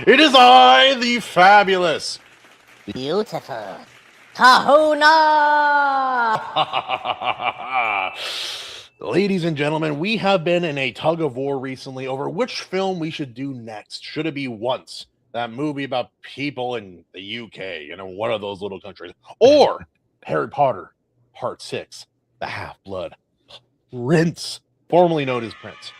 It is I, the fabulous. Beautiful. Kahuna! Ladies and gentlemen, we have been in a tug of war recently over which film we should do next. Should it be Once, that movie about people in the UK, one of those little countries, or Harry Potter, Part 6, The Half-Blood Prince, formerly known as Prince.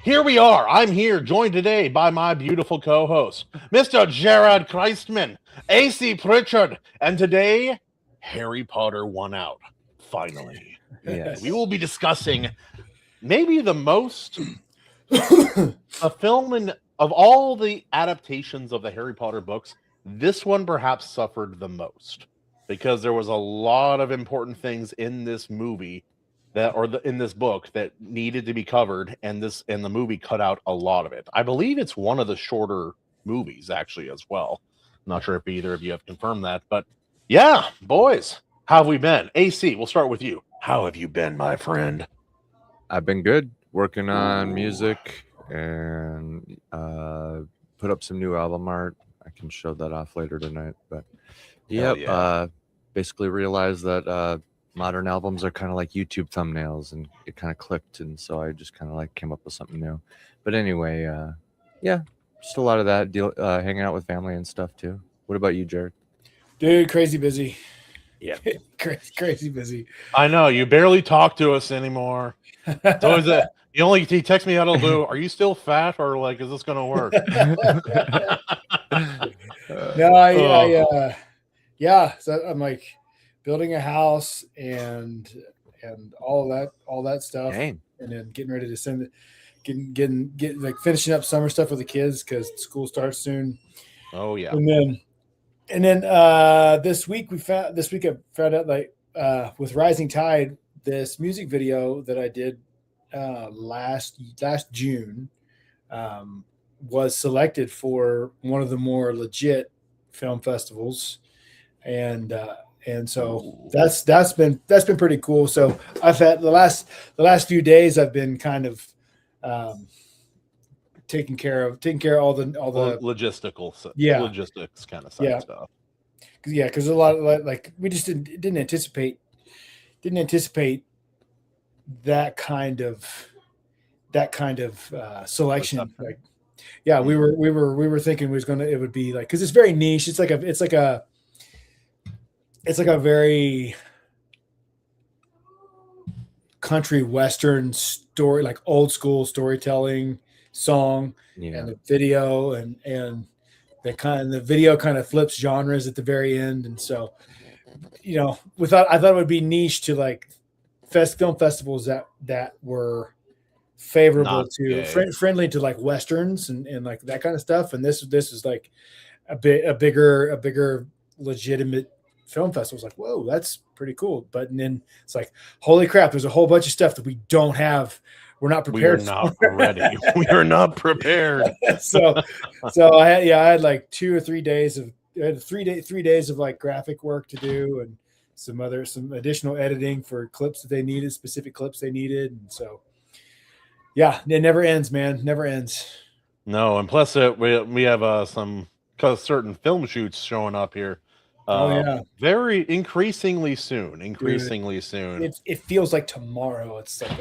Here we are. I'm here, joined today by my beautiful co-host, Mr. Gerard Christman, A.C Pritchard, and today, Harry Potter won out. Finally. Yes. We will be discussing maybe the most a film of all the adaptations of the Harry Potter books. This one perhaps suffered the most because there was a lot of important things in this movie in this book that needed to be covered, and the movie cut out a lot of it. I believe it's one of the shorter movies actually as well. I'm not sure if either of you have confirmed that, but yeah, boys, how have we been? AC, we'll start with you. How have you been, my friend? I've been good, working on music and put up some new album art. I can show that off later tonight. But basically realized that modern albums are kind of like YouTube thumbnails, and it kind of clicked, and so I just kind of like came up with something new. But anyway, just a lot of that deal, hanging out with family and stuff too. What about you, Jared? Dude, crazy busy. Yeah, crazy busy. I know, you barely talk to us anymore. It's always that he texts me out of the blue. Are you still fat, or like, is this gonna work? So I'm like building a house and all that stuff. Dang. And then getting ready to send it, getting like finishing up summer stuff with the kids because school starts soon. Oh yeah. And then this week I found out, like, with Rising Tide, this music video that I did last June was selected for one of the more legit film festivals, and so that's been pretty cool. So I've had the last few days I've been kind of taking care of all the logistical stuff. Yeah, logistics kind of stuff. Because a lot of, like, we just didn't anticipate that kind of selection. Like, we were thinking it would be like, because it's very niche. It's like a very country western story, like old school storytelling song, and the video and the video kind of flips genres at the very end. And so, I thought it would be niche to like film festivals that were favorable friendly to like westerns and like that kind of stuff. And this is like a bigger legitimate film festival. It's like, whoa, that's pretty cool. But then it's like, holy crap, there's a whole bunch of stuff that we don't have. We're not prepared. We are not ready. We are not prepared. So I had like 2 or 3 days of 3 days of like graphic work to do, and some additional editing for clips that they needed, specific clips they needed. And so, yeah, it never ends, man. Never ends. No, and plus we have some certain film shoots showing up here. Very increasingly soon. Dude, it feels like tomorrow. It's like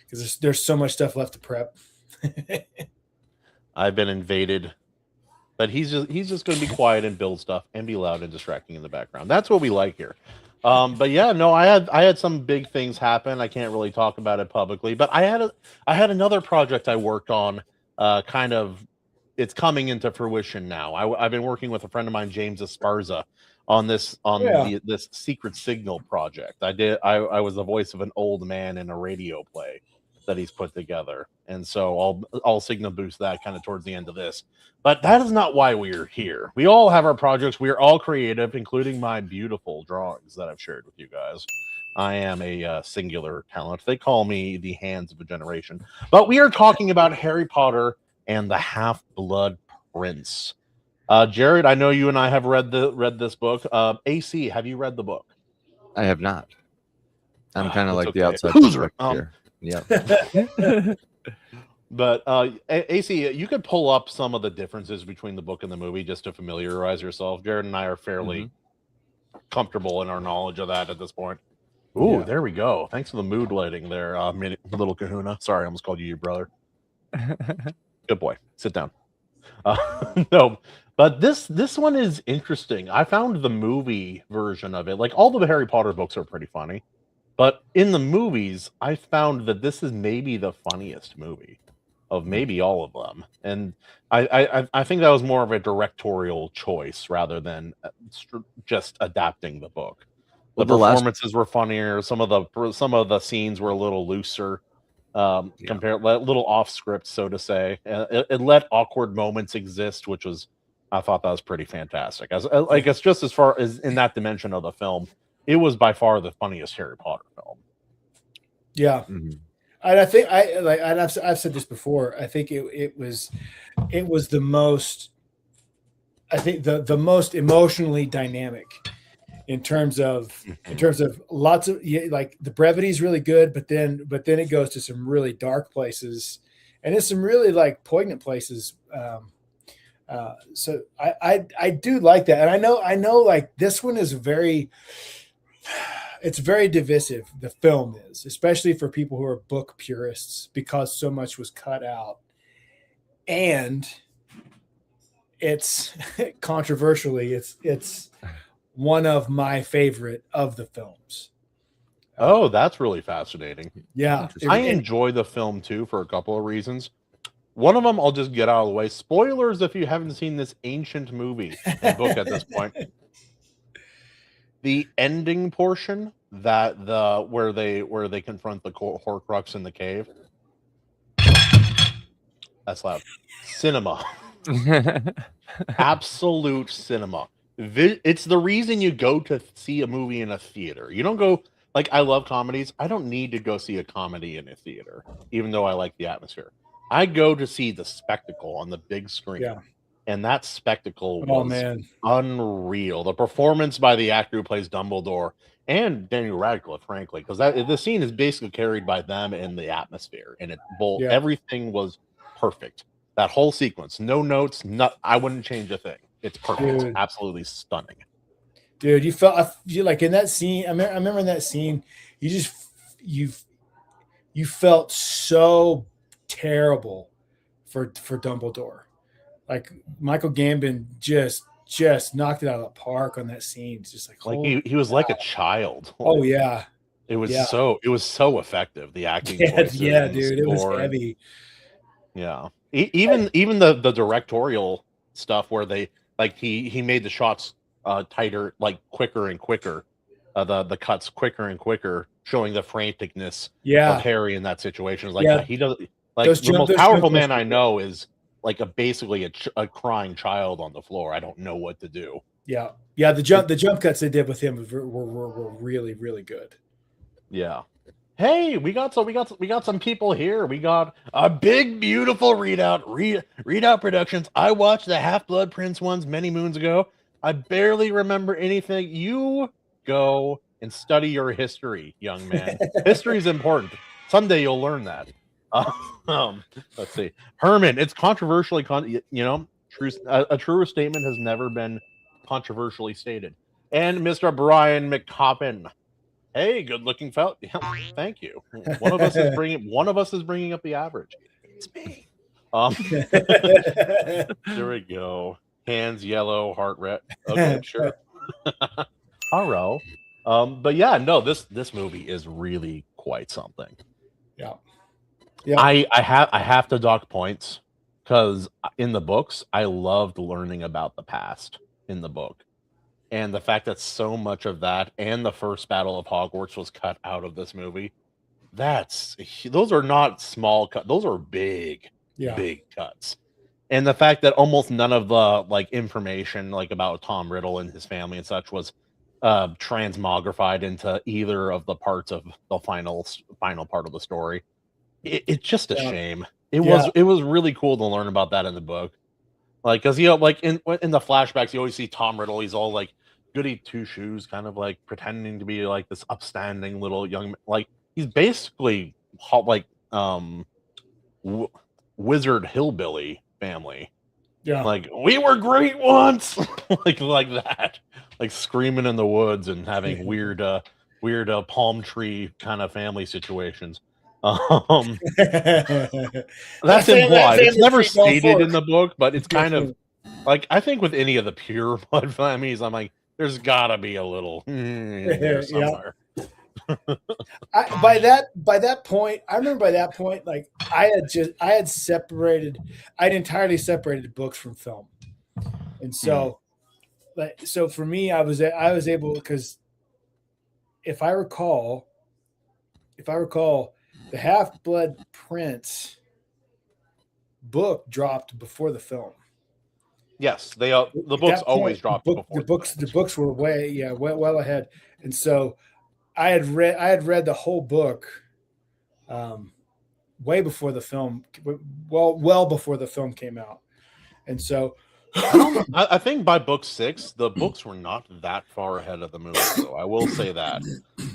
because there's so much stuff left to prep. I've been invaded, but he's just going to be quiet and build stuff and be loud and distracting in the background. That's what we like here. But yeah, no, I had some big things happen. I can't really talk about it publicly, but I had another project I worked on. It's coming into fruition now. I've been working with a friend of mine, James Esparza, on this this Secret Signal project. I was the voice of an old man in a radio play that he's put together, and so I'll signal boost that kind of towards the end of this. But that is not why we're here. We all have our projects. We are all creative, including my beautiful drawings that I've shared with you guys. I am a singular talent. They call me the hands of a generation. But we are talking about Harry Potter and the Half-Blood Prince. Jared, I know you and I have read this book. AC, have you read the book? I have not. I'm kind of like the outside here. Yeah. But AC, you could pull up some of the differences between the book and the movie just to familiarize yourself. Jared and I are fairly comfortable in our knowledge of that at this point. Ooh, Yeah. there we go. Thanks for the mood lighting there, little Kahuna. Sorry, I almost called you your brother. Good boy. Sit down. No, but this one is interesting. I found the movie version of it, like all the Harry Potter books are pretty funny, but in the movies, I found that this is maybe the funniest movie of maybe all of them, and I think that was more of a directorial choice rather than just adapting the book. The Well, the last performances were funnier. Some of the scenes were a little looser, compared a little off script, so to say. It let awkward moments exist, which was I thought that was pretty fantastic. As like it's just as far as in that dimension of the film, it was by far the funniest Harry Potter film. Yeah. Mhm. And I think I've said this before. I think it was the most, I think the most emotionally dynamic in terms of lots of, like, the brevity is really good, but then it goes to some really dark places, and it's some really like poignant places. So I do like that, and I know like this one is very, it's very divisive. The film is, especially for people who are book purists, because so much was cut out, and it's controversially, it's one of my favorite of the films. Oh, that's really fascinating. Yeah, I enjoy the film too for a couple of reasons. One of them, I'll just get out of the way. Spoilers if you haven't seen this ancient movie and book at this point. The ending portion, that where they confront the Horcrux in the cave. That's loud. Cinema. Absolute cinema. It's the reason you go to see a movie in a theater. You don't go, like, I love comedies. I don't need to go see a comedy in a theater, even though I like the atmosphere. I go to see the spectacle on the big screen. Yeah. And that spectacle Oh, was man. unreal. The performance by the actor who plays Dumbledore and Daniel Radcliffe, frankly, because the scene is basically carried by them and the atmosphere, and everything was perfect. That whole sequence, no notes, I wouldn't change a thing. It's perfect, Dude. absolutely stunning. Dude, you like in that scene. I remember in that scene, you felt so terrible for Dumbledore. Like, Michael Gambon just knocked it out of the park on that scene. It's just like he was like a child. Oh yeah, it was so effective. The acting, yeah, dude, it was heavy. Yeah, even the directorial stuff where they, like, he made the shots tighter, like quicker and quicker, the cuts quicker and quicker, showing the franticness of Harry in that situation. It's like he does, like, the most powerful man I know is like basically a crying child on the floor. I don't know what to do. Yeah. The jump cuts they did with him were really, really good. Yeah. Hey, we got some people here. We got a big, beautiful Readout Productions. I watched the Half-Blood Prince ones many moons ago. I barely remember anything. You go and study your history, young man. History is important. Someday you'll learn that. Let's see. Herman, it's controversially, a truer statement has never been controversially stated. And Mr. Brian McCoppin. Hey, good-looking fella. Yeah, thank you. One of us is bringing up the average. It's me. There we go. Hands yellow, heart red. Okay, sure. Haro. But yeah, no, this movie is really quite something. Yeah. I have to dock points because in the books, I loved learning about the past in the book. And the fact that so much of that and the first battle of Hogwarts was cut out of this movie, those are not small cuts. Those are big cuts. And the fact that almost none of the, like, information, like, about Tom Riddle and his family and such was transmogrified into either of the parts of the final part of the story. It's just a shame. It was really cool to learn about that in the book. Like, because, like, in the flashbacks, you always see Tom Riddle. He's all like goody two shoes, kind of like pretending to be like this upstanding little young, like, he's basically like wizard hillbilly family. Yeah. Like, we were great once, like that, like screaming in the woods and having weird palm tree kind of family situations. That's implied. It's never stated in the book, but it's kind of like, I think with any of the pure blood families, I'm like, there's gotta be a little in there somewhere. By that point, I remember by that point, like I'd entirely separated books from film, and so, so for me, I was able, because if I recall, the Half-Blood Prince book dropped before the film. Yes, the books always dropped before the books were well ahead, and so I had read the whole book way before the film, well before the film came out, and so I think by book 6, the books were not that far ahead of the movie, though. I will say that.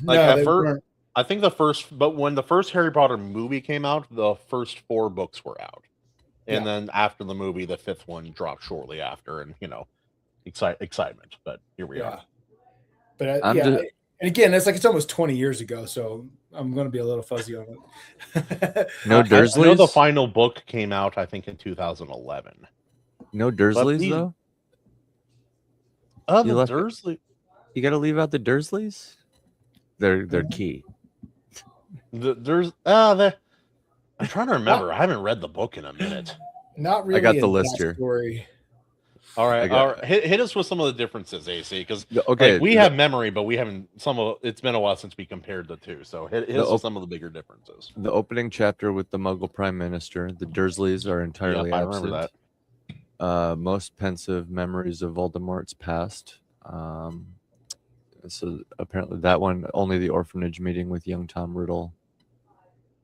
Like, no, at first, I think when the first Harry Potter movie came out, the first 4 books were out, and then after the movie, the 5th one dropped shortly after, and excitement. But here we are. But and again, it's almost 20 years ago, so I'm going to be a little fuzzy on it. No Dursleys? I know the final book came out, I think, in 2011. No Dursleys, though? Oh, the Dursley. You got to leave out the Dursleys? They're key. I'm trying to remember. I haven't read the book in a minute. Not really. I got the list here. Story. All right. Hit us with some of the differences, AC, because we have memory, but we haven't. It's been a while since we compared the two. So hit us with some of the bigger differences. The opening chapter with the Muggle Prime Minister. The Dursleys are entirely absent. I remember that. Most pensive memories of Voldemort's past. So apparently that one, only the orphanage meeting with young Tom Riddle.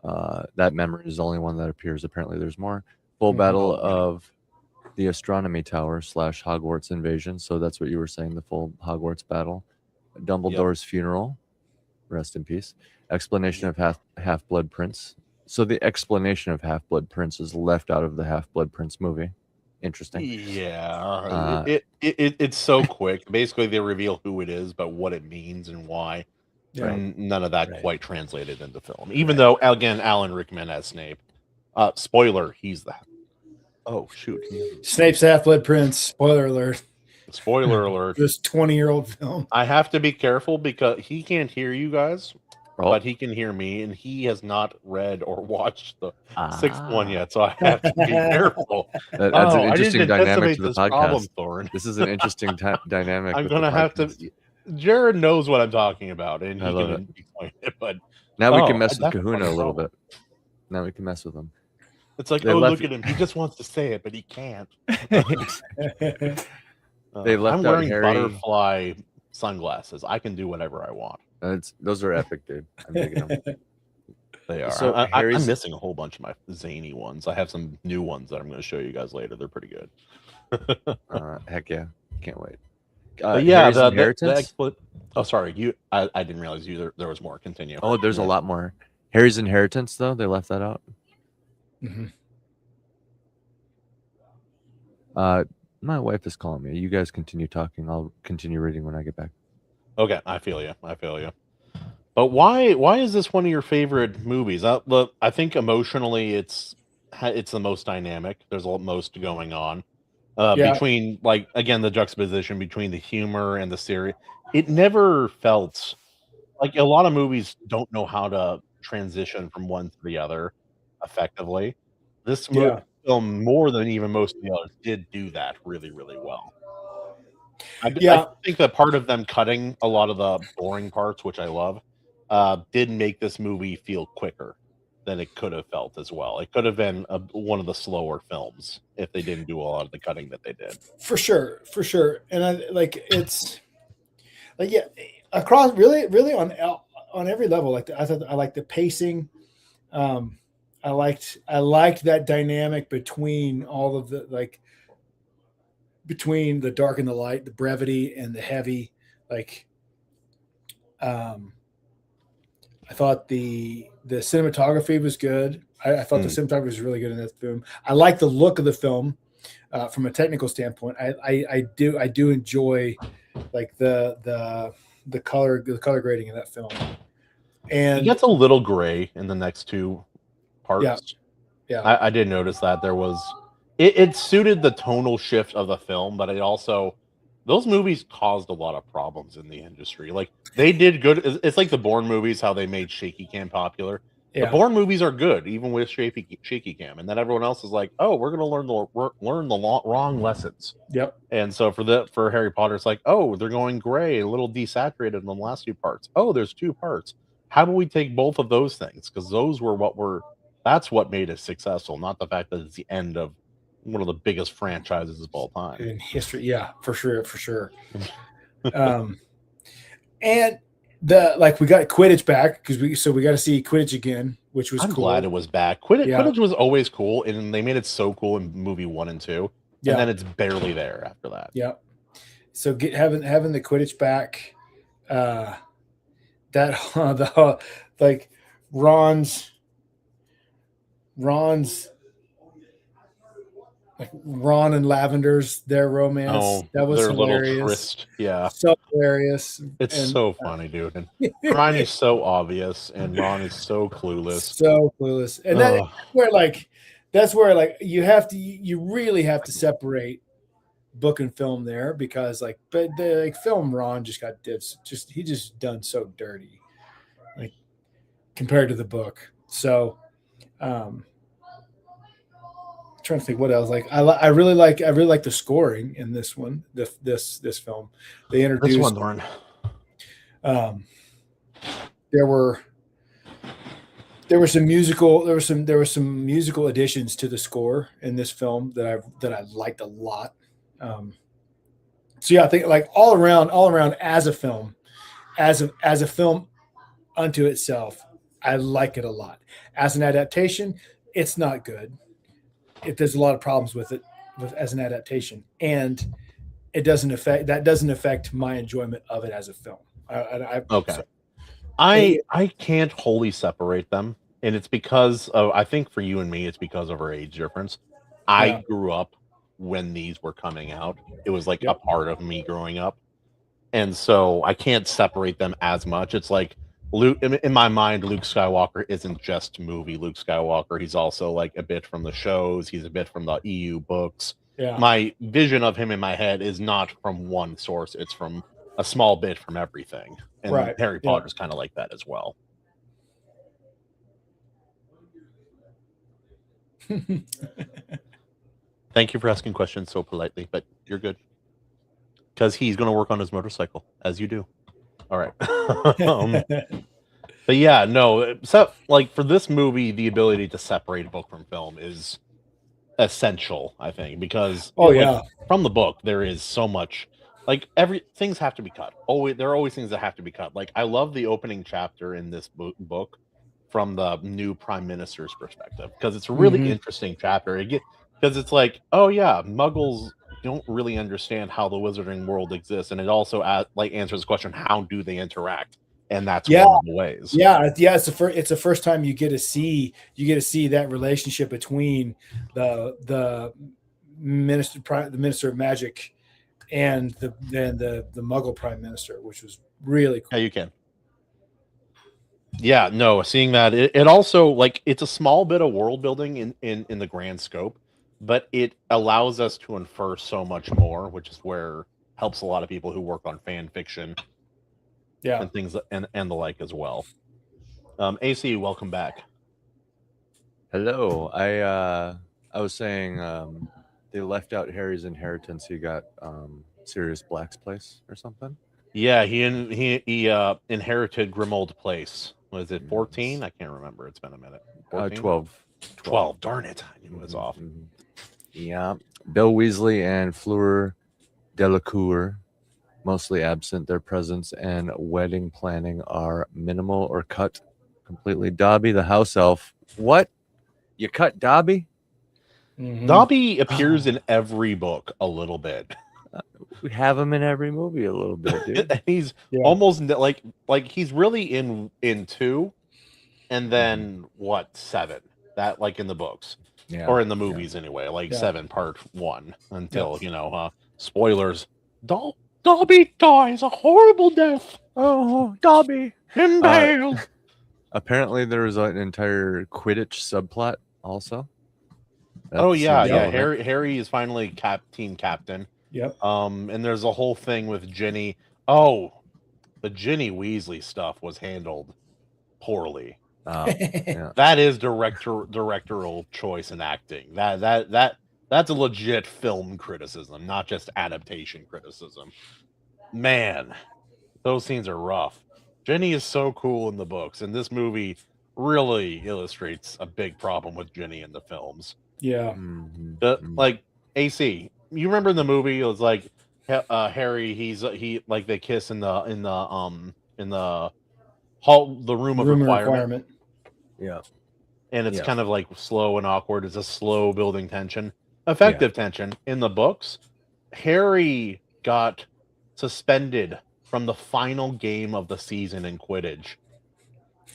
That memory is the only one that appears. Apparently there's more. Full battle of the Astronomy Tower / Hogwarts invasion. So that's what you were saying, the full Hogwarts battle. Dumbledore's funeral. Rest in peace. Explanation of Half-Blood Prince. So the explanation of Half-Blood Prince is left out of the Half-Blood Prince movie. Interesting. Yeah. It's so quick. Basically, they reveal who it is, but what it means and why. Yeah. And none of that quite translated into film. Even though, again, Alan Rickman as Snape. Spoiler, he's the... Oh, shoot. Snape's Half-Blood Prince. Spoiler alert. Spoiler alert. This 20-year-old film. I have to be careful because he can't hear you guys, but he can hear me, and he has not read or watched the 6th one yet, so I have to be careful. That's an interesting dynamic to the podcast. This is an interesting dynamic. I'm going to have to... Jared knows what I'm talking about, and he can explain it, but... Now we can mess with Kahuna a little bit. Now we can mess with him. It's like, look at him. He just wants to say it, but he can't. I'm wearing butterfly sunglasses. I can do whatever I want. Those are epic, dude. I'm digging them. They are. So I'm missing a whole bunch of my zany ones. I have some new ones that I'm going to show you guys later. They're pretty good. Heck yeah. Can't wait. Oh, sorry. I didn't realize there was more. Continue. Oh, there's a lot more. Harry's Inheritance, though, they left that out. Mm-hmm. My wife is calling me. You guys continue talking. I'll continue reading when I get back. Okay, I feel you. But why is this one of your favorite movies? I think emotionally, it's the most dynamic. There's the most going on between, like, again, the juxtaposition between the humor and the serious. It never felt like, a lot of movies don't know how to transition from one to the other effectively. This film, more than even most of the others, did do that really, really well. I think that part of them cutting a lot of the boring parts, which I love, did make this movie feel quicker than it could have felt as well. It could have been one of the slower films if they didn't do a lot of the cutting that they did. For sure. And it's like, across really on every level. Like, I thought I liked the pacing. I liked that dynamic between all of the, between the dark and the light, the brevity and the heavy. I thought the cinematography was good. I thought the cinematography was really good in that film. I like the look of the film from a technical standpoint. I do enjoy like the color grading in that film. And it gets a little gray in the next two parts. Yeah. I did notice that there was it suited the tonal shift of the film, but it also those movies caused a lot of problems in the industry. Like they did good. It's like the Bourne movies, how they made shaky cam popular. The Yeah. Bourne movies are good, even with shaky cam, and then everyone else is like, "Oh, we're gonna learn the wrong lessons." Yep. And so for Harry Potter, it's like, "Oh, they're going gray, a little desaturated in the last two parts. Oh, there's two parts. How do we take both of those things? Because those were that's what made it successful, not the fact that it's the end of one of the biggest franchises of all time in history. Yeah, for sure. And we got Quidditch back because we got to see Quidditch again, which was I'm cool. glad it was back. Quidditch was always cool, and they made it so cool in movie 1 and 2, and then it's barely there after that. Yeah. So having the Quidditch back, like Ron's like Ron and Lavender's their romance. That was their hilarious. Little tryst. Yeah. So hilarious. It's so funny, dude. And Hermione's so obvious and Ron is so clueless. So clueless. And that's where you really have to separate book and film there, because but the film Ron just got he just done so dirty, like compared to the book. So trying to think what else. Like I really like the scoring in this one. This film, they introduced. This one, Lauren. There were some musical additions to the score in this film that I liked a lot. So yeah, I think like all around as a film unto itself, I like it a lot. As an adaptation, it's not good. There's a lot of problems with it as an adaptation, and it doesn't affect my enjoyment of it as a film. I can't wholly separate them, and it's because of, I think for you and me, it's because of our age difference. I grew up when these were coming out. It was like a part of me growing up, and so I can't separate them as much. It's like Luke, in my mind, Luke Skywalker isn't just movie Luke Skywalker. He's also like a bit from the shows. He's a bit from the EU books. Yeah. My vision of him in my head is not from one source. It's from a small bit from everything. And Harry Potter's kind of like that as well. Thank you for asking questions so politely, but you're good. Because he's going to work on his motorcycle, as you do. All right. But yeah, no. So, like, for this movie, the ability to separate book from film is essential, I think, because from the book, there is so much. Like, things have to be cut. There are always things that have to be cut. Like, I love the opening chapter in this book from the new prime minister's perspective, because it's a really interesting chapter. Because it's like, oh yeah, Muggles don't really understand how the wizarding world exists, and it also answers the question, how do they interact? And that's one of the ways. Yeah. It's the first time you get to see that relationship between the minister of magic and the Muggle prime minister, which was really cool. Yeah, you can. Yeah, no, seeing that it also, like, it's a small bit of world building in the grand scope, but it allows us to infer so much more, which is where helps a lot of people who work on fan fiction. Yeah, and things and the like as well. AC, welcome back. Hello. I was saying they left out Harry's inheritance. He got Sirius Black's place or something. Yeah, he inherited Grimmauld Place. Was it 14? I can't remember. It's been a minute. 12. 12. Darn it. I knew it was off. Yeah. Bill Weasley and Fleur Delacour, mostly absent. Their presence and wedding planning are minimal or cut completely. Dobby, the house elf. What? You cut Dobby? Dobby appears in every book a little bit. We have him in every movie a little bit, dude. He's almost like he's really in 2, and then what 7? That like in the books Yeah. or in the movies anyway, like 7 part 1 until spoilers. Dobby dies a horrible death. Oh, Dobby. Impaled. Apparently, there was an entire Quidditch subplot also. Oh That yeah, seems yeah. relevant. Harry is finally team captain. Yep. And there's a whole thing with Ginny. Oh, the Ginny Weasley stuff was handled poorly. Yeah. That is directorial choice in acting. That's a legit film criticism, not just adaptation criticism. Man, those scenes are rough. Ginny is so cool in the books, and this movie really illustrates a big problem with Ginny in the films. Yeah. Like AC, you remember in the movie it was like Harry, he like they kiss in the hall, the room of requirement. Yeah. And it's Yeah. kind of like slow and awkward. It's a slow building tension, effective tension. In the books, Harry got suspended from the final game of the season in Quidditch,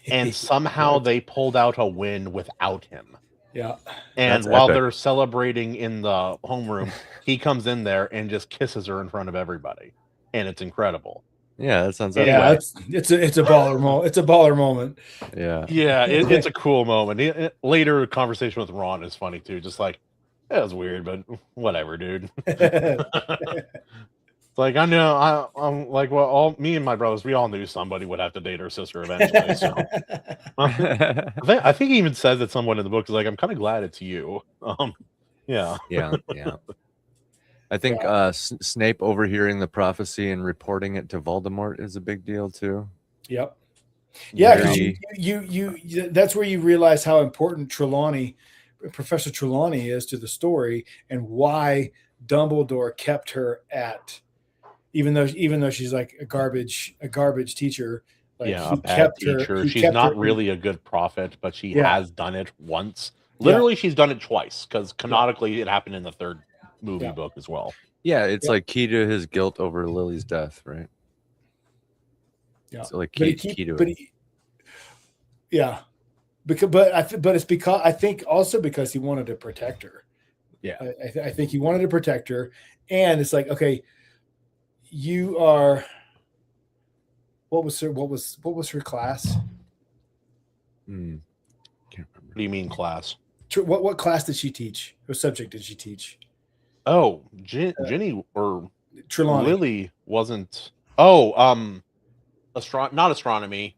and somehow they pulled out a win without him. Yeah. And That's while epic. they're celebrating in the homeroom, he comes in there and just kisses her in front of everybody, and it's incredible. Yeah, that sounds Anyway. Yeah, it's a baller moment. It's a baller moment. Yeah. Yeah, it's a cool moment. Later conversation with Ron is funny too. Just like, that was weird, but whatever, dude. It's like, I know, I'm like, well, all me and my brothers, we all knew somebody would have to date her sister eventually. So I think he even says it somewhat in the book. Is like, I'm kind of glad it's you. Yeah. Yeah. I think Snape overhearing the prophecy and reporting it to Voldemort is a big deal too. Yep. Yeah, because Very- you that's where you realize how important Professor Trelawney is to the story, and why Dumbledore kept her at, even though she's like a garbage teacher. Like, Yeah, he a bad kept teacher. her. He She's kept not her- really a good prophet, but she Yeah. has done it once. Literally, she's done it twice because canonically it happened in the 3rd movie book as well. Yeah, it's Yeah. like key to his guilt over Lily's death, right? Yeah. It's like But key to but it. yeah, but it's because I think also because he wanted to protect her. Yeah. I think he wanted to protect her, and it's like, okay, you are. What was her class? Can't remember. What do you mean, class? What class did she teach? What subject did she teach? Oh, Ginny or Trelawney. Lily wasn't. Oh, not astronomy.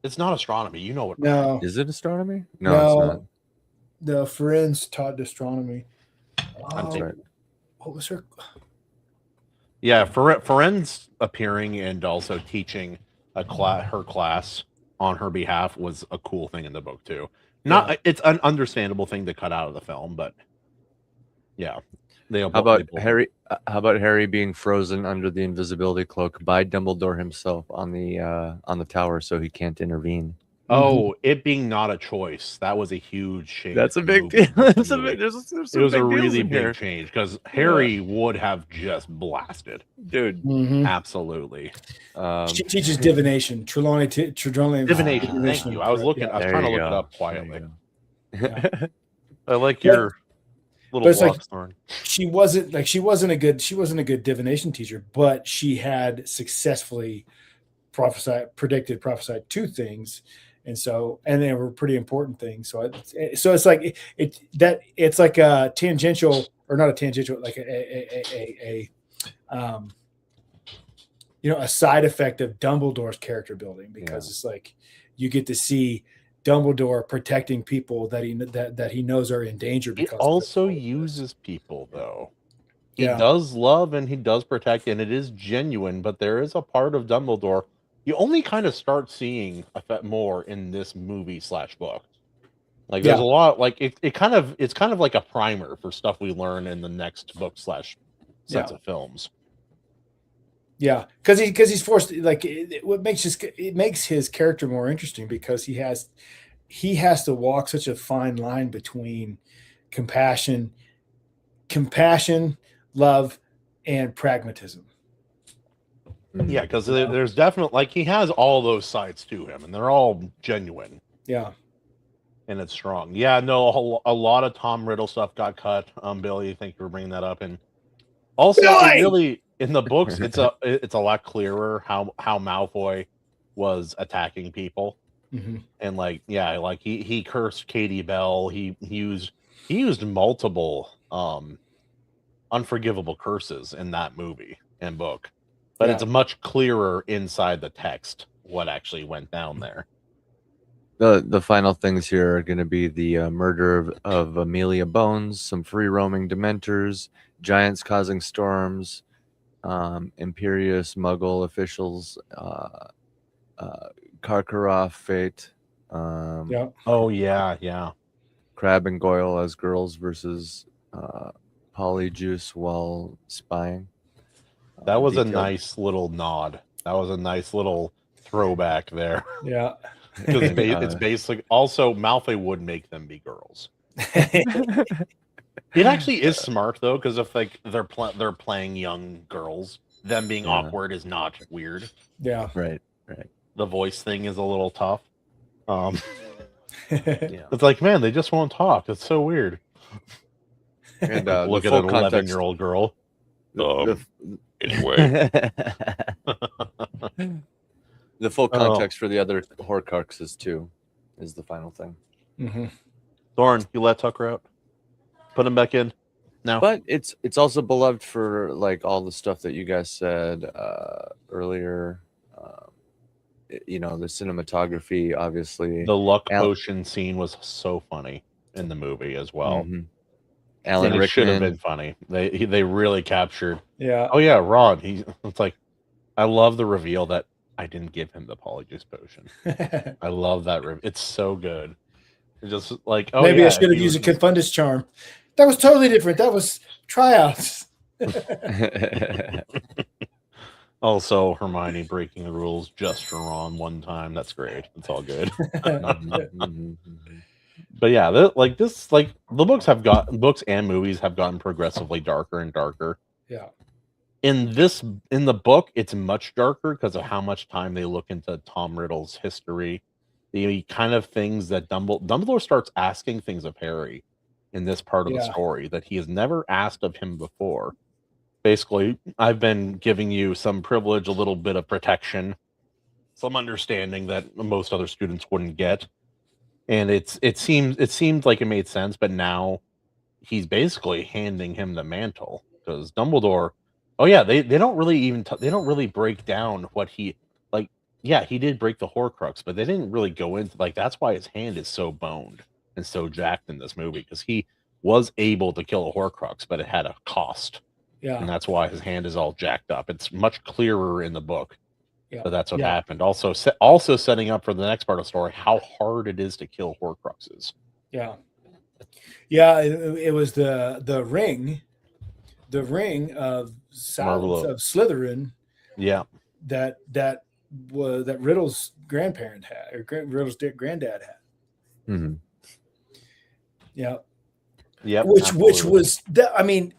It's not astronomy. You know what? No, Is it astronomy? It's no. not. The Ferenz taught astronomy. That's right. What was her? Yeah, Ferenz appearing and also teaching her class on her behalf was a cool thing in the book too. It's an understandable thing to cut out of the film, but yeah. How about Harry being frozen under the invisibility cloak by Dumbledore himself on the tower, so he can't intervene? Oh, it being not a choice. That was a huge change. That's a big deal. It was a really big change because Harry would have just blasted. Dude. Mhm. Absolutely. She teaches divination. Trelawney. Divination. Thank you. I was looking. I was trying to look it up quietly. I like your little But it's blog like, she wasn't a good divination teacher, but she had successfully prophesied 2 things, and they were pretty important things. So it's like it's like a tangential, or not a tangential, like a side effect of Dumbledore's character building, because it's like you get to see Dumbledore protecting people that he knows are in danger. He Because also uses people, though. He does love and he does protect, and it is genuine. But there is a part of Dumbledore you only kind of start seeing more in this movie/book. Like there's a lot. Like it's kind of like a primer for stuff we learn in the next book/sets of films. Yeah, because he's forced. Like it makes his character more interesting, because he has to walk such a fine line between compassion, love, and pragmatism. Yeah, because there's definitely like he has all those sides to him, and they're all genuine. Yeah. And it's strong. Yeah, no, a lot of Tom Riddle stuff got cut. Billy, thank you for bringing that up. And also, it really in the books, it's a lot clearer how Malfoy was attacking people. Mm-hmm. And like, yeah, like he cursed Katie Bell. He used multiple unforgivable curses in that movie and book, but it's much clearer inside the text what actually went down there. The final things here are going to be the murder of Amelia Bones, some free roaming Dementors, giants causing storms, imperious Muggle officials, Karkaroff fate. Oh yeah. Crab and Goyle as girls versus Polyjuice while spying. That was a nice little nod. That was a nice little throwback there. Yeah. Because it's basically also Malfoy would make them be girls. It actually is smart though, because if like they're playing young girls, them being awkward is not weird. Yeah. Right. The voice thing is a little tough. It's like, man, they just won't talk. It's so weird. And look at an 11-year-old girl. Anyway. The full context for the other Horcruxes too is the final thing. Mm-hmm. Thorn, you let Tucker out. Put him back in. No. But it's also beloved for like all the stuff that you guys said earlier. The cinematography, obviously. The luck potion scene was so funny in the movie as well. Mm-hmm. Alan Rickman should have been funny. They really captured. Yeah. Oh yeah, Rod. It's like, I love the reveal that I didn't give him the Polyjuice potion. I love that. It's so good. It's just like, oh, maybe I should have used a Confundus charm. That was totally different. That was tryouts. Also, Hermione breaking the rules just for Ron one time. That's great. It's all good. But yeah, the books and movies have gotten progressively darker and darker. Yeah. In the book, it's much darker because of how much time they look into Tom Riddle's history. The kind of things that Dumbledore starts asking things of Harry in this part of the story that he has never asked of him before. Basically, I've been giving you some privilege, a little bit of protection, some understanding that most other students wouldn't get. And it seemed like it made sense, but now he's basically handing him the mantle because Dumbledore. Oh yeah, they don't really they don't really break down what he like. Yeah, he did break the Horcrux, but they didn't really go into like that's why his hand is so boned and so jacked in this movie because he was able to kill a Horcrux, but it had a cost. Yeah, and that's why his hand is all jacked up. It's much clearer in the book. Yeah, but that's what happened. Also setting up for the next part of the story how hard it is to kill Horcruxes. Yeah, yeah. It was the ring of Slytherin. Yeah, that Riddle's grandparent had, or Riddle's granddad had. Mm-hmm. Yeah, yeah. Which was that? I mean,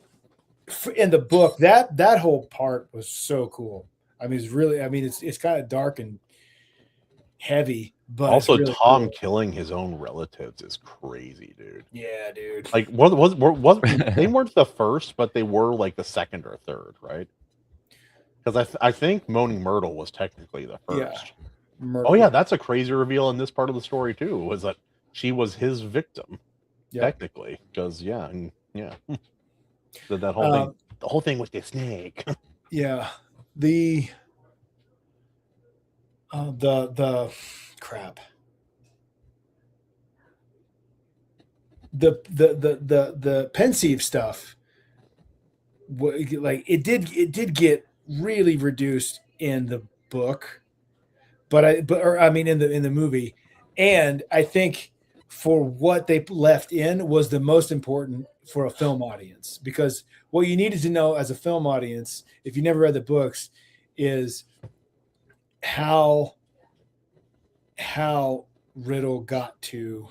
in the book, that whole part was so cool. I mean, it's really. I mean, it's kind of dark and heavy, but also really Tom cool. killing his own relatives is crazy, dude. Yeah, dude. Like, they weren't the first, but they were like the second or third, right? Because I think Moaning Myrtle was technically the first. Yeah. Oh yeah, that's a crazy reveal in this part of the story too. Was that she was his victim, technically? Because that whole thing, the whole thing with the snake. Yeah, the crap. The pensieve stuff, like it did get really reduced in the book, but in the movie, and I think for what they left in was the most important for a film audience, because what you needed to know as a film audience, if you never read the books, is how Riddle got to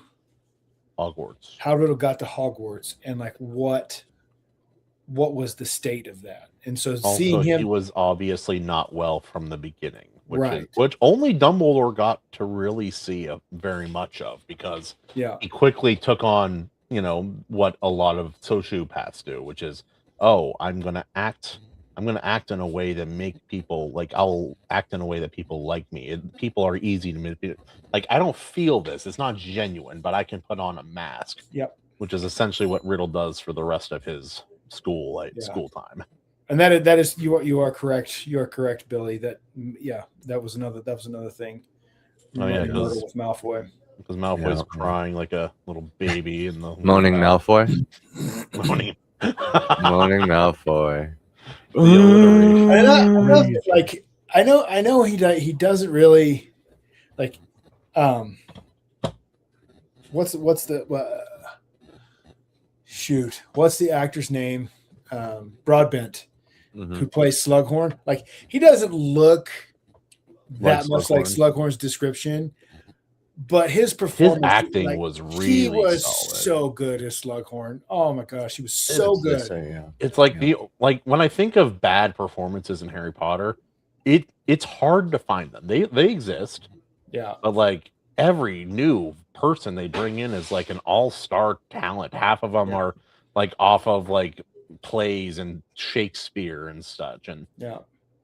Hogwarts. How Riddle got to Hogwarts, and like what what was the state of that. And so Also, seeing he him, was obviously not well from the beginning, right. which only Dumbledore got to really see very much of, because Yeah. he quickly took on, what a lot of sociopaths do, which is, oh, I'm gonna act in a way that make people like, I'll act in a way that people like me. People are easy to manipulate. Like, I don't feel this; it's not genuine, but I can put on a mask. Yep. Which is essentially what Riddle does for the rest of his school time. And that is you are correct. You are correct, Billy. That was another thing. Oh yeah, Murder with Malfoy. Because Malfoy's crying like a little baby in the Moaning Malfoy. moaning. Moaning Malfoy. I know he doesn't really like what's the shoot, what's the actor's name? Broadbent, who plays Slughorn. Like, he doesn't look that much like Slughorn's description, but his performance, acting was really he was solid. so good as Slughorn. Oh my gosh, he was so good. It's like when I think of bad performances in Harry Potter, it's hard to find them. They exist. Yeah. But like, every new person they bring in is like an all-star talent. Half of them are like off of like plays and Shakespeare and such, and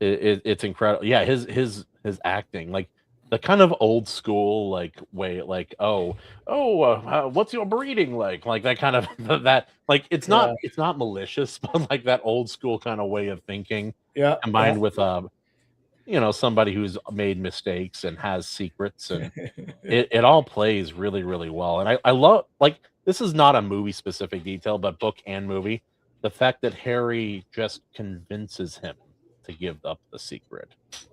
it's incredible. Yeah, his acting, like the kind of old school like way, like what's your breeding like that kind of that, like, it's not malicious, but like that old school kind of way of thinking, combined with somebody who's made mistakes and has secrets, and it all plays really, really well. And I love, like, this is not a movie specific detail, but book and movie, the fact that Harry just convinces him to give up the secret.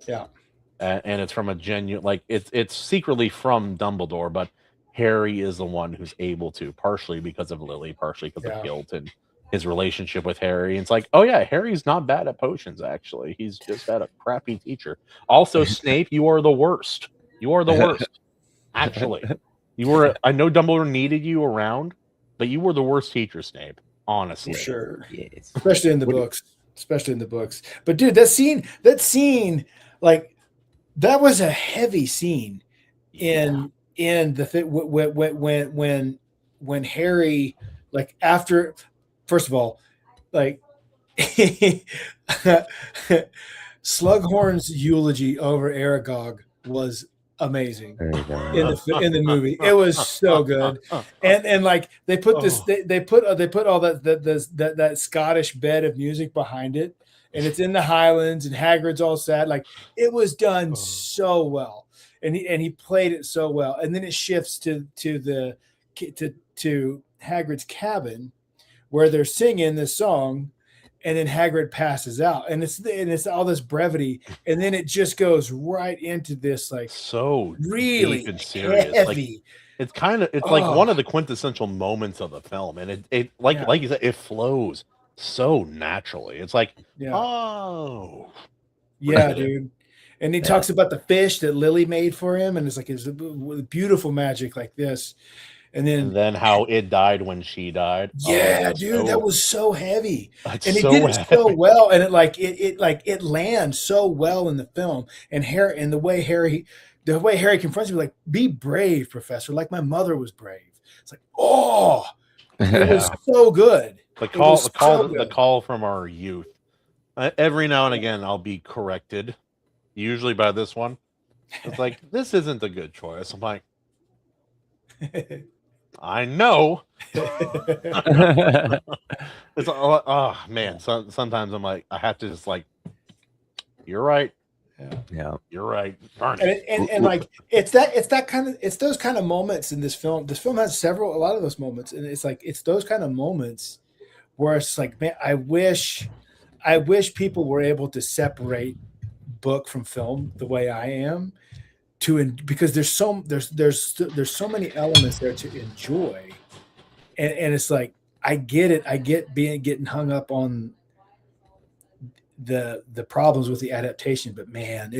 Yeah. And it's from a genuine, like, it's secretly from Dumbledore, but Harry is the one who's able to, partially because of Lily, partially because of guilt and his relationship with Harry. And it's like, oh yeah, Harry's not bad at potions, actually. He's just had a crappy teacher. Also, Snape, you are the worst. You are the worst. Actually. I know Dumbledore needed you around, but you were the worst teacher, Snape. Honestly. For sure. Yes. Especially in the books. But dude, that scene, like, that was a heavy scene in the thing when Harry, like, after, first of all, like, Slughorn's eulogy over Aragog was amazing in the movie. It was so good, and like, they put this, they put all that Scottish bed of music behind it, and it's in the Highlands, and Hagrid's all sad. Like, it was done so well, and he played it so well, and then it shifts to Hagrid's cabin, where they're singing this song, and then Hagrid passes out, and it's all this brevity, and then it just goes right into this, like, so really deep and serious. heavy. Like, it's like one of the quintessential moments of the film, and it like you said, it flows so naturally. It's like, dude. And he talks about the fish that Lily made for him, and it's like, it's beautiful magic like this. And then how it died when she died. Yeah, dude, that was so heavy, and he did it so well, and it lands so well in the film. And the way Harry confronts him, like, be brave, Professor, like my mother was brave. It's like, it was so good. The call from our youth. Every now and again, I'll be corrected, usually by this one. It's like, this isn't a good choice. I'm like, I know. It's man. Sometimes I'm like, I have to just, like, you're right. Yeah, you're right. And like, it's those kind of moments in this film. This film has a lot of those moments, and it's those kind of moments where it's like, man, I wish people were able to separate book from film the way I am. Because there's so many elements there to enjoy, and it's like, I get it. I get getting hung up on the problems with the adaptation, but man,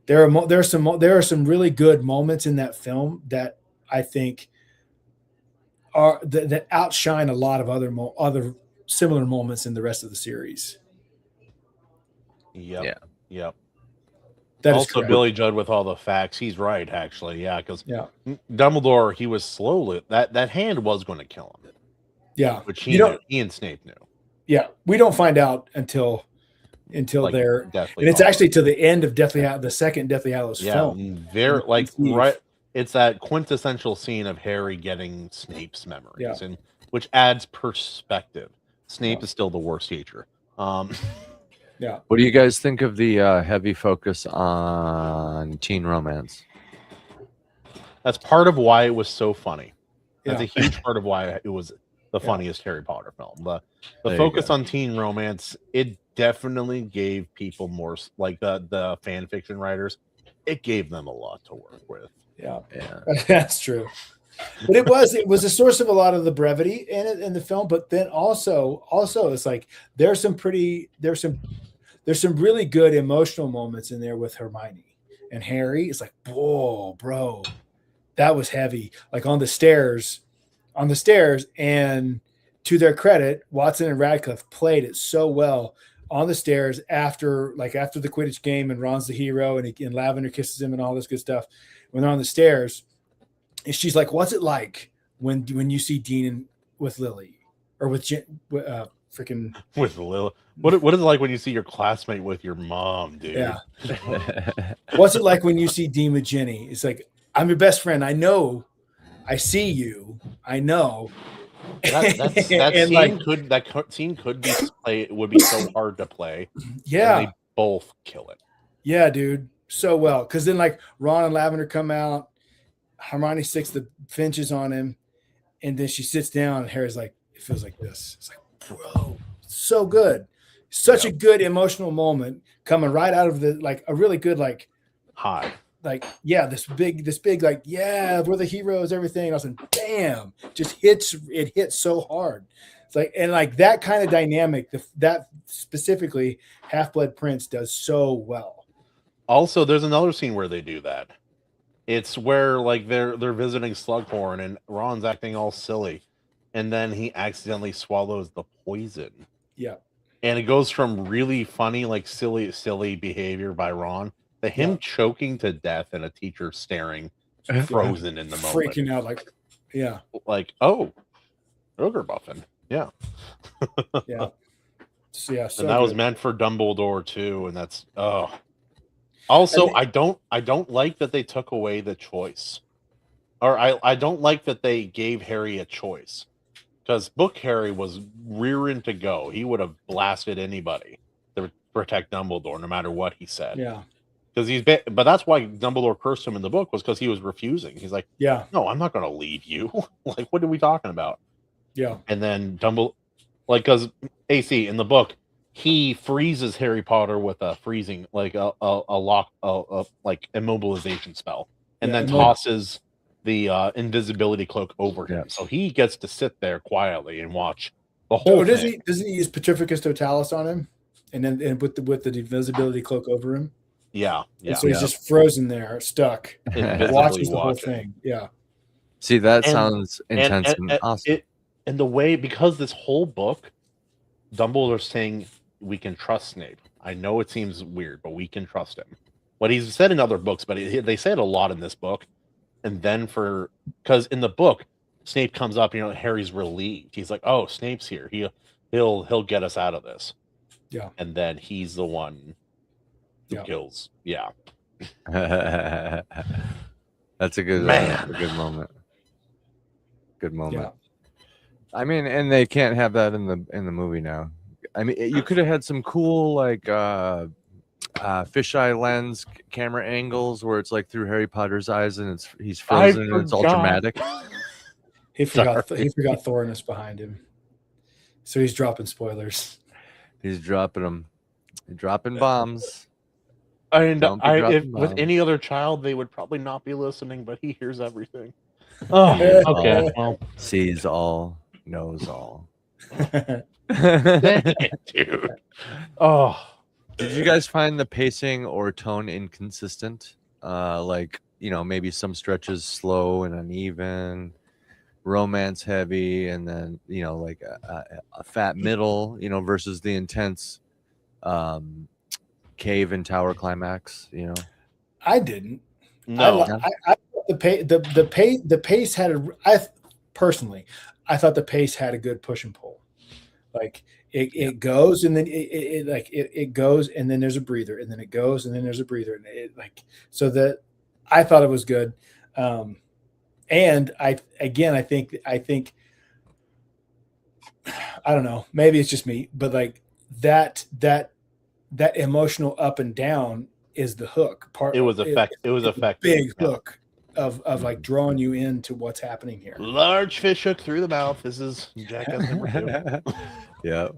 there are some really good moments in that film that I think that outshine a lot of other similar moments in the rest of the series. Yep. Yeah. Yep. That is Also, correct. Billy Judd with all the facts. He's right, actually. Yeah, because Yeah. Dumbledore, he was slowly that hand was going to kill him, Yeah. which You he don't. knew. He and Snape knew. Yeah. We don't find out until Like, they're, Deathly and it's Hallows. actually to the end of the second Deathly Hallows Yeah, film. very like Conceive. right. It's that quintessential scene of Harry getting Snape's memories, Yeah. and which adds perspective. Snape Yeah. is still the worst teacher. Yeah. What do you guys think of the heavy focus on teen romance? That's part of why it was so funny. That's Yeah. a huge part of why it was the Yeah. funniest Harry Potter film. The There you focus go. on teen romance, it definitely gave people more, like the fan fiction writers, it gave them a lot to work with. Yeah. Yeah. That's true. But it was a source of a lot of the brevity in the film. But then also it's like there's some really good emotional moments in there with Hermione and Harry. It's like, whoa, bro, that was heavy. Like on the stairs, and to their credit, Watson and Radcliffe played it so well on the stairs after the Quidditch game, and Ron's the hero, and Lavender kisses him and all this good stuff. When they're on the stairs, and she's like, "What's it like when you see Dean with Lily or with freaking With Lil, what is it like when you see your classmate with your mom, dude? yeah? What's it like when you see Dean with Ginny? It's like, I'm your best friend. I know, I see you. I know." That scene could be play. It would be so hard to play. Yeah, and they both kill it. Yeah, dude, so well. Because then like Ron and Lavender come out, Hermione sticks the finches on him, and then she sits down, and Harry's like, it feels like this. It's like, bro, so good, such a good emotional moment coming right out of a really good high. This big like, yeah, we're the heroes, everything. And I was like, damn, it hits so hard. It's like, and like that kind of dynamic, that specifically Half-Blood Prince does so well. Also, there's another scene where they do that. It's where like they're visiting Slughorn and Ron's acting all silly, and then he accidentally swallows the poison. Yeah. And it goes from really funny, like silly behavior by Ron to him choking to death and a teacher staring, frozen in the moment, freaking out, like, oh, ogre buffing, yeah. Yeah. So, yeah, so and that was meant for Dumbledore too, and that's Also, I don't like that they took away the choice, or I don't like that they gave Harry a choice, because Book Harry was rearing to go. He would have blasted anybody to protect Dumbledore, no matter what he said. Yeah. Because but that's why Dumbledore cursed him in the book, was because he was refusing. He's like, yeah, no, I'm not going to leave you. Like, what are we talking about? Yeah. And then Dumbledore, because AC in the book, he freezes Harry Potter with a freezing, like a immobilization spell, and then tosses the invisibility cloak over him. So he gets to sit there quietly and watch the whole thing. Doesn't he use Petrificus Totalis on him, and then with the invisibility cloak over him? Yeah. And so he's just frozen there, stuck, watches the whole thing. Yeah. See, that sounds intense and awesome. And the way, because this whole book, Dumbledore's saying we can trust Snape. I know it seems weird, but we can trust him. What he's said in other books, but they say it a lot in this book. And then because in the book, Snape comes up, Harry's relieved. He's like, "Oh, Snape's here. He'll get us out of this." Yeah. And then he's the one who kills. Yeah. That's a good man. A good moment. Good moment. Yeah. I mean, and they can't have that in the movie now. I mean, you could have had some cool fisheye lens camera angles where it's like through Harry Potter's eyes and he's frozen and it's all dramatic. He forgot Thorinus behind him, so he's dropping spoilers. He's dropping them, dropping bombs. And with any other child, they would probably not be listening, but he hears everything. Oh, okay. Sees all, knows all. Dude. Oh, did you guys find the pacing or tone inconsistent? Maybe some stretches slow and uneven, romance heavy, and then like a fat middle, versus the intense cave and tower climax. I didn't. No, I the pace had personally, I thought the pace had a good push and pull. Like it goes and then it goes and then there's a breather and then it goes and then there's a breather and so that I thought it was good. And I think I don't know, maybe it's just me, but like that emotional up and down is the hook part. it was effective. Big hook of like drawing you into what's happening here. Large fish hook through the mouth. This is Jackass number 2. Yeah.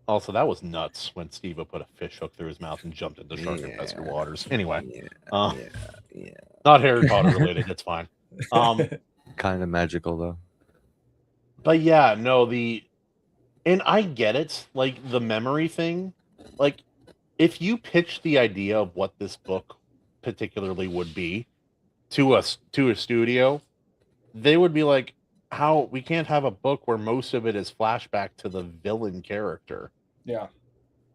Also, that was nuts when Steve put a fish hook through his mouth and jumped into shark infested waters. Anyway, not Harry Potter related. It's fine. Kind of magical though. But yeah, no, and I get it, like the memory thing. Like, if you pitch the idea of what this book particularly would be to a studio, they would be like, how we can't have a book where most of it is flashback to the villain character. Yeah.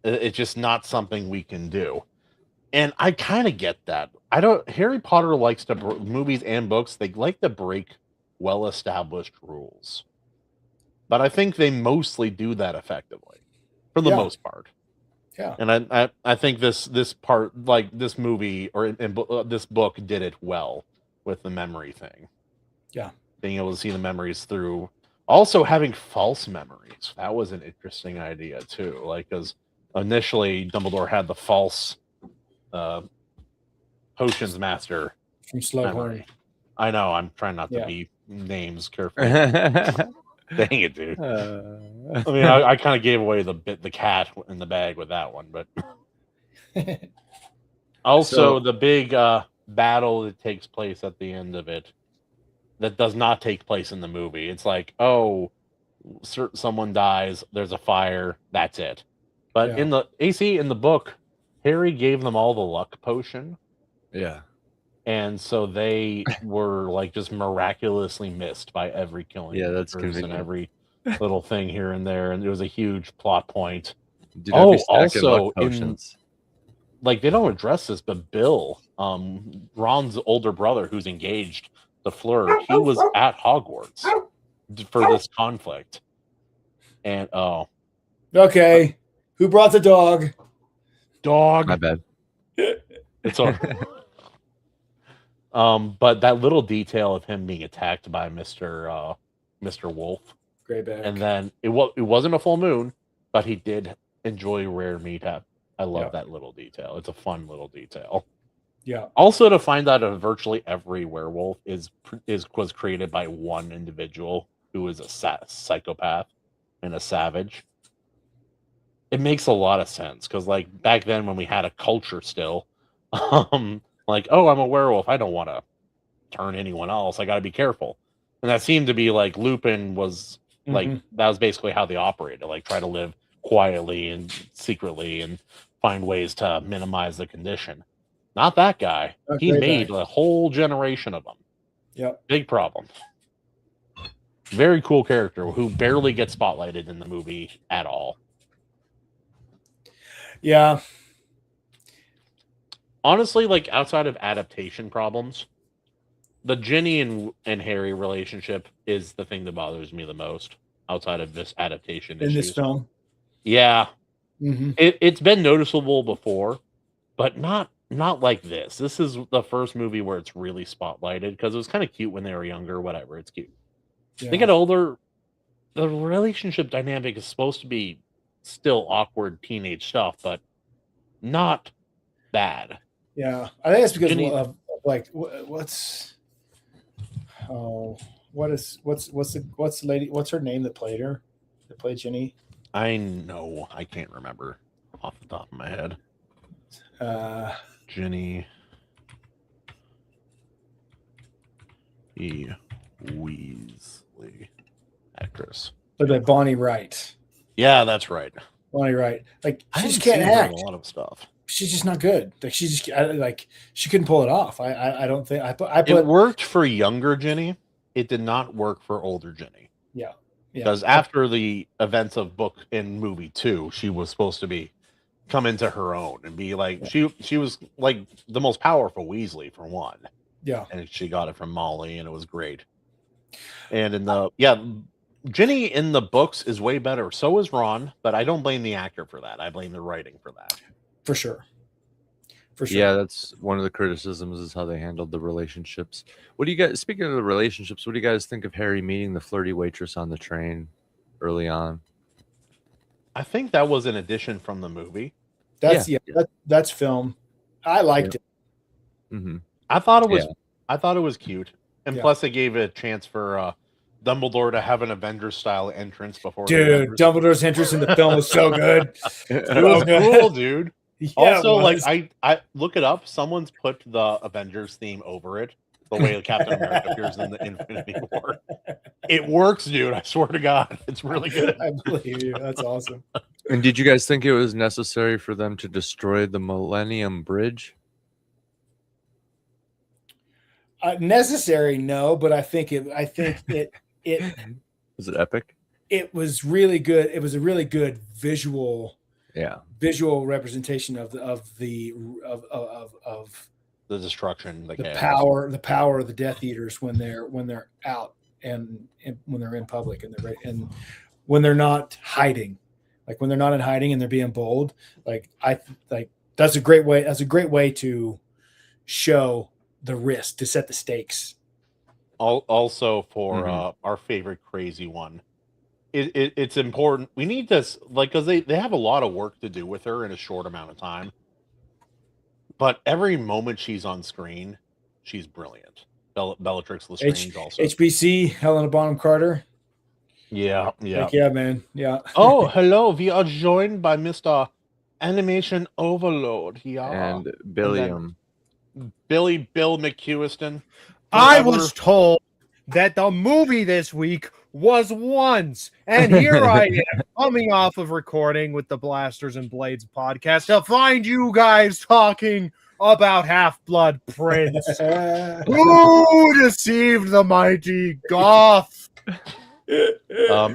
It's just not something we can do. And I kind of get that. Harry Potter likes to, movies and books, they like to break well-established rules. But I think they mostly do that effectively, for the most part. Yeah. And I think this part, like this movie or this book did it well with the memory thing. Yeah. Being able to see the memories through. Also having false memories. That was an interesting idea too. Like, because initially Dumbledore had the false potions master from Slughorn. memory. I know. I'm trying not to be names carefully. Dang it, dude. I mean, I kind of gave away the cat in the bag with that one, but also the big battle that takes place at the end of it that does not take place in the movie. It's like, oh, someone dies, there's a fire, that's it. But in the AC in the book, Harry gave them all the luck potion. Yeah. And so they were like just miraculously missed by every killing. Yeah, that's and convenient. every little thing here and there, and it was a huge plot point. Dude, also also like they don't address this, but Bill, Ron's older brother, who's engaged to Fleur, he was at Hogwarts for this conflict. And okay, who brought the dog? Dog. My bad. It's all. But that little detail of him being attacked by Mr. Wolf, Greyback, and then it wasn't a full moon, but he did enjoy rare meat. I love that little detail. It's a fun little detail. Yeah. Also, to find out that virtually every werewolf was created by one individual who is a psychopath and a savage. It makes a lot of sense because, like, back then when we had a culture still, like, oh, I'm a werewolf, I don't want to turn anyone else. I got to be careful. And that seemed to be like Lupin was like, that was basically how they operated. Like, try to live quietly and secretly and find ways to minimize the condition. Not that guy. He made a whole generation of them. Yep. Big problem. Very cool character who barely gets spotlighted in the movie at all. Yeah. Honestly, like, outside of adaptation problems, the Ginny and Harry relationship is the thing that bothers me the most outside of this adaptation in this film. Yeah. It's been noticeable before, but not like this. This is the first movie where it's really spotlighted because it was kind of cute when they were younger. Whatever, it's cute. Yeah. They get older, the relationship dynamic is supposed to be still awkward teenage stuff, but not bad. Yeah, I think it's because of like what's the lady? What's her name that played her? That played Ginny? I know. I can't remember off the top of my head. Ginny E. Weasley, actress. But that Bonnie Wright. Yeah, that's right. Bonnie Wright. Like, she just seen can't her in act. a lot of stuff. She's just not good. Like, she just she couldn't pull it off. I don't think I put it worked for younger Ginny. it did not work for older Ginny. Yeah. Because after the events of book and movie 2, she was supposed to come into her own and be like she was like the most powerful Weasley for one. Yeah. And she got it from Molly, and it was great. And in the Ginny in the books is way better. So is Ron, but I don't blame the actor for that. I blame the writing for that. For sure. Yeah, that's one of the criticisms is how they handled the relationships. What do you guys, speaking of the relationships, what do you guys think of Harry meeting the flirty waitress on the train early on? I think that was an addition from the movie. That's film. I liked it. Mm-hmm. I thought it was cute. And plus it gave a chance for Dumbledore to have an Avengers style entrance before. Dude, Dumbledore's entrance in the film was so good. It was cool, dude. Yeah, also, like I look it up. Someone's put the Avengers theme over it, the way Captain America appears in the Infinity War. It works, dude. I swear to God, it's really good. I believe you. That's awesome. And did you guys think it was necessary for them to destroy the Millennium Bridge? Necessary, no, but I think it was it epic? It was really good. It was a really good visual representation of the destruction, the power of the Death Eaters when they're out and when they're in public and when they're not hiding, like when they're not in hiding and they're being bold. That's a great way. That's a great way to show the risk, to set the stakes. Also for our favorite crazy one. It's important. We need this, because they have a lot of work to do with her in a short amount of time. But every moment she's on screen, she's brilliant. Bellatrix Lestrange also. HBC, Helena Bonham Carter. Yeah. Yeah, man. Yeah. Oh, hello. We are joined by Mr. Animation Overload. Yeah. And Billiam. Bill McHuiston. I was told that the movie this week was Once, and here I am coming off of recording with the Blasters and Blades podcast to find you guys talking about Half-Blood Prince. Who deceived the mighty Goth?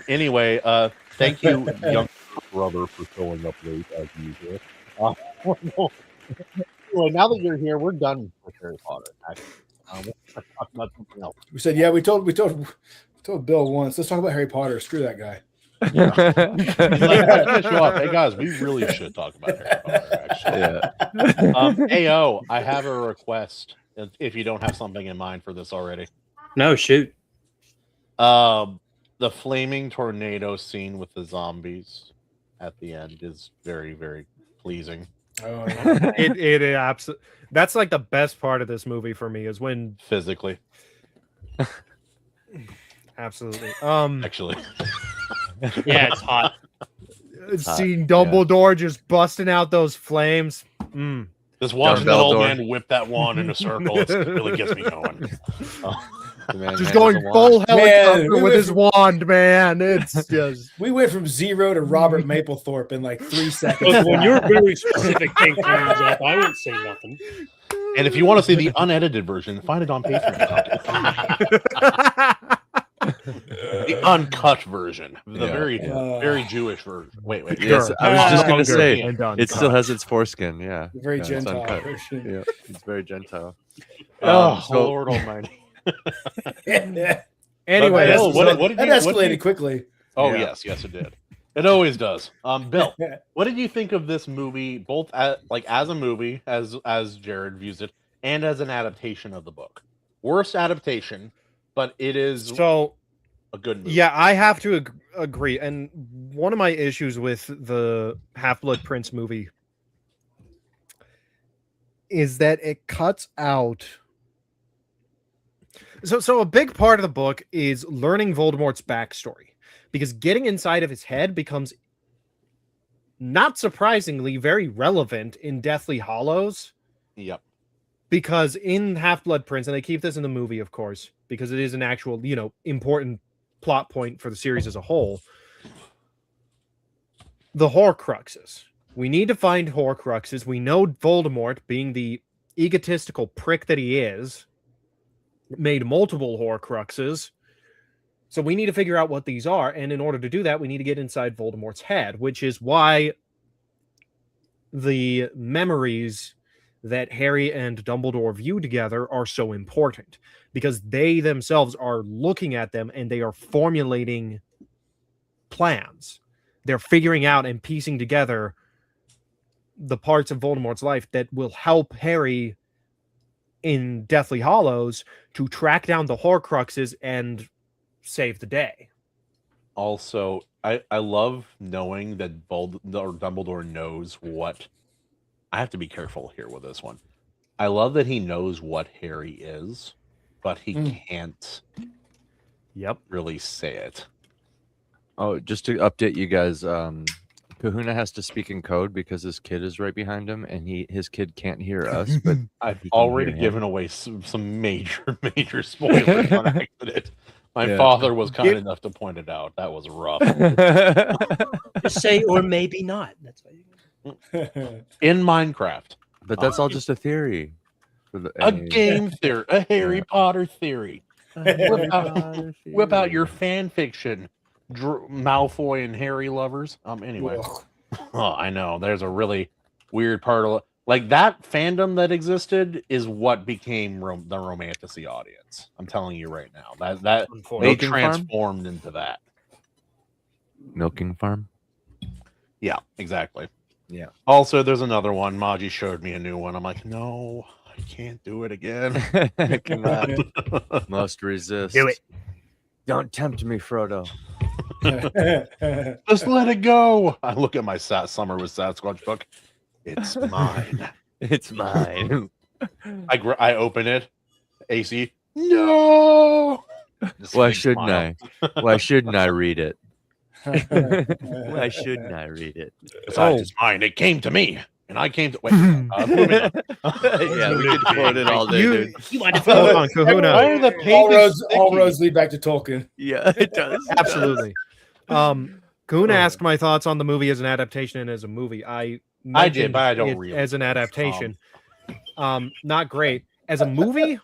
Anyway, thank you, young brother, for showing up late as usual. Well, now that you're here, we're done with Harry Potter. Actually, let's talk about something else. We said, we told Bill once. Let's talk about Harry Potter. Screw that guy. Hey guys, we really should talk about Harry Potter. Actually, AO, I have a request. If you don't have something in mind for this already, no, shoot. The flaming tornado scene with the zombies at the end is very, very pleasing. Oh, yeah. it absolutely. That's like the best part of this movie for me is when physically. Absolutely. Actually. Yeah, it's hot. Seeing Dumbledore just busting out those flames. Just watching that old man whip that wand in a circle, it really gets me going. Just going full helicopter with his wand, man. It's just we went from 0 to Robert Mapplethorpe in like 3 seconds. But when your very specific thing comes up, I won't say nothing. And if you want to see the unedited version, find it on Patreon. The uncut version, the very Jewish version. Wait. Yes, I was just going to say it still has its foreskin. Yeah, very Gentile version. Yeah, it's very Gentile. Lord Almighty. Anyway, that escalated quickly. Oh yes, it did. It always does. Bill, what did you think of this movie, both as a movie, as Jared views it, and as an adaptation of the book? Worst adaptation, but it is a good movie. Yeah, I have to agree. And one of my issues with the Half-Blood Prince movie is that it cuts out. So a big part of the book is learning Voldemort's backstory, because getting inside of his head becomes, not surprisingly, very relevant in Deathly Hallows. Yep. Because in Half-Blood Prince, and they keep this in the movie, of course, because it is an actual, important plot point for the series as a whole, the Horcruxes. We need to find Horcruxes. We know Voldemort, being the egotistical prick that he is, made multiple Horcruxes. So we need to figure out what these are. And in order to do that, we need to get inside Voldemort's head, which is why the memories that Harry and Dumbledore view together are so important, because they themselves are looking at them and they are formulating plans. They're figuring out and piecing together the parts of Voldemort's life that will help Harry in Deathly Hallows to track down the Horcruxes and save the day. Also, I love knowing that Dumbledore knows what. I have to be careful here with this one. I love that he knows what Harry is, but he can't really say it. Oh, just to update you guys, Kahuna has to speak in code because his kid is right behind him, and his kid can't hear us. But I've already given away some major spoilers on accident. My father was kind enough to point it out. That was rough. Just say, or maybe not. That's why. In Minecraft. But that's all just a theory. A game theory, a Harry Potter theory. Whip out your fan fiction, Malfoy and Harry lovers. Anyway, I know there's a really weird part of like that fandom that existed is what became the romantasy audience. I'm telling you right now that they transformed into that. Milking farm. Yeah, exactly. Yeah. Also, there's another one. Maji showed me a new one. I'm like, no, I can't do it again. I cannot. Must resist. Do it. Don't tempt me, Frodo. Just let it go. I look at my Summer with Sasquatch book. It's mine. It's mine. I open it. AC. No. Why shouldn't I? Why shouldn't I read it? Why shouldn't I read it? Besides, it's mine. It came to me, and I came to. Wait, yeah, we could quote it all day, dude. You want to Hold on, Kahuna. Why are the pages all roads lead back to Tolkien. Yeah, it does. Absolutely. Kahuna asked my thoughts on the movie as an adaptation and as a movie. I did, but I don't it really. As an adaptation, not great. As a movie,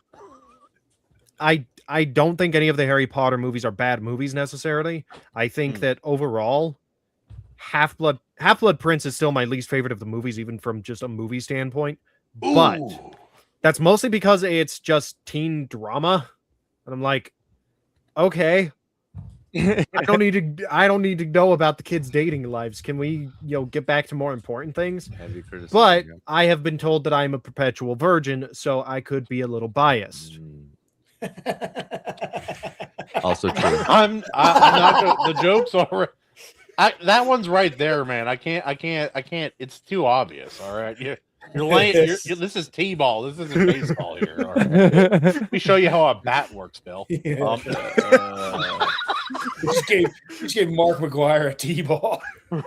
I don't think any of the Harry Potter movies are bad movies necessarily. I think that overall, Half-Blood Prince is still my least favorite of the movies, even from just a movie standpoint. Ooh. But that's mostly because it's just teen drama, and I'm like, okay, I don't need to know about the kids' dating lives. Can we, get back to more important things? But I have been told that I'm a perpetual virgin, so I could be a little biased. Also true. I'm not. The joke's already. That one's right there, man. I can't. It's too obvious. All right, you're laying. This is t-ball. This isn't baseball here. All right. Let me show you how a bat works, Bill. Yeah. You just gave Mark McGuire a t-ball.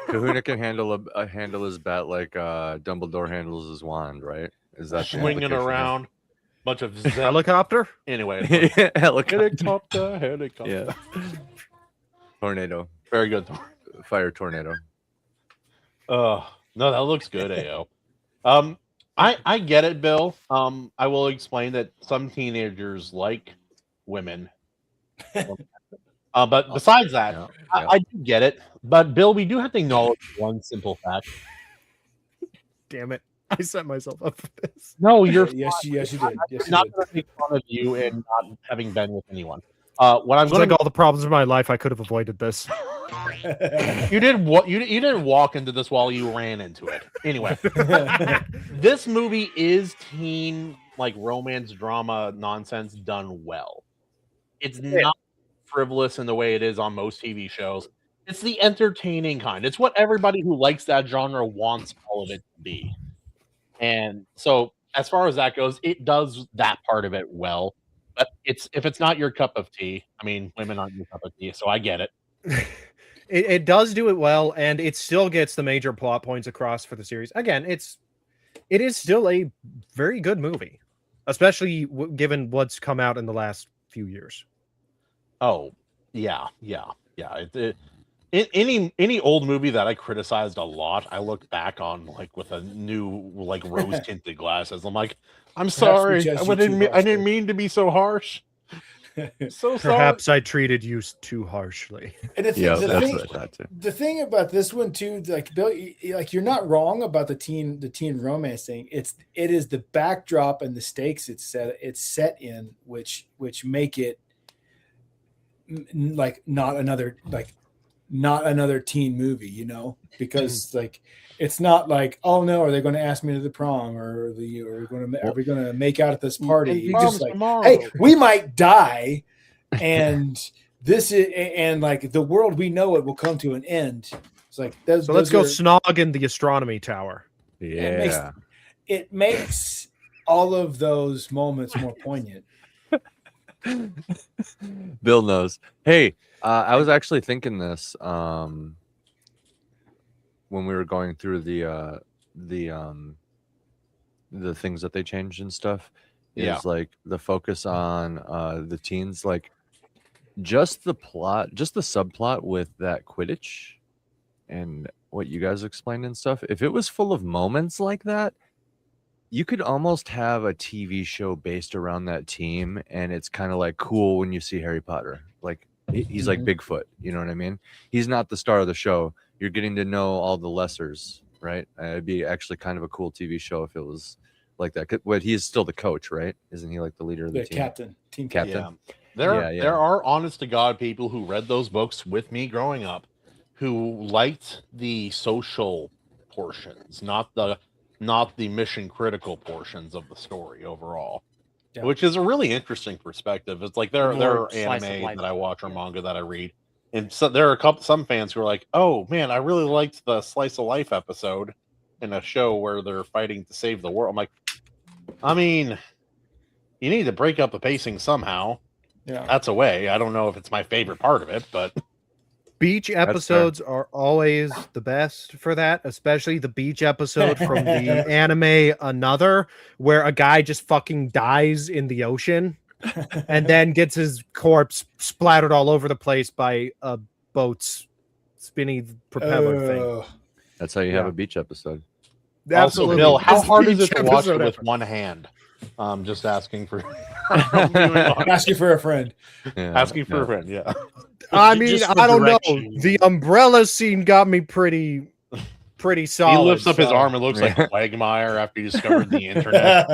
Kahuna can handle his bat like Dumbledore handles his wand, right? Is that swinging around? Bunch of helicopter. Anyway, helicopter. Yeah. Tornado. Very good. Fire tornado. No, that looks good, AO. I get it, Bill. I will explain that some teenagers like women. But besides that, I do get it. But Bill, we do have to acknowledge one simple fact. Damn it. I set myself up for this. No, you're yes, you did. Yes, not going to make fun of you and not having been with anyone. What I'm going to all the problems of my life, I could have avoided this. You did what? You didn't walk into this while you ran into it. Anyway, this movie is teen romance drama nonsense done well. It's not frivolous in the way it is on most TV shows. It's the entertaining kind. It's what everybody who likes that genre wants all of it to be. And so, as far as that goes, it does that part of it well. But if it's not your cup of tea, I mean, women aren't your cup of tea, so I get it. It does do it well, and it still gets the major plot points across for the series. Again, it is still a very good movie, especially given what's come out in the last few years. Oh, yeah. Any old movie that I criticized a lot, I look back on with a new rose tinted glasses. I'm like, I'm sorry, I didn't mean to be so harsh. So sorry. Perhaps I treated you too harshly. And the, Yeah, the that's thing, what I thought too. the thing about this one too, like Bill, like you're not wrong about the teen romance thing. It is the backdrop and the stakes it's set in, which make it like not another teen movie, you know, because like it's not like, oh no, are they going to ask me to the prom, or are we going to make out at this party? And It's just prom's like, tomorrow. hey, we might die, and this is, and like the world we know it will come to an end. It's like those. So let's go those are- snog in the astronomy tower. Yeah. it makes all of those moments more poignant. Bill knows. Hey, I was actually thinking this when we were going through the things that they changed and stuff. Yeah. Is like the focus on the teens, like just the plot, just the subplot with that Quidditch and what you guys explained and stuff. If it was full of moments like that, you could almost have a TV show based around that team, and it's kind of like cool when you see Harry Potter. Like he's like Bigfoot, you know what I mean? He's not the star of the show. You're getting to know all the lessers, right? It'd be actually kind of a cool TV show if it was like that. But he's still the coach, right? Isn't he like the leader of the team? Team Captain. Yeah. There are honest to God people who read those books with me growing up who liked the social portions, not the mission critical portions of the story overall. Yeah. Which is a really interesting perspective. It's like there More are slice of anime life. that I watch or manga that I read. And so there are some fans who are like, "Oh man, I really liked the slice of life episode in a show where they're fighting to save the world." I'm like, I mean, you need to break up the pacing somehow. Yeah. That's a way. I don't know if it's my favorite part of it, but Beach episodes are always the best for that, especially the beach episode from the anime Another, where a guy just fucking dies in the ocean and then gets his corpse splattered all over the place by a boat's spinny propeller thing. That's how you have Yeah. a beach episode. also, Absolutely. Bill, how Best hard is it beach to watch it episode with ever. one hand? Just asking for Asking for a friend. Yeah, asking for a friend. Yeah. I mean, Just for I don't know. direction. The umbrella scene got me pretty solid. He lifts up his so- arm and looks like Quagmire after he discovered the internet.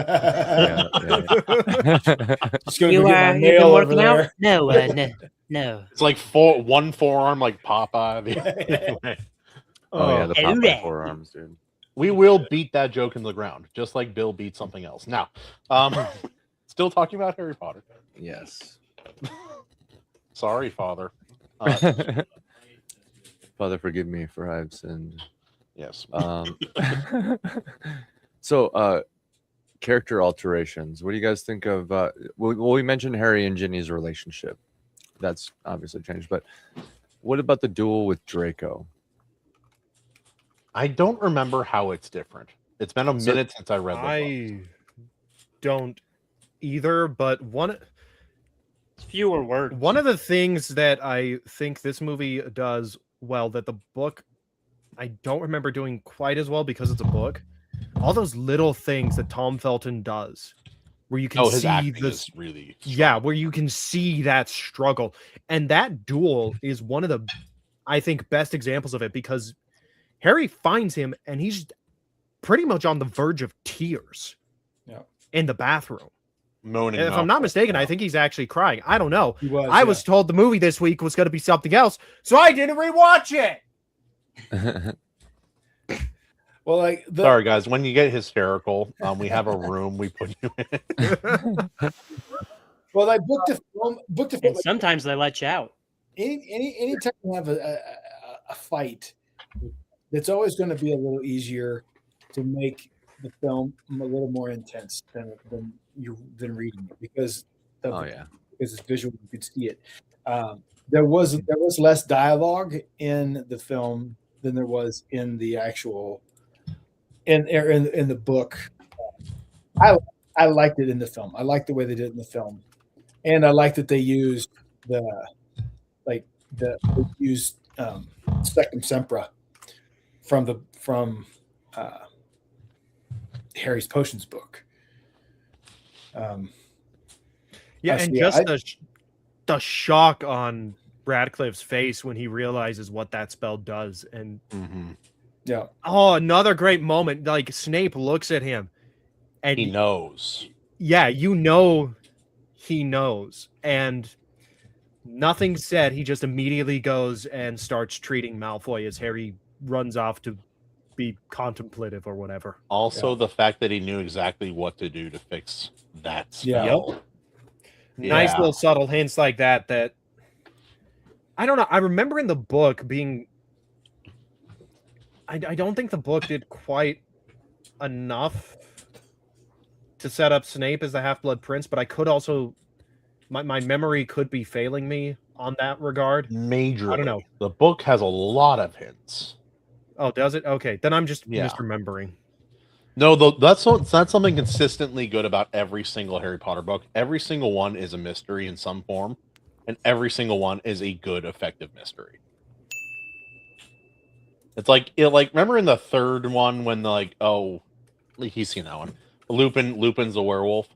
Just gonna You go get my you've been mail over working out? there. No, no. It's like one forearm like Popeye. Anyway. Oh yeah, the Popeye Hooray. forearms, dude. We will beat that joke in the ground, just like Bill beat something else. Now, still talking about Harry Potter. Yes. Sorry, Father. Father, forgive me for I've sinned. Yes. So, character alterations. What do you guys think of? Well, we mentioned Harry and Ginny's relationship. That's obviously changed. But what about the duel with Draco? I don't remember how it's different. It's been a minute since I read the book. I don't either, but Fewer words. one of the things that I think this movie does well that the book I don't remember doing quite as well because it's a book. All those little things that Tom Felton does, where you can His see acting this, is really where you can see that struggle, and that duel is one of the, I think, best examples of it because Harry finds him and he's pretty much on the verge of tears. Yeah. In the bathroom. moaning. And if I'm not mistaken, I think he's actually crying. I don't know. He was, I was told the movie this week was going to be something else, so I didn't rewatch it. Well, like Sorry, guys. When you get hysterical, we have a room we put you in. well, like booked a film. And Like, sometimes they let you out. anytime you have a fight, it's always going to be a little easier to make the film a little more intense than reading it because because it's visual, you can see it. There was less dialogue in the film than there was in the actual in the book. I liked it in the film. I liked the way they did it in the film, and I liked that they used Sectum Sempra from Harry's Potions book. Yeah, I and see. just the shock on Radcliffe's face when he realizes what that spell does. And Yeah. oh, another great moment. Like Snape looks at him and He knows. yeah, you know he knows. And nothing said. He just immediately goes and starts treating Malfoy as Harry runs off to be contemplative or whatever. Also, the fact that he knew exactly what to do to fix that Yeah. spell. Nice Yeah. little subtle hints like that I don't know. I remember in the book being I don't think the book did quite enough to set up Snape as the Half-Blood Prince, but I could also my memory could be failing me on that regard. Majorly. I don't know. The book has a lot of hints. Oh, does it? Okay, then I'm just Yeah. misremembering. No, that's something consistently good about every single Harry Potter book. Every single one is a mystery in some form, and every single one is a good, effective mystery. It's like remember in the third one when he's seen that one. Lupin's a werewolf.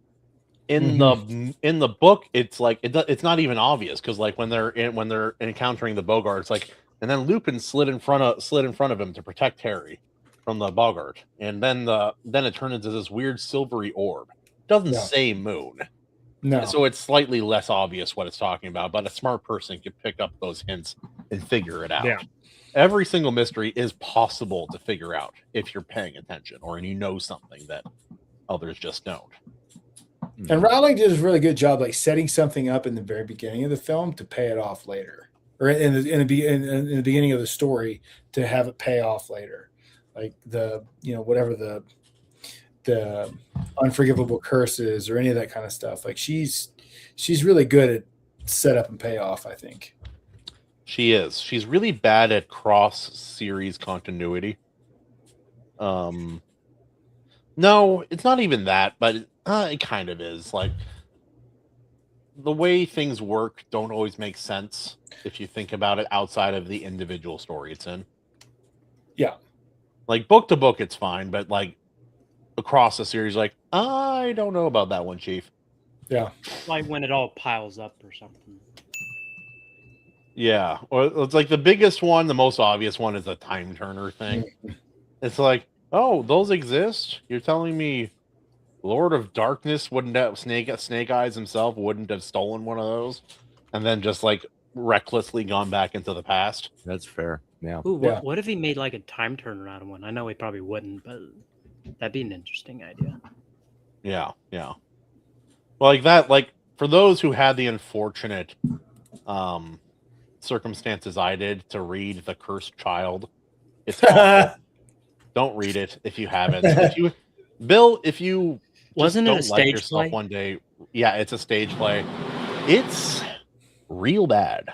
In the book, it's like it's not even obvious because like when they're encountering the Bogart, it's like, and then Lupin slid in front of him to protect Harry from the Bogart, and then it turned into this weird silvery orb. Doesn't say moon. No. So it's slightly less obvious what it's talking about, but a smart person could pick up those hints and figure it out. Yeah. Every single mystery is possible to figure out if you're paying attention or you know something that others just don't. And Rowling did a really good job, like setting something up in the very beginning of the film to pay it off later, or in the beginning of the story to have it pay off later, like whatever the unforgivable curses or any of that kind of stuff. Like she's really good at setup and payoff, I think. She is. She's really bad at cross series continuity. No, it's not even that, but it kind of is. Like the way things work don't always make sense if you think about it outside of the individual story it's in. Yeah. Like book to book, it's fine, but like across the series, like I don't know about that one, Chief. Yeah. Like when it all piles up or something. Yeah, or it's like the biggest one, the most obvious one is the time turner thing. It's like, oh, those exist? You're telling me Lord of Darkness wouldn't have Snake Eyes himself wouldn't have stolen one of those, and then just like recklessly gone back into the past? That's fair. Yeah. Ooh, what if he made like a time turner out of one? I know he probably wouldn't, but that'd be an interesting idea. Yeah. Like that, like for those who had the unfortunate circumstances I did to read The Cursed Child, it's awful. Don't read it if you haven't. If you wasn't it a stage stage yourself play? one day, yeah, it's a stage play. It's real bad.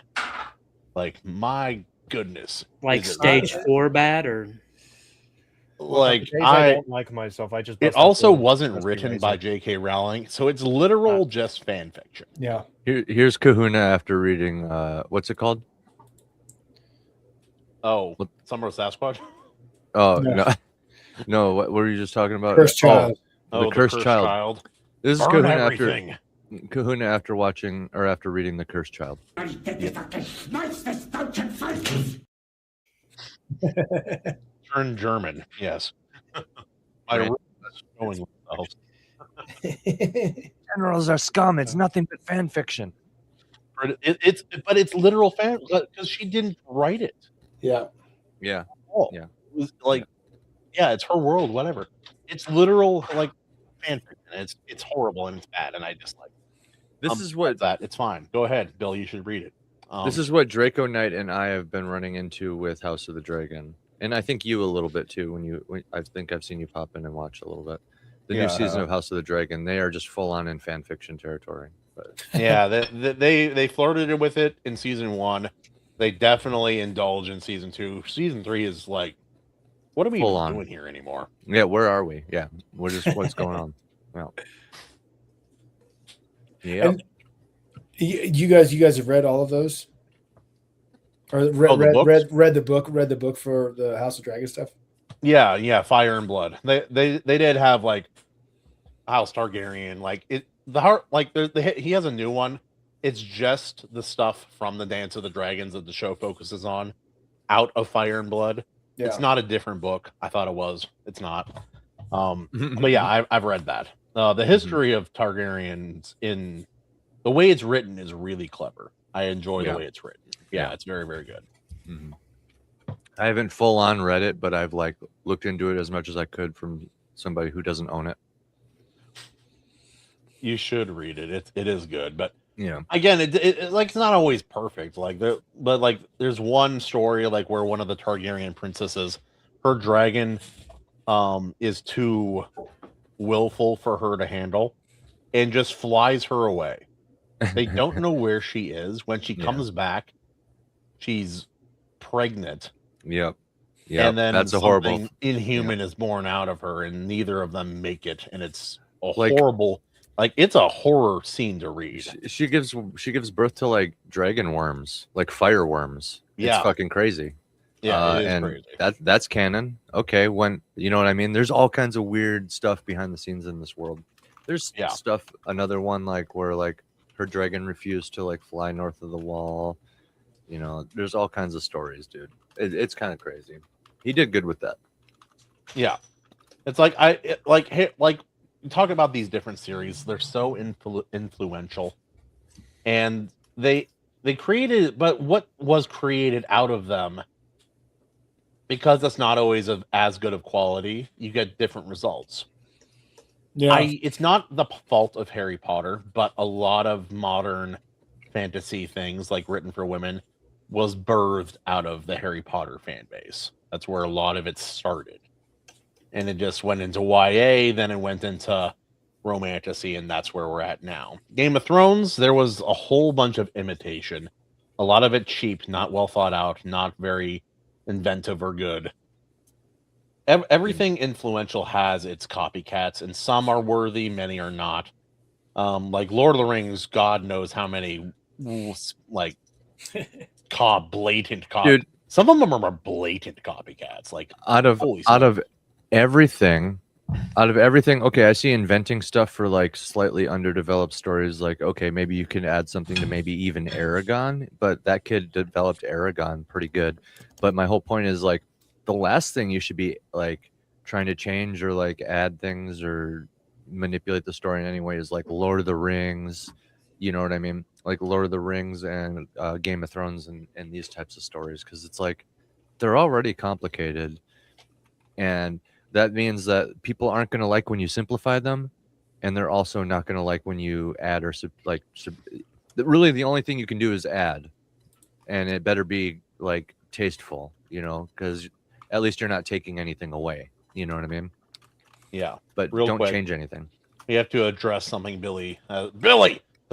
Like my goodness, Like is it stage bad? 4 bad or Like I don't like myself. I just it bust also up for wasn't that's written amazing. by J.K. Rowling, so it's literal just fan fiction. Yeah. Here's Kahuna after reading what's it called? Oh, Summer of Sasquatch. Oh No. no, no. What were you just talking about? Cursed Child. The Cursed Child. This is Burn Kahuna everything. Kahuna after watching or after reading The Cursed Child. Turn German. Yes. My Right. room is showing themselves. Generals are scum. It's nothing but fan fiction. But it's literal fan because she didn't write it. Yeah. Yeah. Oh, Yeah. It was like, yeah, it's her world. Whatever. It's literal like fan fiction. It's horrible and it's bad, and I dislike it. This is what that. It's fine. Go ahead, Bill. You should read it. this is what Draco Knight and I have been running into with House of the Dragon, and I think you a little bit too. When I think I've seen you pop in and watch a little bit. The new season of House of the Dragon, they are just full on in fan fiction territory. But yeah, they flirted with it in season 1. They definitely indulge in season 2. Season 3 is like, what are we even doing here anymore? Yeah, where are we? Yeah, what's going on? Well, yeah. You guys have read all of those, or read the book for the House of Dragon stuff. Yeah, Fire and Blood. They did have like House Targaryen. Like the heart, like he has a new one. It's just the stuff from the Dance of the Dragons that the show focuses on, out of Fire and Blood. Yeah. It's not a different book. I thought it was. It's not. But yeah, I've read that. The history of Targaryens in the way it's written is really clever. I enjoy the way it's written. Yeah, it's very, very good. Mm-hmm. I haven't full on read it, but I've like looked into it as much as I could from somebody who doesn't own it. You should read it. It is good, but yeah, again, it like it's not always perfect. Like but like there's one story like where one of the Targaryen princesses, her dragon, is too willful for her to handle, and just flies her away. They don't know where she is. When she comes back, she's pregnant. Yep. And then that's a horrible inhuman is born out of her, and neither of them make it, and it's a horrible. Like it's a horror scene to read. She gives birth to like dragon worms, like fire worms. Yeah, it's fucking crazy. Yeah, it is and crazy. That's canon. Okay, when you know what I mean. There's all kinds of weird stuff behind the scenes in this world. There's stuff. Another one like where like her dragon refused to like fly north of the wall. You know, there's all kinds of stories, dude. It's kind of crazy. He did good with that. Yeah, it's like talk about these different series. They're so influential, and they created. But what was created out of them? Because that's not always as good of quality. You get different results. Yeah, it's not the fault of Harry Potter, but a lot of modern fantasy things, like written for women, was birthed out of the Harry Potter fan base. That's where a lot of it started. And it just went into YA, then it went into romantasy, and that's where we're at now. Game of Thrones, there was a whole bunch of imitation. A lot of it cheap, not well thought out, not very inventive or good. Everything influential has its copycats, and some are worthy, many are not. Like Lord of the Rings, God knows how many like blatant copy. Dude, some of them are blatant copycats. Like out of everything. Okay, I see inventing stuff for like slightly underdeveloped stories. Like, okay, maybe you can add something to maybe even Aragon, but that kid developed Aragon pretty good. But my whole point is like the last thing you should be like trying to change or like add things or manipulate the story in any way is like Lord of the Rings. You know what I mean? Like Lord of the Rings and Game of Thrones and these types of stories, because it's like they're already complicated, and that means that people aren't going to like when you simplify them, and they're also not going to like when you add or really the only thing you can do is add, and it better be like tasteful, you know, because at least you're not taking anything away. You know what I mean? Yeah, but don't change anything. You have to address something Billy has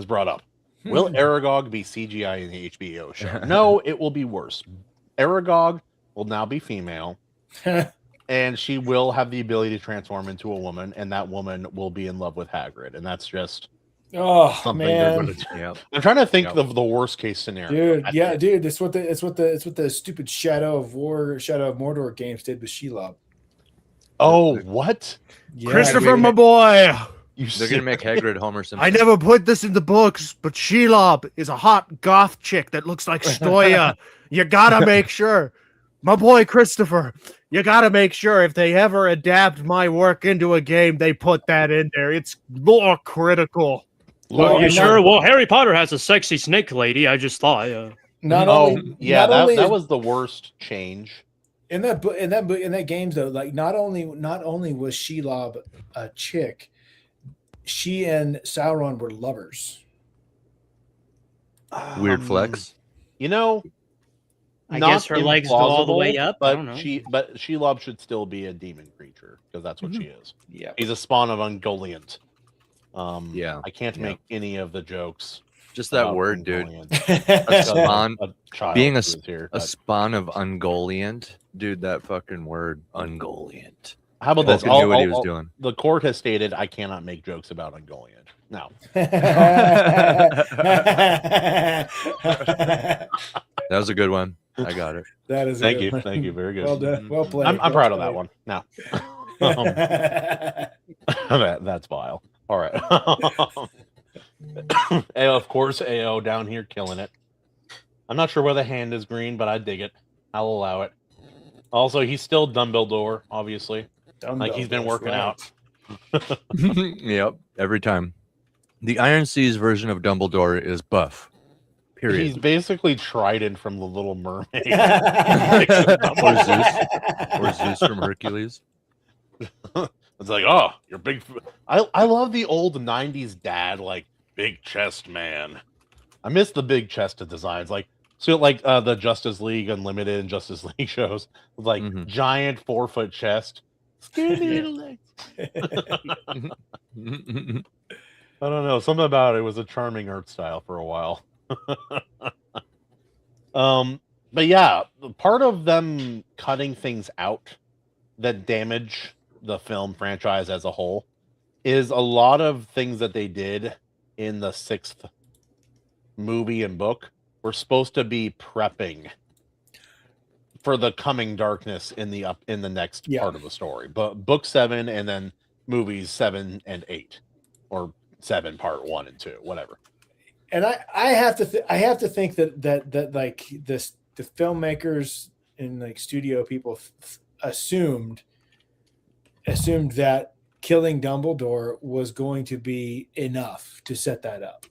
brought up. Will Aragog be CGI in the HBO show? No, it will be worse. Aragog will now be female. And she will have the ability to transform into a woman, and that woman will be in love with Hagrid, and that's just something they're going to do. Yep. I'm trying to think of the worst case scenario. Dude, dude, it's what the stupid Shadow of Mordor games did with Shelob. Oh, what? Yeah, Christopher, my boy. They're gonna make Hagrid Homer Simpson. I never put this in the books, but Shelob is a hot goth chick that looks like Stoya. You gotta make sure. My boy Christopher, you got to make sure if they ever adapt my work into a game, they put that in there. It's more critical. Well, you sure? Well, Harry Potter has a sexy snake lady. I just thought. That was the worst change. In that game though, like not only was Shelob a chick, she and Sauron were lovers. Weird flex. You know, I guess her legs go all the way up. But I don't know. Shelob should still be a demon creature because that's what she is. Yeah, he's a spawn of Ungoliant. Yeah, I can't make any of the jokes. Just that word, dude. A spawn, being a spawn of Ungoliant, dude. That fucking word, Ungoliant. How about this? Knew what he was doing. The court has stated I cannot make jokes about Ungoliant. No. That was a good one. I got it. That is. Thank you. Thank you. Very good. Well done. Well played. I'm proud of that one. Now. That's vile. All right. Of course, AO down here killing it. I'm not sure where the hand is green, but I dig it. I'll allow it. Also, he's still Dumbledore, obviously. Like he's been working out. Yep, every time. The Iron Seas version of Dumbledore is buff. Period. He's basically Trident from The Little Mermaid. Or Zeus from Hercules. It's like, oh, you're big. I love the old '90s dad, like big chest man. I miss the big chested designs, like the Justice League Unlimited and Justice League shows, with like giant 4-foot chest, skinny little legs. I don't know, something about it was a charming art style for a while. But yeah, part of them cutting things out that damage the film franchise as a whole is a lot of things that they did in the 6th movie and book were supposed to be prepping for the coming darkness in the next part of the story. But book 7 and then movies 7 and 8, or 7 part 1 and 2, whatever. And I have to think that like the filmmakers and like studio people assumed that killing Dumbledore was going to be enough to set that up.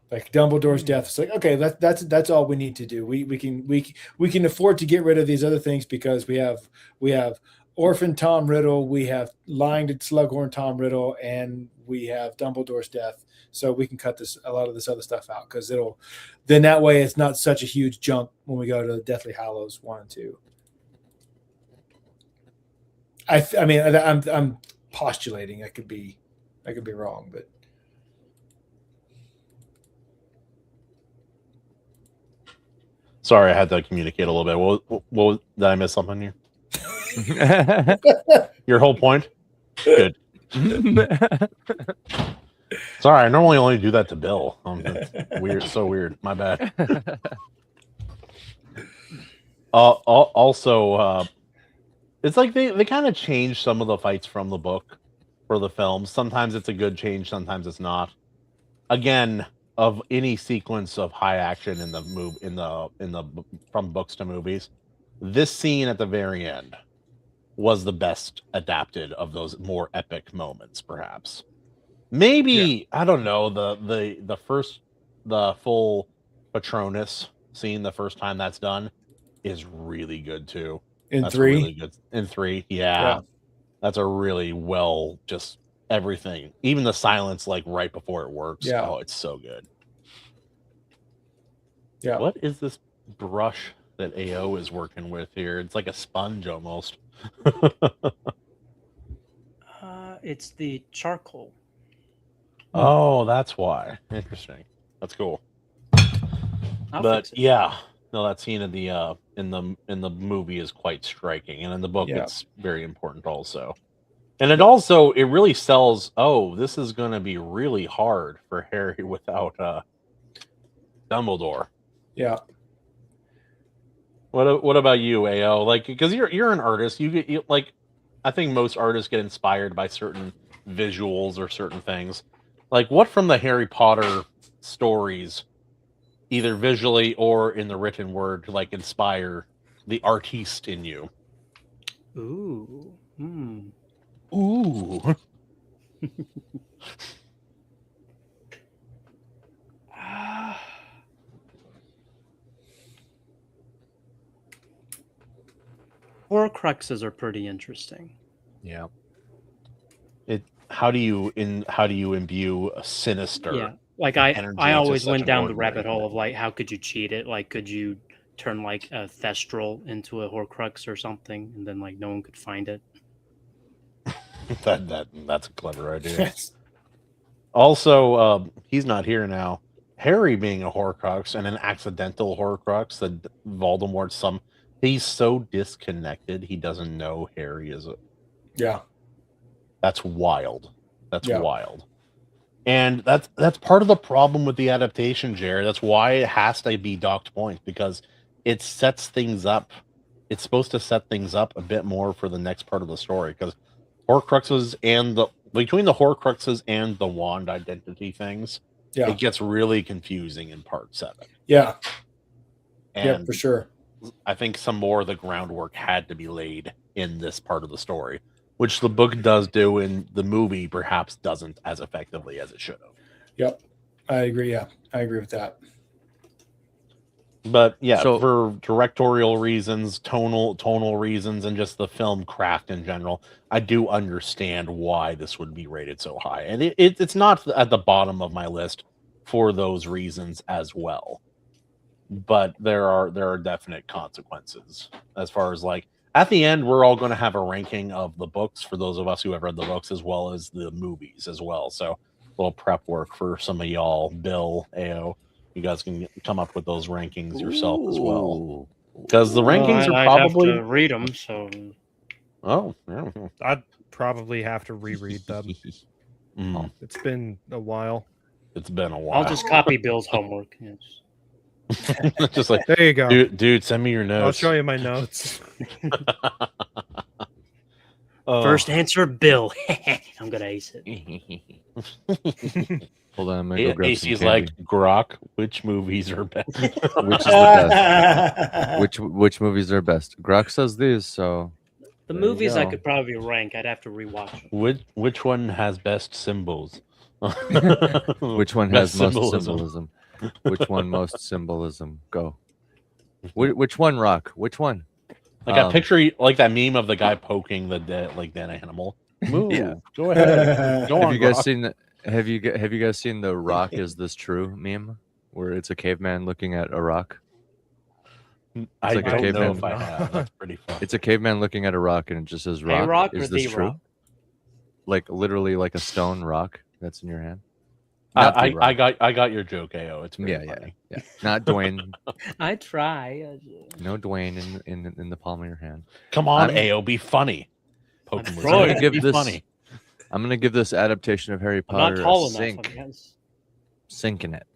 Like Dumbledore's death, it's like, okay, that's all we need to do. We can afford to get rid of these other things because we have Orphan Tom Riddle, we have lying to Slughorn Tom Riddle, and we have Dumbledore's death. So we can cut a lot of this other stuff out because then that way it's not such a huge jump when we go to Deathly Hallows 1 and 2. I mean, I'm postulating. I could be wrong, but sorry, I had to communicate a little bit. What did I miss something here? Your whole point? Good. Sorry, I normally only do that to Bill. That's weird, so weird. My bad. Also, it's like they kind of changed some of the fights from the book for the films. Sometimes it's a good change, sometimes it's not. Again, of any sequence of high action in the from books to movies, this scene at the very end was the best adapted of those more epic moments, perhaps. Maybe I don't know, the full Patronus scene the first time that's done is really good too. That's 3, really good. In 3, yeah. That's a really well, just everything, even the silence like right before it works. Yeah. Oh, it's so good. Yeah. What is this brush that AO is working with here? It's like a sponge almost. It's the charcoal. Oh, that's why. Interesting. That's cool. But yeah, no, that scene in the movie is quite striking, and in the book, it's very important also. And it really sells. Oh, this is going to be really hard for Harry without Dumbledore. Yeah. What about you, AO? Like, because you're an artist, you like. I think most artists get inspired by certain visuals or certain things. Like, what from the Harry Potter stories, either visually or in the written word, to like inspire the artiste in you? Ooh. Ooh. Horcruxes are pretty interesting. Yeah. How do you imbue a sinister? Yeah, like I always went down the rabbit hole of like, how could you cheat it? Like, could you turn like a Thestral into a Horcrux or something, and then like no one could find it? That's a clever idea. Also, he's not here now. Harry being a Horcrux and an accidental Horcrux that Voldemort he's so disconnected he doesn't know Harry is a. Yeah. That's wild. That's wild. And that's part of the problem with the adaptation, Jared. That's why it has to be docked points, because it sets things up. It's supposed to set things up a bit more for the next part of the story, because Horcruxes and the between the Horcruxes and the wand identity things, Yeah. it gets really confusing in part 7. Yeah. And Yeah, for sure. I think some more of the groundwork had to be laid in this part of the story, which the book does do, and the movie perhaps doesn't as effectively as it should have. Yep. I agree. Yeah. I agree with that. But yeah, So- for directorial reasons, tonal reasons, and just the film craft in general, I do understand why this would be rated so high. And it's not at the bottom of my list for those reasons as well. But there are definite consequences as far as like at the end, we're all going to have a ranking of the books for those of us who have read the books as well as the movies as well. So a little prep work for some of y'all, Bill, AO. You guys can come up with those rankings yourself as well, because the rankings are I'd probably have to read them. So yeah. I'd probably have to reread them. Mm, It's been a while. it's been a while. I'll just copy Bill's homework. Yes. just like There you go. dude, send me your notes. I'll show you my notes. First answer, Bill. I'm gonna ace it. Hold on, I'm gonna go grab some AC's candy. like Grok. Which movies are best? Which is the best? Which movies are best? Grok says these, so The There you movies I go. could probably rank. I'd have to rewatch them. Which one has best symbols? which one Best has most symbolism? Which one most symbolism? Go. Which one, Rock? Which one? Like I picture like that meme of the guy poking the dead animal. Move. Yeah. Go ahead. Go Have on, you guys Grok. seen? Have you guys seen the Rock is this true meme, where it's a caveman looking at a rock? I like a don't know caveman. if I have. That's pretty fun. It's a caveman looking at a rock, and it just says, "Rock, rock is or this the true?" rock? Like literally, like a stone rock that's in your hand. I Not the I got your joke, AO. It's rock. very Yeah, funny. yeah. Not Dwayne. I try. No Dwayne in the palm of your hand. Come on, I'm- AO, be funny. Poke him with trying. something. Give Be this- funny. I'm gonna give this adaptation of Harry I'm not Potter tall a enough. sink. I guess. Sinking it.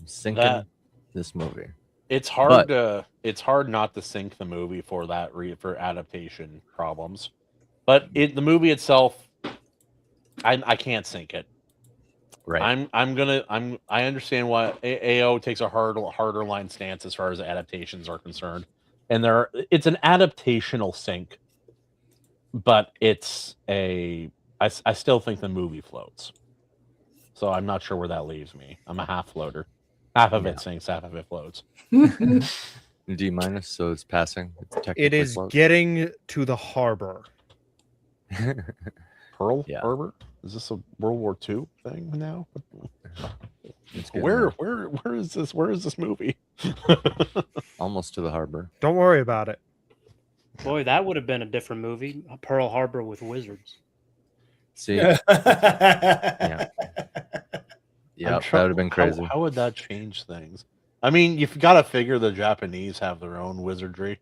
I'm sinking That- this movie. It's hard But- to it's hard not to sync the movie for that for adaptation problems. But the movie itself, I can't sync it. Right. I understand why AO takes a harder line stance as far as adaptations are concerned, and it's an adaptational sync, but I still think the movie floats. So I'm not sure where that leaves me. I'm a half floater. Half of it sinks, half of it floats. D minus, so it's passing. It's It technically is close. getting to the harbor. Pearl Yeah. Harbor? Is this a World War II thing now? It's getting Where there. where is this? Where is this movie? Almost to the harbor. Don't worry about it. Boy, that would have been a different movie. Pearl Harbor with wizards. See, yeah, that I'm would trying- have been crazy. How would that change things? I mean, you've got to figure the Japanese have their own wizardry,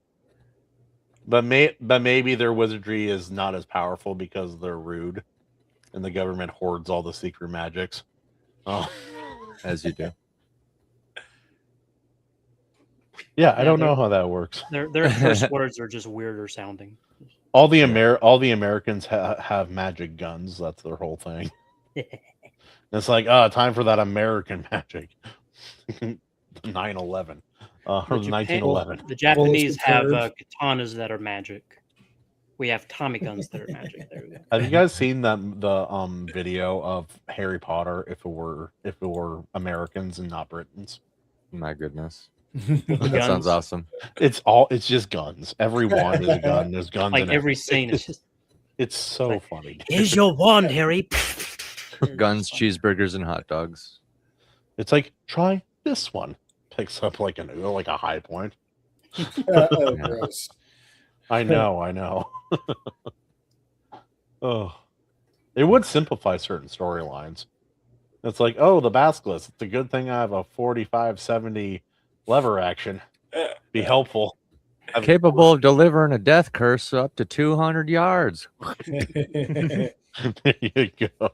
but maybe their wizardry is not as powerful because they're rude, and the government hoards all the secret magics. Oh, As you do. yeah, I Yeah, don't they're- know how that works. Their first words are just weirder sounding. All the Americans have magic guns. That's their whole thing. It's like, time for that American magic. 9/11, or The 1911. The Japanese have prepared. katanas that are magic. We have Tommy guns that are magic. There we go. Have you guys seen the video of Harry Potter if it were Americans and not Britons? My goodness. With the That sounds guns. awesome. It's just guns. Every wand is a gun. There's guns Like in every every scene is just. It's so funny. Here's your wand, Harry. Guns, cheeseburgers, and hot dogs. It's like, try this one. Picks up like a high point. Oh, gross. I know. Oh, it would simplify certain storylines. It's like, oh, the basilisk. It's a good thing I have a 45-70 lever action. Be helpful. Capable of delivering a death curse up to 200 yards. There you go.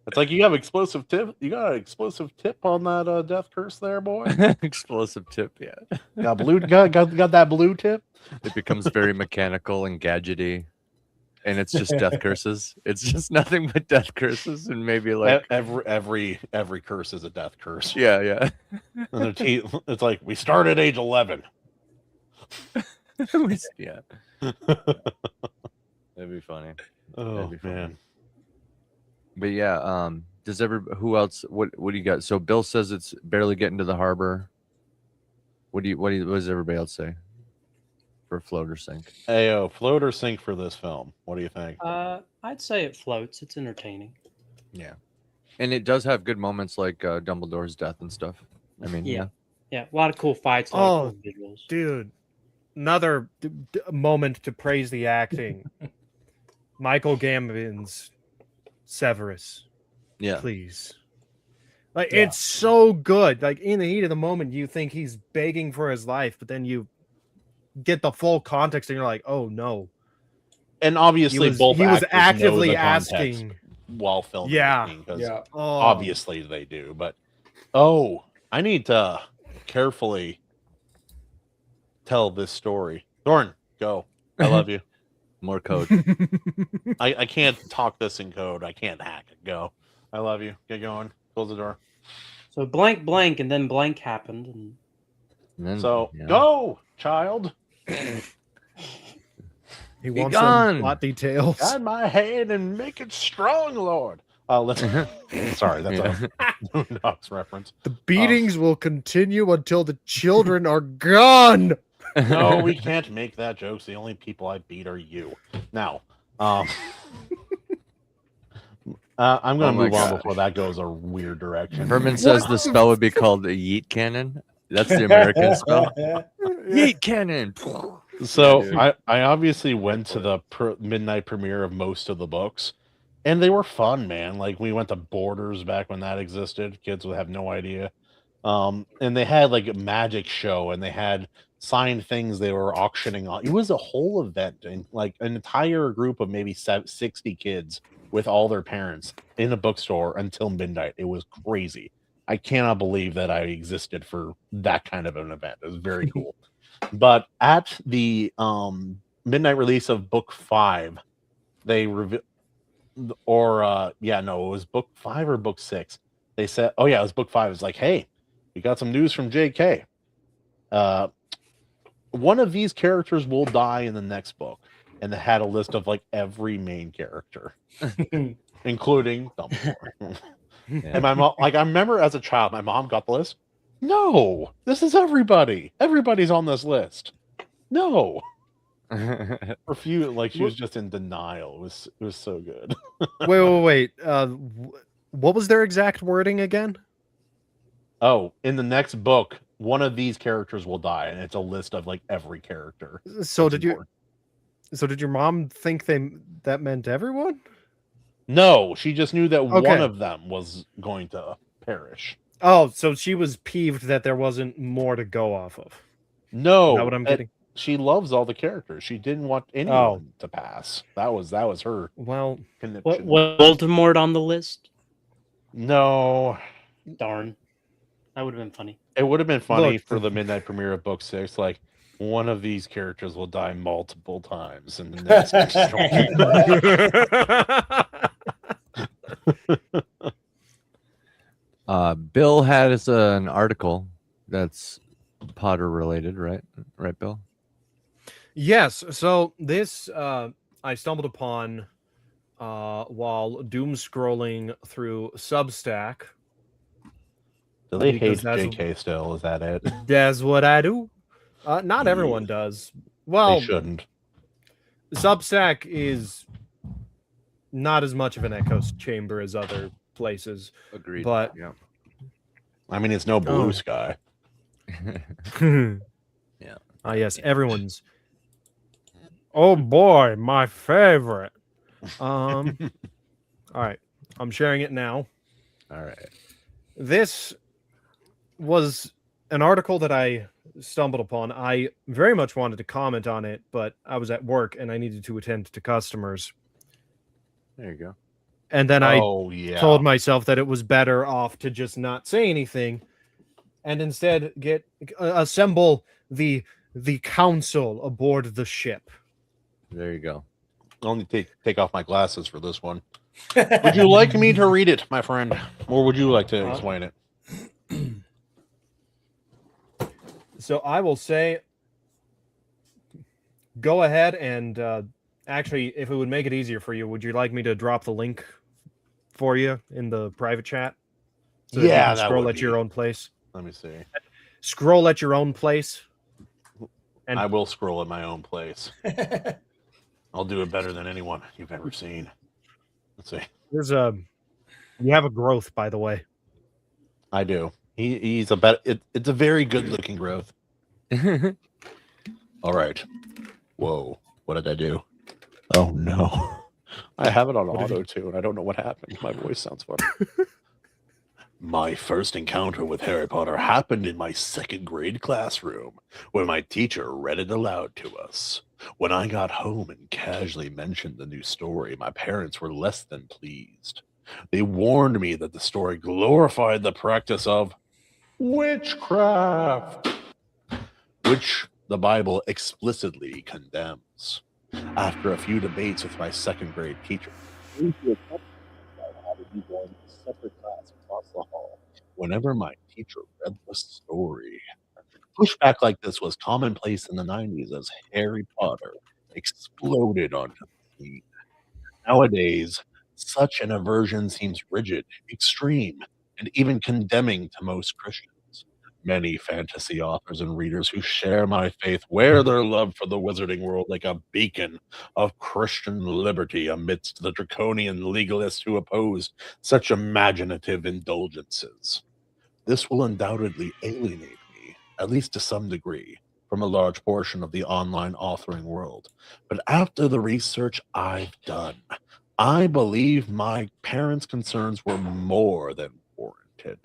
It's like you have explosive tip. You got an explosive tip on that death curse there, boy. Explosive tip, yeah. Got that blue tip. It becomes very mechanical and gadgety. and it's just death curses. It's just nothing but death curses, and maybe like every curse is a death curse. yeah. And their teeth, it's like we start at age 11. Yeah. That'd be funny. Oh That'd be funny. man. But yeah, who else? What do you got? So Bill says it's barely getting to the harbor. What does everybody else say for float or sink? Ayo, float or sink for this film? What do you think? I'd say it floats. It's entertaining. Yeah, and it does have good moments like Dumbledore's death and stuff. I mean, yeah, a lot of cool fights. A lot of cool visuals. Dude, another moment to praise the acting. Michael Gambon's Severus. Yeah, please. Like it's so good. Like in the heat of the moment, you think he's begging for his life, but then you get the full context, and you're like, "Oh no!" And obviously, he was actively asking while filming. Yeah, obviously they do. But I need to carefully tell this story. Dorn, go. I love you. More code. I can't talk this in code. I can't hack it. Go. I love you. Get going. Close the door. So blank, and then blank happened. And then, go, child. He wants some plot details. Guide my hand and make it strong, Lord. Sorry, that's a Boondocks reference. The beatings will continue until the children are gone. No, we can't make that joke. The only people I beat are you. Now, I'm going to move on before that goes a weird direction. Herman says the spell would be called the Yeet Cannon. That's the American spell. Yeet Cannon. So I obviously went to the midnight premiere of most of the books, and they were fun, man. Like we went to Borders back when that existed. Kids would have no idea. And they had like a magic show, and they had signed things they were auctioning on. It was a whole event, and like an entire group of maybe 60 kids with all their parents in a bookstore until midnight. It was crazy. I cannot believe that I existed for that kind of an event. It was very cool. But at the midnight release of book 5, they revealed, it was book 5 or book 6. They said, it was book 5. It's like, hey, we got some news from JK. One of these characters will die in the next book. And they had a list of like every main character, including Dumbledore. And my mom, like I remember as a child, my mom got the list. No, this is everybody. Everybody's on this list. No. Refuse, like she was just in denial. It was so good. Wait. What was their exact wording again? Oh, in the next book, one of these characters will die, and it's a list of like every character. So did your mom think that meant everyone? No, she just knew that one of them was going to perish. Oh, so she was peeved that there wasn't more to go off of. No, is that what I'm getting? She loves all the characters. She didn't want anyone to pass. That was her. Well, was Voldemort on the list? No. Darn, that would have been funny. It would have been funny for the midnight premiere of book 6. Like one of these characters will die multiple times, and the next. Bill has an article that's Potter related, right? Right, Bill? Yes. So this I stumbled upon while doom scrolling through Substack. Do they hate JK still? Is that it? That's what I do. Not everyone does. Well, they shouldn't. Substack is not as much of an echo chamber as other places. Agreed. But yeah. I mean, it's no Blue Sky. Yeah. Yes, everyone's. Oh boy, my favorite. All right, I'm sharing it now. All right. This was an article that I stumbled upon. I very much wanted to comment on it, but I was at work and I needed to attend to customers. There you go. And then I told myself that it was better off to just not say anything and instead assemble the council aboard the ship. There you go. I'll need to take off my glasses for this one. Would you like me to read it, my friend? Or would you like to explain it? So I will say, go ahead and actually, if it would make it easier for you, would you like me to drop the link for you in the private chat? So Yeah, you can that scroll would at your own place. Let me see. Scroll at your own place. And I will scroll at my own place. I'll do it better than anyone you've ever seen. Let's see. There's you have a growth, by the way. I do. He's a it's a very good looking growth. All right. Whoa. What did I do? Oh no. I have it on auto tune. I don't know what happened. My voice sounds funny. My first encounter with Harry Potter happened in my second grade classroom, where my teacher read it aloud to us. When I got home and casually mentioned the new story, my parents were less than pleased. They warned me that the story glorified the practice of witchcraft, which the Bible explicitly condemns. After a few debates with my second grade teacher, separate class across the hall whenever my teacher read the story. Pushback like this was commonplace in the 90s as Harry Potter exploded onto the scene. Nowadays, such an aversion seems rigid, extreme, and even condemning to most Christians. Many fantasy authors and readers who share my faith wear their love for the wizarding world like a beacon of Christian liberty amidst the draconian legalists who oppose such imaginative indulgences. This will undoubtedly alienate me, at least to some degree, from a large portion of the online authoring world. But after the research I've done, I believe my parents' concerns were more than warranted.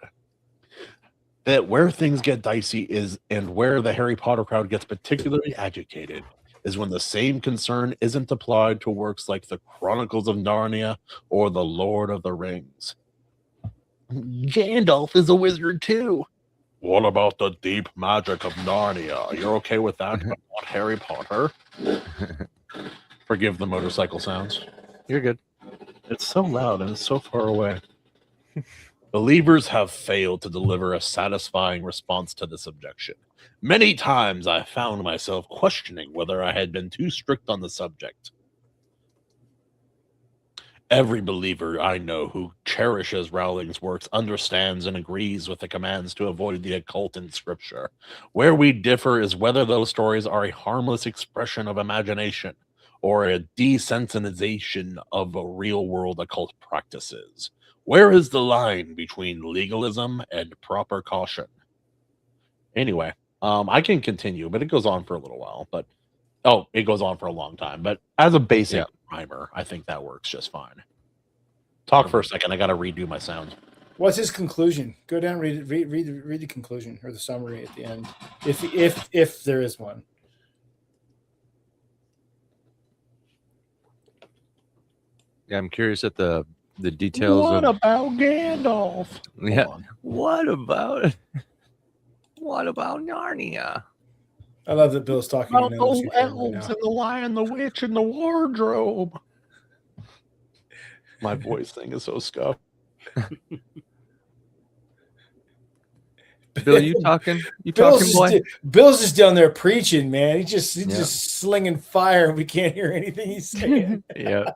That where things get dicey is, and where the Harry Potter crowd gets particularly agitated, is when the same concern isn't applied to works like the Chronicles of Narnia or the Lord of the Rings. Gandalf is a wizard too. What about the deep magic of Narnia? You're okay with that, but not Harry Potter? Forgive the motorcycle sounds. You're good. It's so loud and it's so far away. Believers have failed to deliver a satisfying response to this objection. Many times I found myself questioning whether I had been too strict on the subject. Every believer I know who cherishes Rowling's works understands and agrees with the commands to avoid the occult in Scripture. Where we differ is whether those stories are a harmless expression of imagination or a desensitization of real-world occult practices. Where is the line between legalism and proper caution? Anyway, I can continue, but it goes on for a little while. But it goes on for a long time. But as a basic primer, I think that works just fine. Talk for a second. I got to redo my sound. What's his conclusion? Go down, read the conclusion or the summary at the end, if there is one. Yeah, I'm curious at the details. What about Gandalf? Yeah. What about Narnia? I love that Bill's talking About in those English elves and the lion, the witch, and the wardrobe. My voice thing is so scuffed. Bill, you talking? You talking, boy? Bill's just down there preaching, man. He's just slinging fire. We can't hear anything he's saying. Yeah.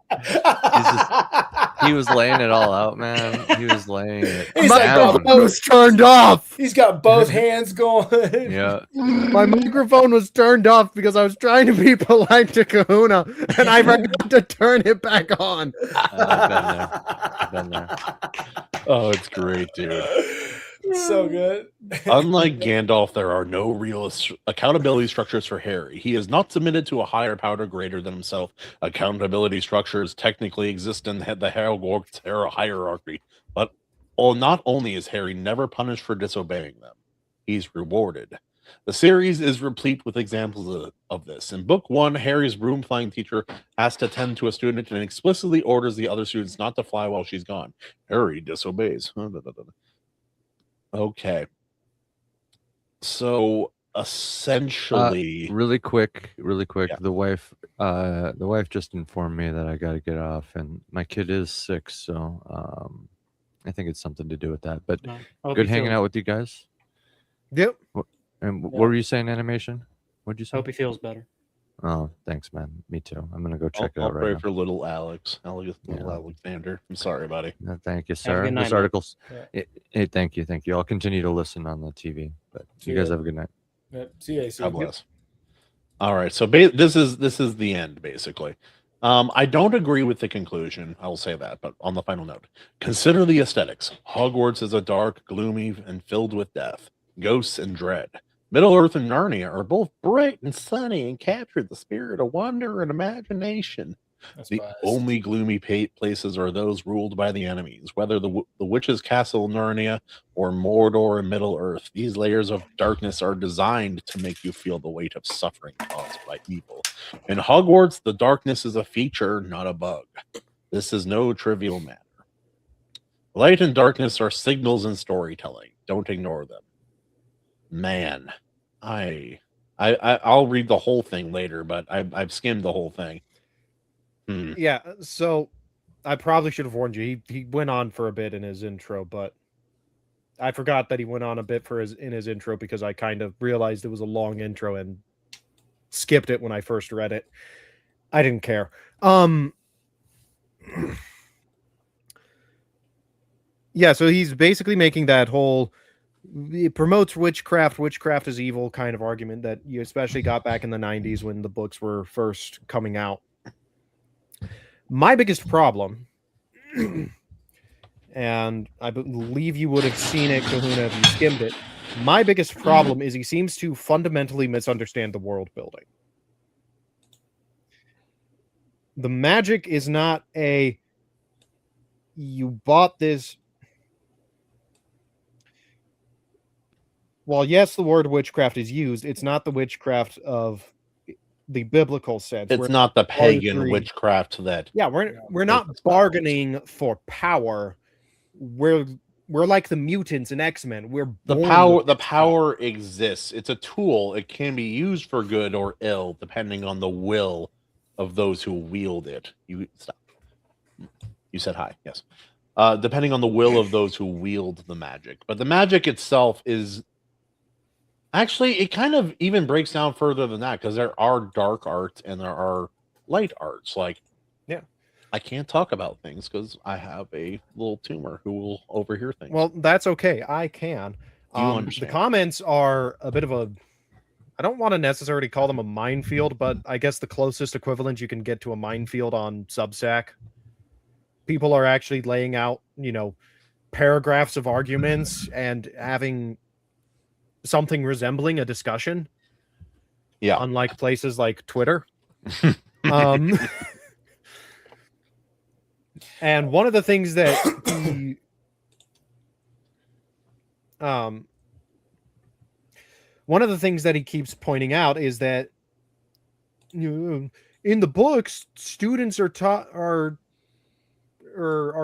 He was laying it all out, man. He was laying it He's down. like, was turned off. He's got both hands going. Yeah. My microphone was turned off because I was trying to be polite to Kahuna, and I forgot to turn it back on. I've been there. Oh, it's great, dude. So good. Unlike Gandalf, there are no real accountability structures for Harry. He is not submitted to a higher power greater than himself. Accountability structures technically exist in the Hogwarts hierarchy, but not only is Harry never punished for disobeying them, he's rewarded. The series is replete with examples of this. In book 1, Harry's broom-flying teacher has to tend to a student and explicitly orders the other students not to fly while she's gone. Harry disobeys. Okay. So essentially really quick. Yeah. The wife just informed me that I got to get off, and my kid is sick, so I think it's something to do with that. But good hanging out with you guys. Yep. And what were you saying, animation? What'd you say? Hope he feels better. Oh, thanks, man. Me too. I'm gonna go check it I'll out right pray now. for little Alexander. I'm sorry, buddy. Thank you, Have a sir. good night, This man. article's. Hey, thank you. I'll continue to listen on the TV. But you guys have a good night. Yep. See you, AC. God bless. All right, so this is the end basically. I don't agree with the conclusion. I will say that, but on the final note, consider the aesthetics. Hogwarts is a dark, gloomy, and filled with death, ghosts, and dread. Middle Earth and Narnia are both bright and sunny and capture the spirit of wonder and imagination. That's The biased. only gloomy places are those ruled by the enemies, whether the witch's castle Narnia or Mordor and Middle Earth. These layers of darkness are designed to make you feel the weight of suffering caused by evil. In Hogwarts, the darkness is a feature, not a bug. This is no trivial matter. Light and darkness are signals in storytelling. Don't ignore them. Man, I'll read the whole thing later, but I've skimmed the whole thing. Yeah, so I probably should have warned you. He went on for a bit in his intro, but I forgot that he went on a bit in his intro because I kind of realized it was a long intro and skipped it when I first read it. I didn't care. Yeah, so he's basically making that whole it promotes witchcraft is evil kind of argument that you especially got back in the 90s when the books were first coming out. My biggest problem, and I believe you would have seen it, Kahuna, if you skimmed it. My biggest problem is he seems to fundamentally misunderstand the world building. The magic is not you bought this. While yes, the word witchcraft is used, it's not the witchcraft of the biblical sense. It's not the pagan witchcraft that. Yeah, we're not bargaining for power. We're like the mutants in X-Men. The power exists. It's a tool. It can be used for good or ill, depending on the will of those who wield it. You said hi, yes. Depending on the will of those who wield the magic. But the magic itself is actually, it kind of even breaks down further than that, because there are dark arts and there are light arts. Like, yeah, I can't talk about things because I have a little tumor who will overhear things. Well, that's okay. I can. You understand. The comments are a bit of a, I don't want to necessarily call them a minefield, but I guess the closest equivalent you can get to a minefield on Substack. People are actually laying out, paragraphs of arguments and having something resembling a discussion. Yeah. Unlike places like Twitter. And one of the things that he, one of the things that he keeps pointing out is that in the books, students are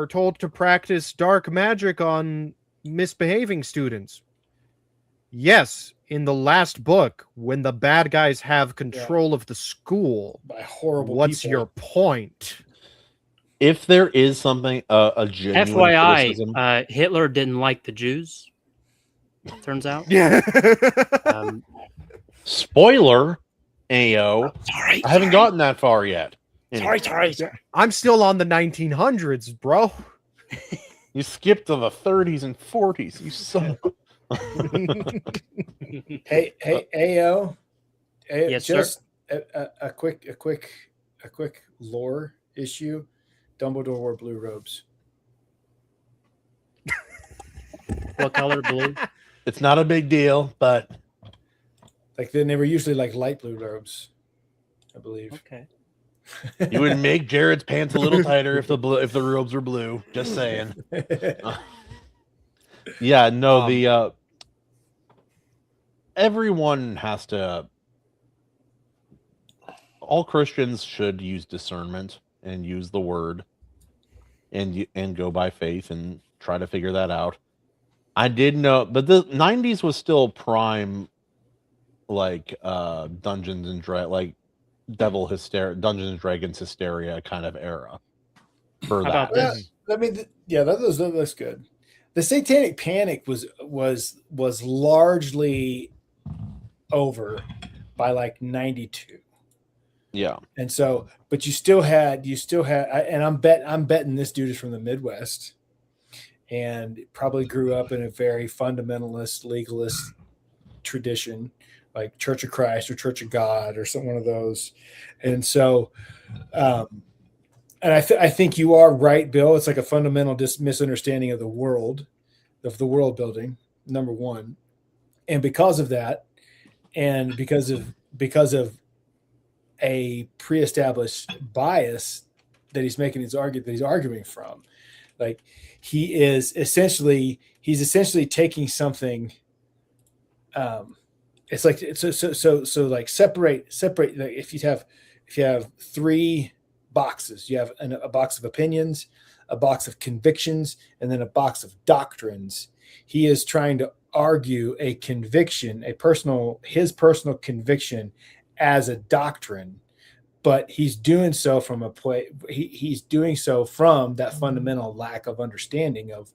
told to practice dark magic on misbehaving students. Yes, in the last book, when the bad guys have control of the school, by horrible what's people. your point? If there is something, a genuine criticism, FYI, Hitler didn't like the Jews. Turns out. Yeah. Spoiler, AO. Sorry, I haven't gotten that far yet. Sorry. I'm still on the 1900s, bro. You skipped to the 30s and 40s. You son of Hey, AO. Yes, just a quick lore issue. Dumbledore wore blue robes. What color? Blue? It's not a big deal, but Like then they were usually like light blue robes, I believe. Okay. you would make Jared's pants a little tighter if the robes were blue. Just saying. Yeah, no, the everyone has to. All Christians should use discernment and use the word, and go by faith and try to figure that out. I did know, but the 90s was still prime like Dungeons and Dungeons and Dragons hysteria kind of era for How that. about this? I mean, that looks good. The Satanic Panic was largely over by like 92. Yeah. And so, but you still had, and I'm betting this dude is from the Midwest and probably grew up in a very fundamentalist, legalist tradition, like Church of Christ or Church of God or some one of those. And so, and I think you are right, Bill. It's like a fundamental misunderstanding of the world building, number one. And because of that, and because of a pre-established bias that he's arguing from, like he's essentially taking something. It's like so like separate. Like if you have three boxes, you have a box of opinions, a box of convictions, and then a box of doctrines. He is trying to argue a conviction, his personal conviction as a doctrine, but he's doing so from he's doing so from that fundamental lack of understanding of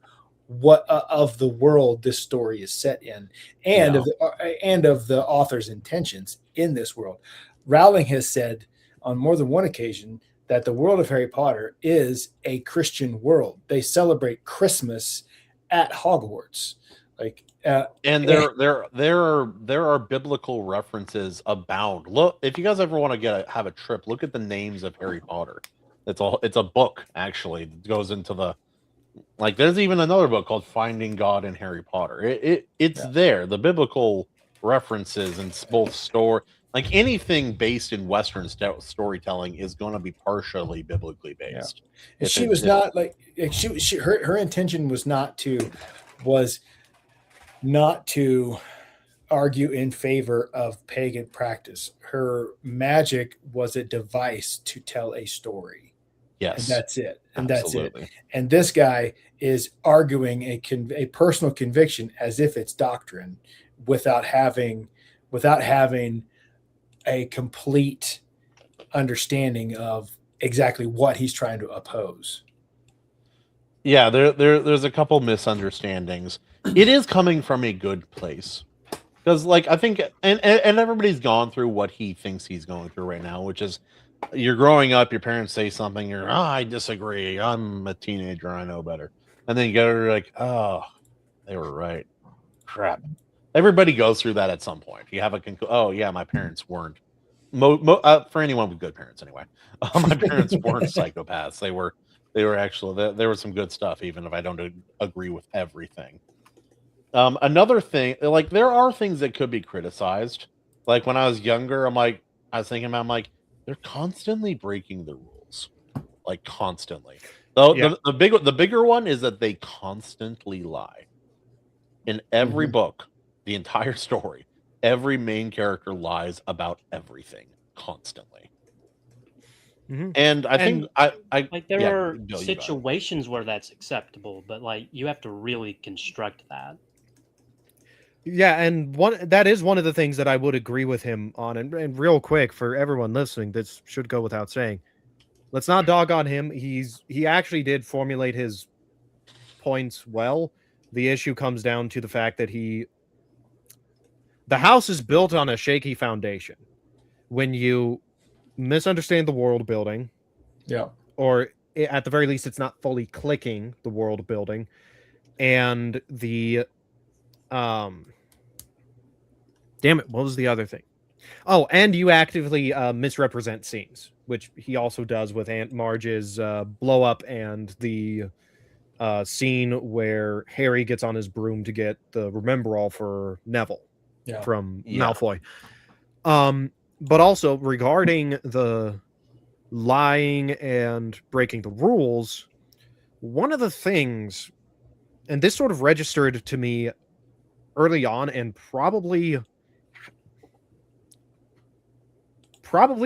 what of the world this story is set in, and of the author's intentions in this world. Rowling has said on more than one occasion that the world of Harry Potter is a Christian world. They celebrate Christmas at Hogwarts. Like, and there are biblical references abound. Look, if you guys ever want to have a trip, look at the names of Harry Potter. It's a book actually. It goes into the like. There's even another book called Finding God in Harry Potter. It's there. The biblical references in both story, like anything based in Western storytelling, is going to be partially biblically based. Yeah. She was not like her intention was not to argue in favor of pagan practice. Her magic was a device to tell a story. Yes. And that's it. Absolutely. That's it. And this guy is arguing a personal conviction as if it's doctrine without having a complete understanding of exactly what he's trying to oppose. Yeah, there's a couple misunderstandings. It is coming from a good place, because like I think, and everybody's gone through what he thinks he's going through right now, which is you're growing up, your parents say something, you're I disagree, I'm a teenager, I know better, and then you go like, oh, they were right, crap. Everybody goes through that at some point. You have oh yeah, my parents weren't for anyone with good parents anyway. My parents weren't psychopaths. They were actually there was some good stuff, even if I don't agree with everything. Another thing, like there are things that could be criticized. Like when I was younger, I was thinking about, they're constantly breaking the rules, like constantly. So the bigger one is that they constantly lie. In every book, the entire story, every main character lies about everything constantly. And I think there are situations where that's acceptable, but like you have to really construct that. Yeah, and that is one of the things that I would agree with him on. And real quick, for everyone listening, this should go without saying. Let's not dog on him. He actually did formulate his points well. The issue comes down to the fact that the house is built on a shaky foundation. When you misunderstand the world building, or at the very least, it's not fully clicking the world building, and the damn it, what was the other thing? Oh, and you actively misrepresent scenes, which he also does with Aunt Marge's blow up and the scene where Harry gets on his broom to get the Remember-All for Neville from Malfoy. But also regarding the lying and breaking the rules, one of the things, and this sort of registered to me early on and probably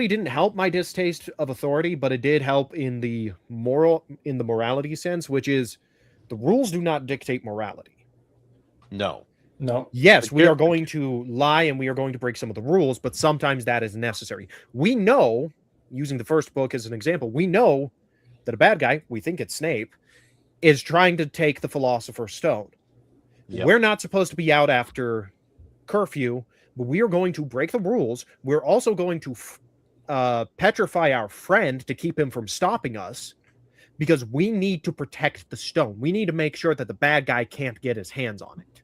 didn't help my distaste of authority, but it did help in the morality sense, which is the rules do not dictate morality. No. No. Yes, we are going to lie and we are going to break some of the rules, but sometimes that is necessary. We know, using the first book as an example, we know that a bad guy, we think it's Snape, is trying to take the Philosopher's Stone. Yep. We're not supposed to be out after curfew, but we are going to break the rules. We're also going to petrify our friend to keep him from stopping us, because we need to protect the stone. We need to make sure that the bad guy can't get his hands on it.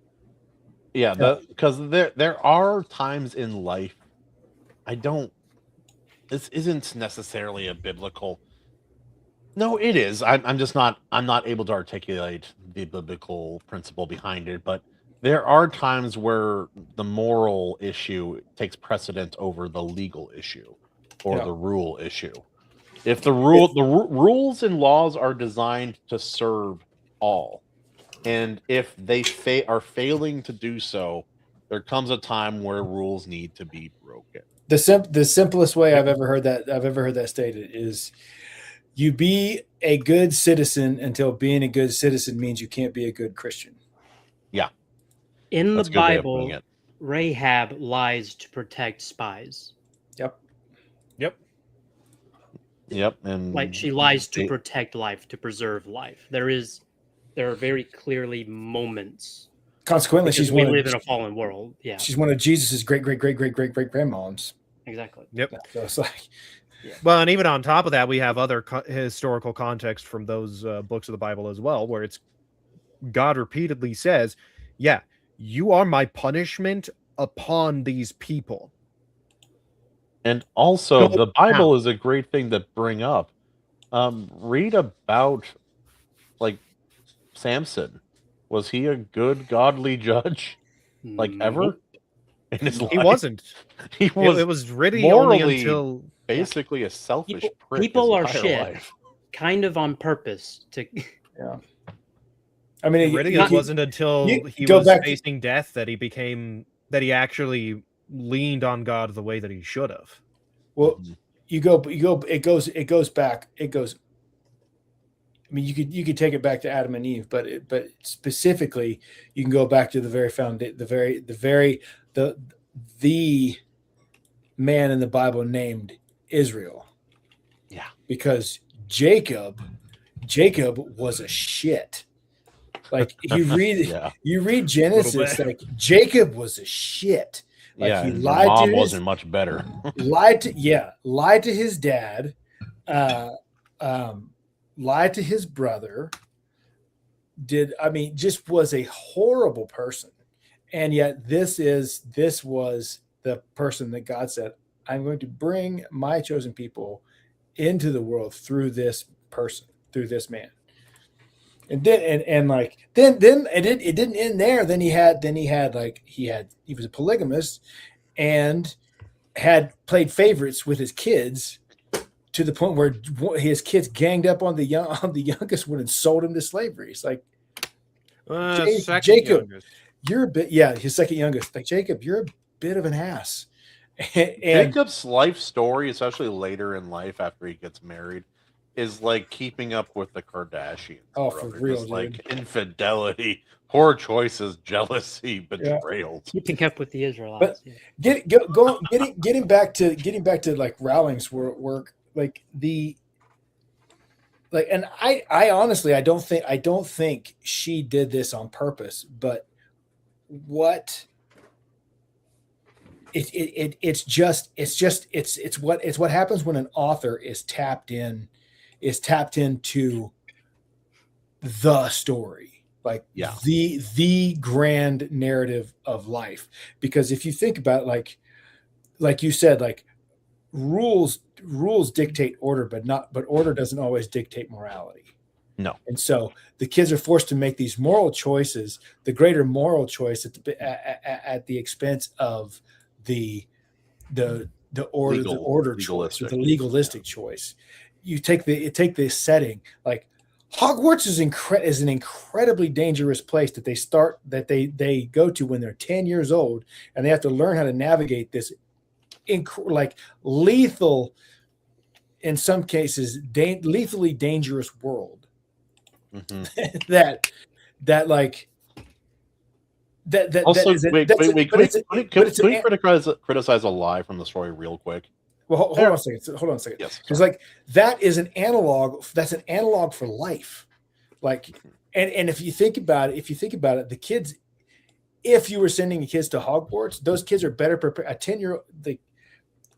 Yeah, because there are times in life, this isn't necessarily a biblical. No, it is. I'm just not. I'm not able to articulate the biblical principle behind it. But there are times where the moral issue takes precedence over the legal issue or the rule issue. If the rules and laws are designed to serve all, and if they are failing to do so, there comes a time where rules need to be broken. The simplest way I've ever heard that stated is, you be a good citizen until being a good citizen means you can't be a good Christian. Yeah. In the Bible, Rahab lies to protect spies. Yep. And like, she lies to protect life, to preserve life. There are very clearly moments. Consequently, we live in a fallen world. Yeah. She's one of Jesus's great grandmoms. Exactly. Yep. So it's like, yeah. Well, and even on top of that, we have other historical context from those books of the Bible as well, where it's God repeatedly says, yeah, you are my punishment upon these people. And also, the Bible is a great thing to bring up. Read about, like, Samson. Was he a good, godly judge? Like, ever? In his life? He wasn't. He was. It was really morally only until basically a selfish prick. People are shit, life. kind of on purpose to. Yeah. I mean, it wasn't until he was facing death that he actually leaned on God the way that he should have. Well, it goes back. I mean, you could take it back to Adam and Eve, but specifically, you can go back to the man in the Bible named Israel. Yeah, because Jacob was a shit. Like, you read Genesis, like, Jacob was a shit. Like, he lied mom to wasn't much better. lied to his dad, lied to his brother. Just was a horrible person. And yet this was the person that God said, I'm going to bring my chosen people into the world through this person, through this man. And then it didn't end there. Then he was a polygamist and had played favorites with his kids to the point where his kids ganged up on the youngest one and sold him to slavery. It's like, Jacob, youngest. You're a bit, his second youngest. Like, Jacob, you're a bit of an ass. And Jacob's life story, especially later in life after he gets married, is like keeping up with the Kardashians. Oh, for real, just like infidelity, poor choices, jealousy, betrayal. Keeping up with the Israelites. But getting back to like Rowling's work, and I honestly, I don't think she did this on purpose, but it's what happens when an author is tapped into the story, like the grand narrative of life. Because if you think about like you said, like, rules dictate order, but order doesn't always dictate morality. No. And so the kids are forced to make these moral choices, the greater moral choice at the expense of the order choice, or the legalistic choice. You take the setting, like Hogwarts is an incredibly dangerous place that they go to when they're 10 years old, and they have to learn how to navigate this lethal, in some cases, lethally dangerous world. Mm-hmm. that like Also, wait, can we criticize a lie from the story real quick? Well, hold on a second. Hold on a second. Yes, because like that is an analog. That's an analog for life. Like, and if you think about it, the kids, if you were sending kids to Hogwarts, those kids are better prepared. A 10-year-old,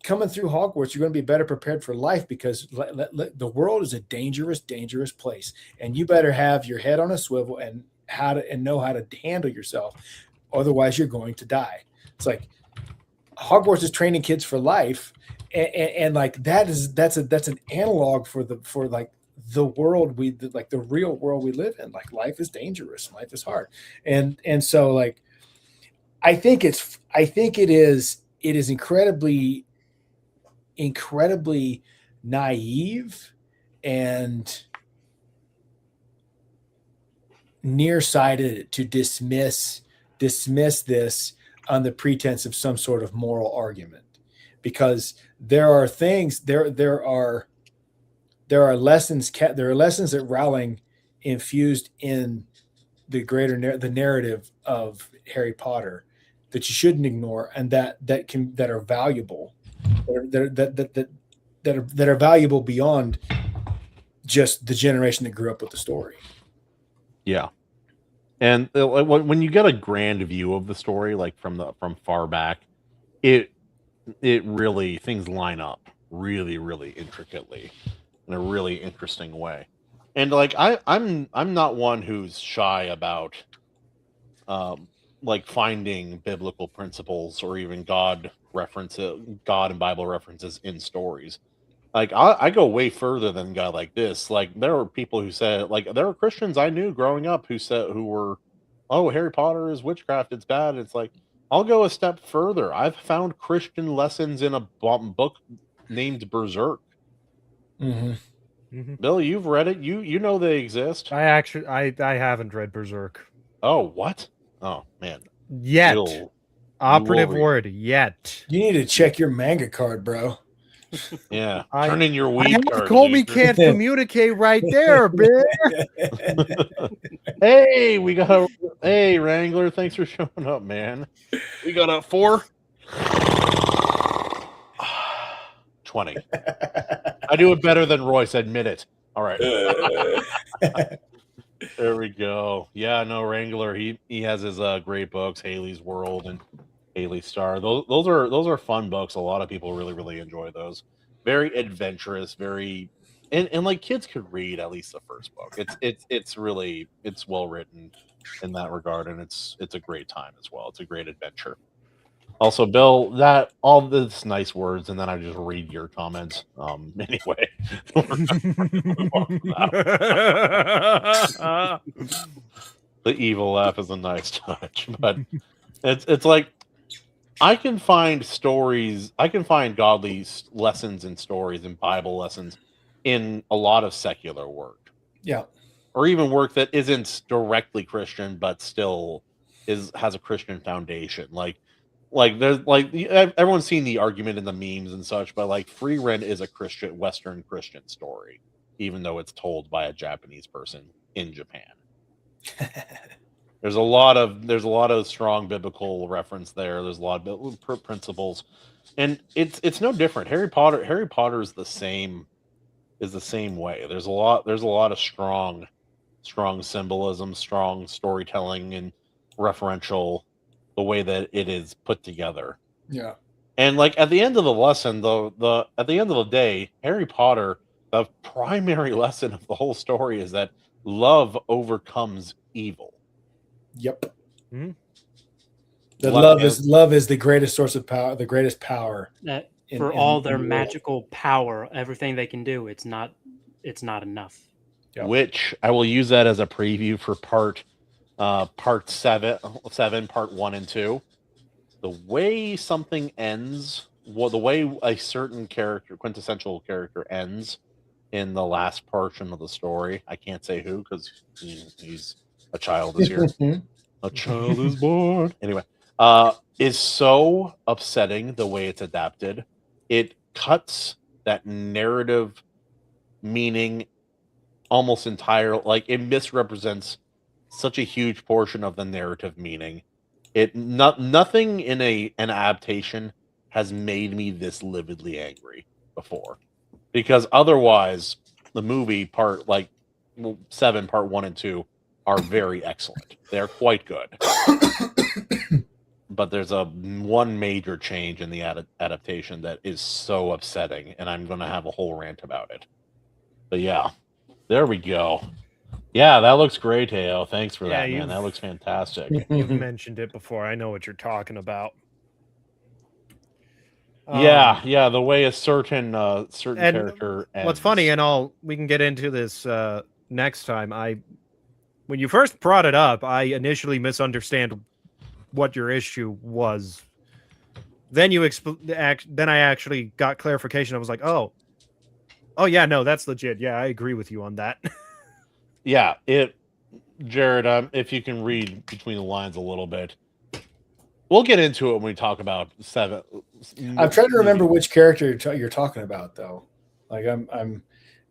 coming through Hogwarts, you're going to be better prepared for life because the world is a dangerous, dangerous place, and you better have your head on a swivel and know how to handle yourself. Otherwise, you're going to die. It's like Hogwarts is training kids for life, and like that's an analog for the world the real world we live in. Like life is dangerous, life is hard, and so like I think it is incredibly naive and nearsighted to dismiss this on the pretense of some sort of moral argument, because there are lessons that Rowling infused in the narrative of Harry Potter that you shouldn't ignore, and that are valuable, that are valuable beyond just the generation that grew up with the story. Yeah. And when you get a grand view of the story, like from far back, it really, things line up really, really intricately in a really interesting way. And like I'm not one who's shy about like finding biblical principles or even God and Bible references in stories. Like I go way further than a guy like this. Like there are people who said, like there are Christians I knew growing up who were, oh, Harry Potter is witchcraft, it's bad. It's like I'll go a step further. I've found Christian lessons in a book named Berserk. Mm-hmm. Mm-hmm. Bill, you've read it. You know they exist. I haven't read Berserk. Oh, what? Oh man. Yet. Bill, Operative word, yet. You need to check your manga card, bro. Yeah, turn in your weed card. Comey can't communicate right there, Bear. Hey, hey, Wrangler, thanks for showing up, man. We got a 4. 20. I do it better than Royce, admit it. All right. There we go. Yeah, no, Wrangler, he has his great books, Haley's World and Haley Star. Those are fun books. A lot of people really, really enjoy those. Very adventurous, very and like kids could read at least the first book. It's really well written in that regard, and it's a great time as well. It's a great adventure. Also, Bill, that all this nice words, and then I just read your comments. Anyway, the evil laugh is a nice touch, but it's like I can find godly lessons in stories and Bible lessons in a lot of secular work. Yeah, or even work that isn't directly Christian, but still has a Christian foundation. Like there's everyone's seen the argument in the memes and such, but like Free Rent is a Western Christian story, even though it's told by a Japanese person in Japan. There's a lot of strong biblical reference there. There's a lot of principles, and it's no different. Harry Potter is the same way. There's a lot of strong symbolism, strong storytelling, and referential the way that it is put together. Yeah. And like at the end of the lesson, at the end of the day, Harry Potter, the primary lesson of the whole story is that love overcomes evil. Yep. Mm-hmm. Love is the greatest source of power, the greatest power. For all their magical power, everything they can do, it's not enough. Yep. Which I will use that as a preview for part 7, part 1 and 2. The way something ends, the way a certain quintessential character ends in the last portion of the story. I can't say who because he's a child is here. A child is born. Anyway, is so upsetting the way it's adapted. It cuts that narrative meaning almost entirely. Like it misrepresents such a huge portion of the narrative meaning Nothing in an adaptation has made me this lividly angry before, because otherwise the movie part 7 part 1 and 2 are very excellent. They're quite good. But there's one major change in the adaptation that is so upsetting, and I'm going to have a whole rant about it. But yeah, there we go. Yeah, that looks great, Teo. Thanks for that, man. That looks fantastic. You've mentioned it before. I know what you're talking about. Yeah, the way a certain character ends. What's funny, and we can get into this next time. When you first brought it up, I initially misunderstand what your issue was. Then then I actually got clarification. I was like, oh yeah, no, that's legit. Yeah, I agree with you on that. Yeah, Jared, if you can read between the lines a little bit. We'll get into it when we talk about 7. I'm trying to remember which character you're talking about, though. Like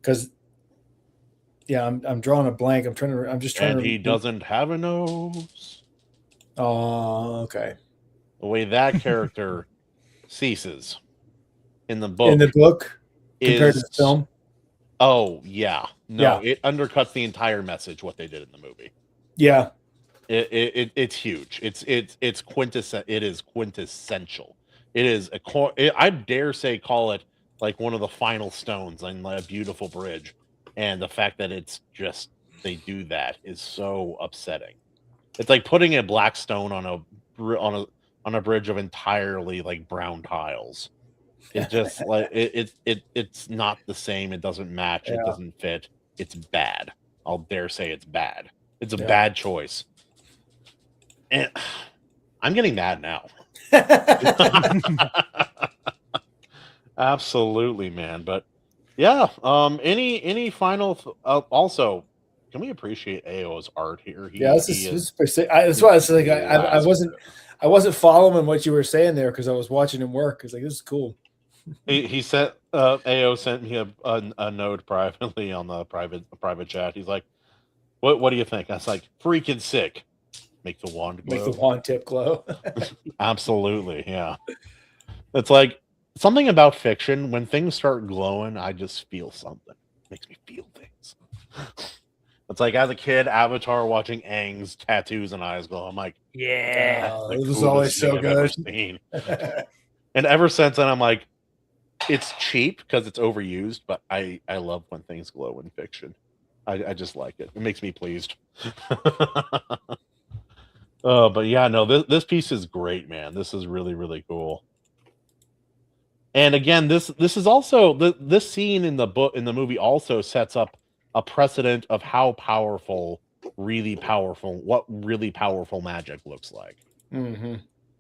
because I'm drawing a blank. I'm just trying to. He doesn't have a nose. Oh, okay. The way that character ceases in the book. In the book, compared to the film. Oh yeah, no, it undercuts the entire message what they did in the movie. Yeah. It's huge. It's quintessential. It is quintessential. It is I dare say call it like one of the final stones on a beautiful bridge, and the fact that it's just they do that is so upsetting. It's like putting a black stone on a bridge of entirely like brown tiles. It just like it's not the same. It doesn't match. It doesn't fit. It's bad. I'll dare say it's bad. It's a bad choice. And I'm getting mad now. Absolutely, man. But yeah, any final also, can we appreciate AO's art here? That's why I was like I wasn't following what you were saying there because I was watching him work. It's like, this is cool. He sent AO sent me a note privately on the private chat. He's like, what do you think? I was like, freaking sick. Make the wand glow. Make the wand tip glow. Absolutely, yeah. It's like something about fiction. When things start glowing, I just feel something. It makes me feel things. It's like as a kid, Avatar watching Aang's tattoos and eyes glow. I'm like, yeah, it was always so good. And ever since then, I'm like, it's cheap because it's overused, but I love when things glow in fiction. I just like it. It makes me pleased. But yeah, no, this piece is great, man. This is really, really cool. And again, this is also this scene in the movie also sets up a precedent of how powerful, what really powerful magic looks like. Mm-hmm.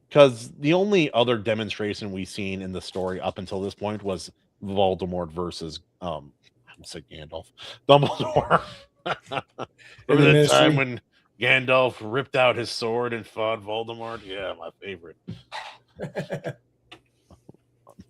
Because the only other demonstration we've seen in the story up until this point was Voldemort versus I said Gandalf, Dumbledore. Remember that time when Gandalf ripped out his sword and fought Voldemort? Yeah, my favorite.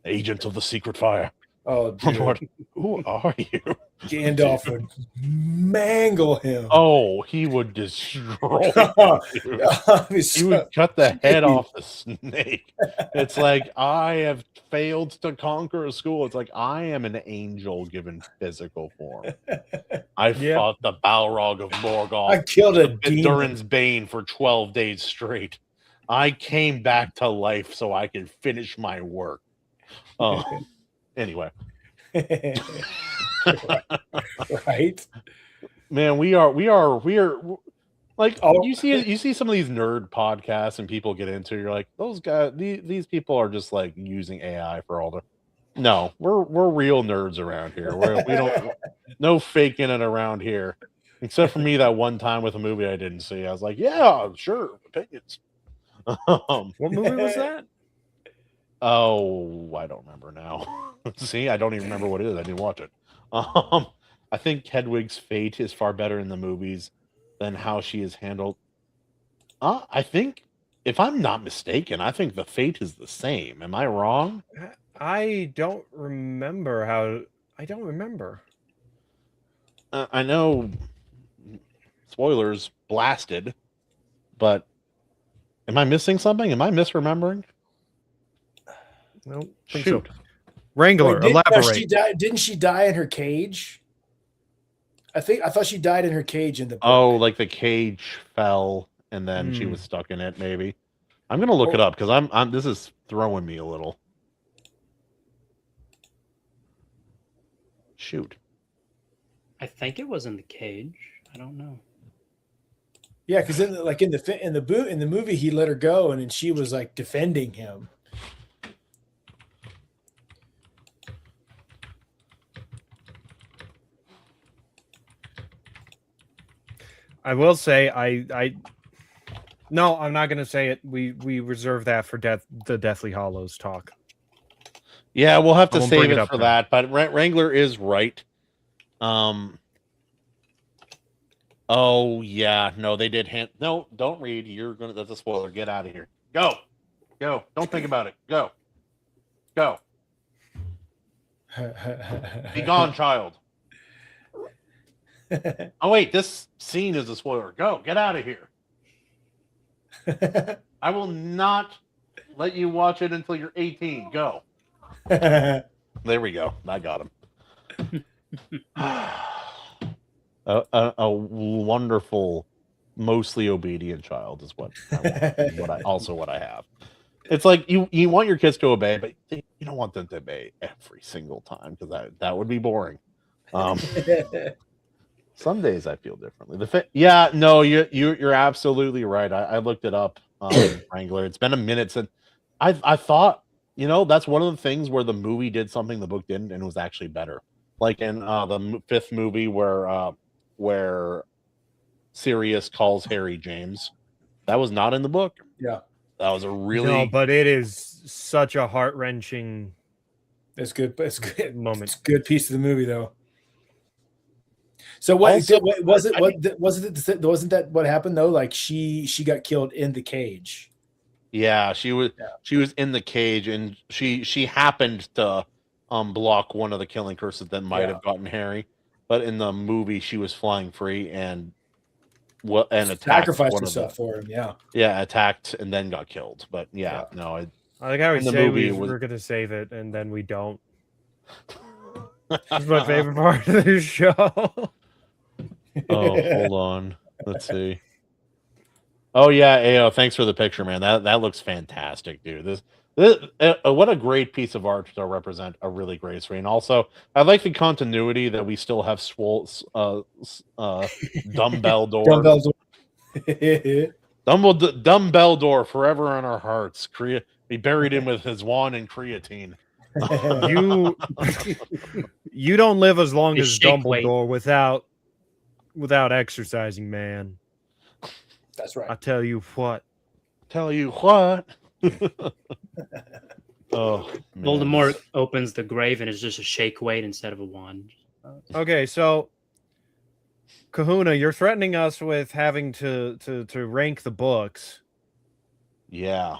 Agent of the Secret Fire. Oh, dude. Who are you? Gandalf would mangle him. Oh, he would destroy him, he would cut the head off the snake. It's like, I have failed to conquer a school. It's like, I am an angel given physical form. I fought the Balrog of Morgoth. I killed a demon. Durin's Bane for 12 days straight. I came back to life so I could finish my work. Anyway. Right, man, we are like, you see some of these nerd podcasts and people get into, you're like, those guys, these people are just like using AI for all the. No, we're real nerds around here. We don't no faking it around here, except for me that one time with a movie I didn't see. I was like, yeah, sure, opinions. What movie was that? Oh, I don't remember now. See, I don't even remember what it is. I didn't watch it. I think Hedwig's fate is far better in the movies than how she is handled. I think, if I'm not mistaken, I think the fate is the same. Am I wrong? I don't remember I don't remember. I know, spoilers, blasted, but Am I missing something? Am I misremembering? No, think Shoot. so. Wrangler, Wait, elaborate. she didn't she die in her cage? I thought she died in her cage in the book. Oh, like the cage fell and then she was stuck in it, maybe. I'm gonna look it up because I'm this is throwing me a little. Shoot. I think it was in the cage. I don't know. Yeah, because in the movie he let her go and then she was like defending him. I will say no, I'm not gonna say it. We reserve that for the Deathly Hollows talk. Yeah, we'll have to won't save bring it it up for now. that. But Wrangler is right. Oh yeah, no, they did hint. No, don't read. That's a spoiler. Get out of here. Go. Don't think about it. Go. Be gone, child. Oh wait, this scene is a spoiler. Go. Get out of here. I will not let you watch it until you're 18. Go. There we go. I got him. A wonderful, mostly obedient child is what I have. It's like you want your kids to obey, but you don't want them to obey every single time because that would be boring. Some days I feel differently. You're absolutely right. I looked it up, Wrangler. It's been a minute since I thought, that's one of the things where the movie did something the book didn't, and it was actually better. Like in the fifth movie where Sirius calls Harry James, that was not in the book. Yeah, that was a really but it is such a heart wrenching. It's good. It's good moment. It's a good piece of the movie, though. So wasn't that what happened though? Like she got killed in the cage. Yeah, she was in the cage, and she happened to block one of the killing curses that might have gotten Harry. But in the movie, she was flying free and attacked sacrificed one herself of for him. Yeah, attacked and then got killed. But no, I like how we in the say movie, we're going to save it, and then we don't. This is my favorite part of the show. Oh, hold on. Let's see. Oh yeah, Ao, thanks for the picture, man. That looks fantastic, dude. This what a great piece of art to represent a really great screen. Also, I like the continuity that we still have Dumbledore. Dumbledore forever in our hearts. We buried him with his wand and creatine. You don't live as long as Dumbledore without exercising, man. That's right. I tell you what. Oh, man. Voldemort opens the grave and it's just a shake weight instead of a wand. Okay, so Kahuna, you're threatening us with having to rank the books. Yeah.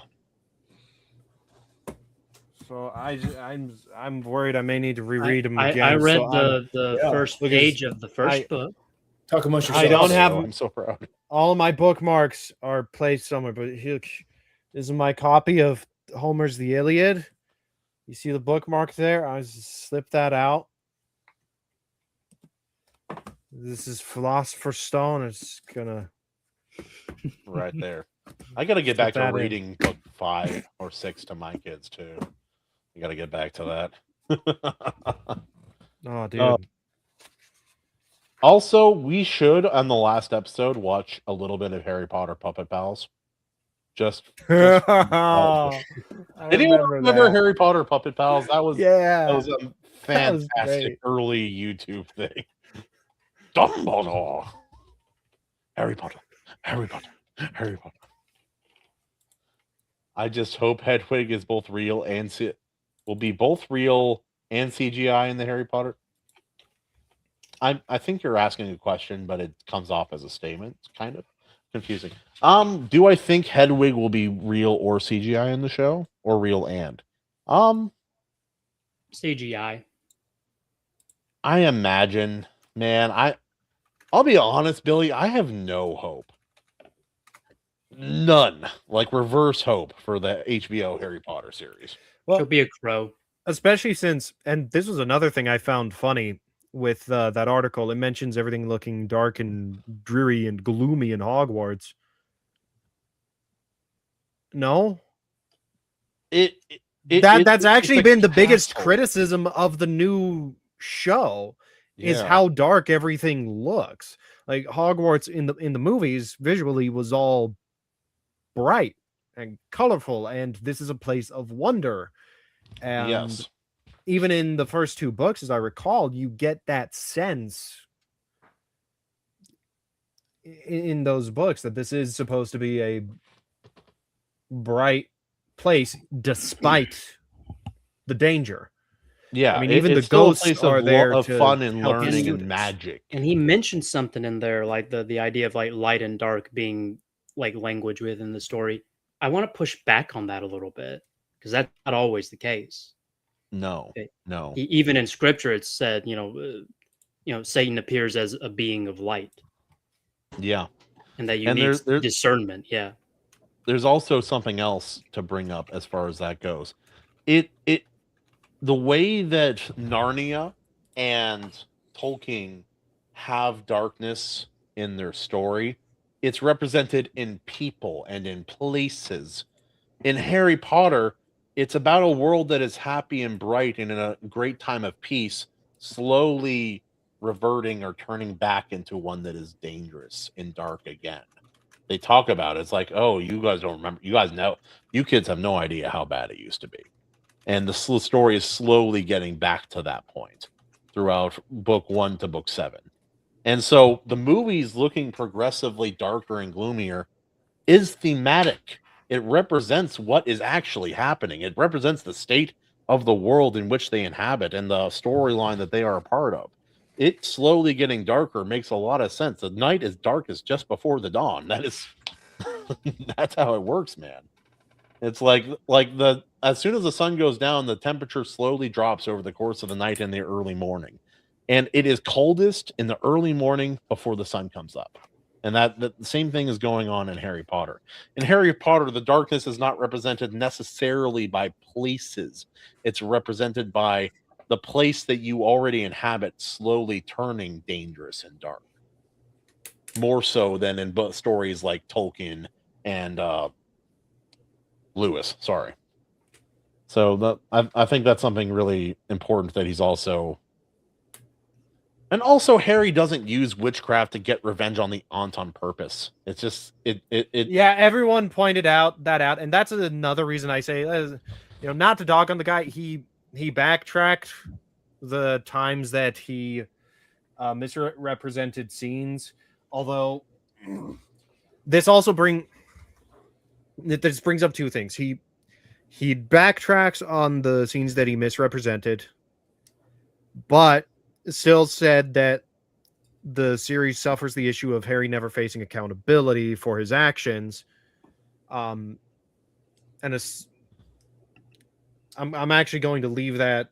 So I'm worried I may need to reread them again. I read the first page of the first book. Talk amongst yourselves. I don't have. I'm so proud. All of my bookmarks are placed somewhere, but here is my copy of Homer's The Iliad. You see the bookmark there? I just slip that out. This is Philosopher's Stone. It's gonna right there. I got to get back to reading book 5 or 6 to my kids too. I got to get back to that. Oh, dude. Also, we should on the last episode watch a little bit of Harry Potter Puppet Pals. Did anyone remember Harry Potter Puppet Pals? That was a fantastic early YouTube thing. Dumbledore, Harry Potter. I just hope Hedwig is both real and will be both real and CGI in the Harry Potter. I think you're asking a question, but it comes off as a statement. It's kind of confusing. Do I think Hedwig will be real or CGI in the show, or real and? CGI. I imagine, man. I'll be honest, Billy. I have no hope. None. Like reverse hope for the HBO Harry Potter series. Well, She'll be a crow. especially since, and this was another thing I found funny with that article. It mentions everything looking dark and dreary and gloomy in Hogwarts. No, that's actually been the biggest criticism of the new show is how dark everything looks. Like Hogwarts in the movies visually was all bright and colorful, and this is a place of wonder. And even in the first two books, as I recall, you get that sense in those books that this is supposed to be a bright place despite the danger. Yeah, I mean, even the ghosts are there of to fun and help learning students. and magic. And he mentioned something in there, like the idea of like light and dark being like language within the story. I want to push back on that a little bit because that's not always the case. No. Even in scripture, it's said, Satan appears as a being of light. Yeah, and that you need discernment. Yeah. There's also something else to bring up as far as that goes. The way that Narnia and Tolkien have darkness in their story, it's represented in people and in places. In Harry Potter, it's about a world that is happy and bright and in a great time of peace, slowly reverting or turning back into one that is dangerous and dark again. They talk about it. It's like, oh, you guys don't remember. You guys know. You kids have no idea how bad it used to be. And the story is slowly getting back to that point throughout book 1 to book 7. And so the movie's looking progressively darker and gloomier is thematic. It represents what is actually happening. It represents the state of the world in which they inhabit and the storyline that they are a part of. It slowly getting darker makes a lot of sense. The night is darkest just before the dawn. That is that's how it works, man. It's like as soon as the sun goes down, the temperature slowly drops over the course of the night and the early morning. And it is coldest in the early morning before the sun comes up. And the same thing is going on in Harry Potter. In Harry Potter, the darkness is not represented necessarily by places. It's represented by the place that you already inhabit slowly turning dangerous and dark. More so than in stories like Tolkien and Lewis. Sorry. So I think that's something really important that he's also... And also, Harry doesn't use witchcraft to get revenge on the aunt on purpose. It's just Yeah, everyone pointed out, and that's another reason I say, not to dog on the guy. He backtracked the times that he misrepresented scenes. Although this brings up two things. He backtracks on the scenes that he misrepresented, but still said that the series suffers the issue of Harry never facing accountability for his actions. I'm actually going to leave that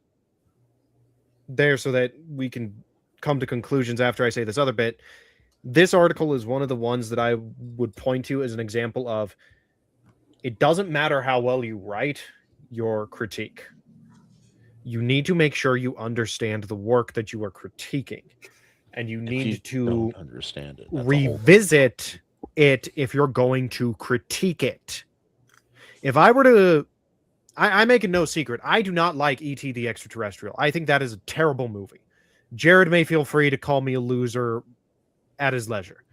there so that we can come to conclusions after I say this other bit. This article is one of the ones that I would point to as an example of it doesn't matter how well you write your critique. You need to make sure you understand the work that you are critiquing, and you need to understand it. Revisit it if you're going to critique it. If I were to, I make it no secret, I do not like E.T. the Extraterrestrial. I think that is a terrible movie. Jared may feel free to call me a loser at his leisure.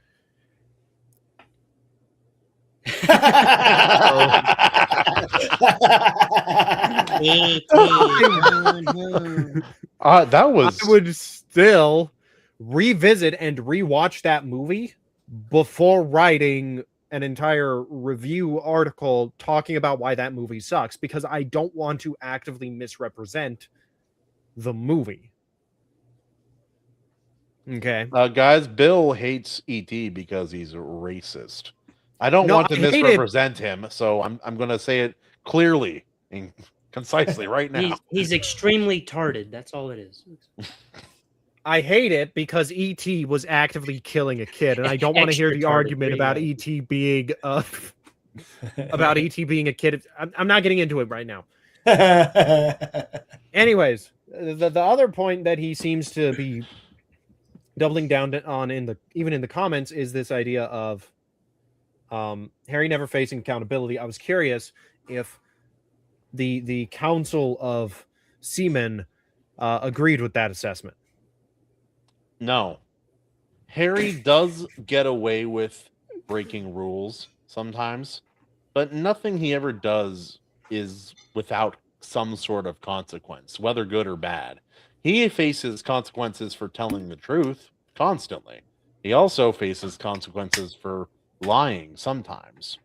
That was... I would still revisit and rewatch that movie before writing an entire review article talking about why that movie sucks, because I don't want to actively misrepresent the movie. Okay. Guys, Bill hates E.T. because he's racist. I don't want to misrepresent him, so I'm going to say it clearly and concisely right now. He's extremely tarded. That's all it is. I hate it because E.T. was actively killing a kid, and I don't want to hear the argument about E.T. being about ET being a kid. I'm not getting into it right now. Anyways, the other point that he seems to be doubling down on even in the comments is this idea of Harry never facing accountability. I was curious if the Council of Seamen agreed with that assessment. No. Harry does get away with breaking rules sometimes, but nothing he ever does is without some sort of consequence, whether good or bad. He faces consequences for telling the truth constantly. He also faces consequences for lying sometimes.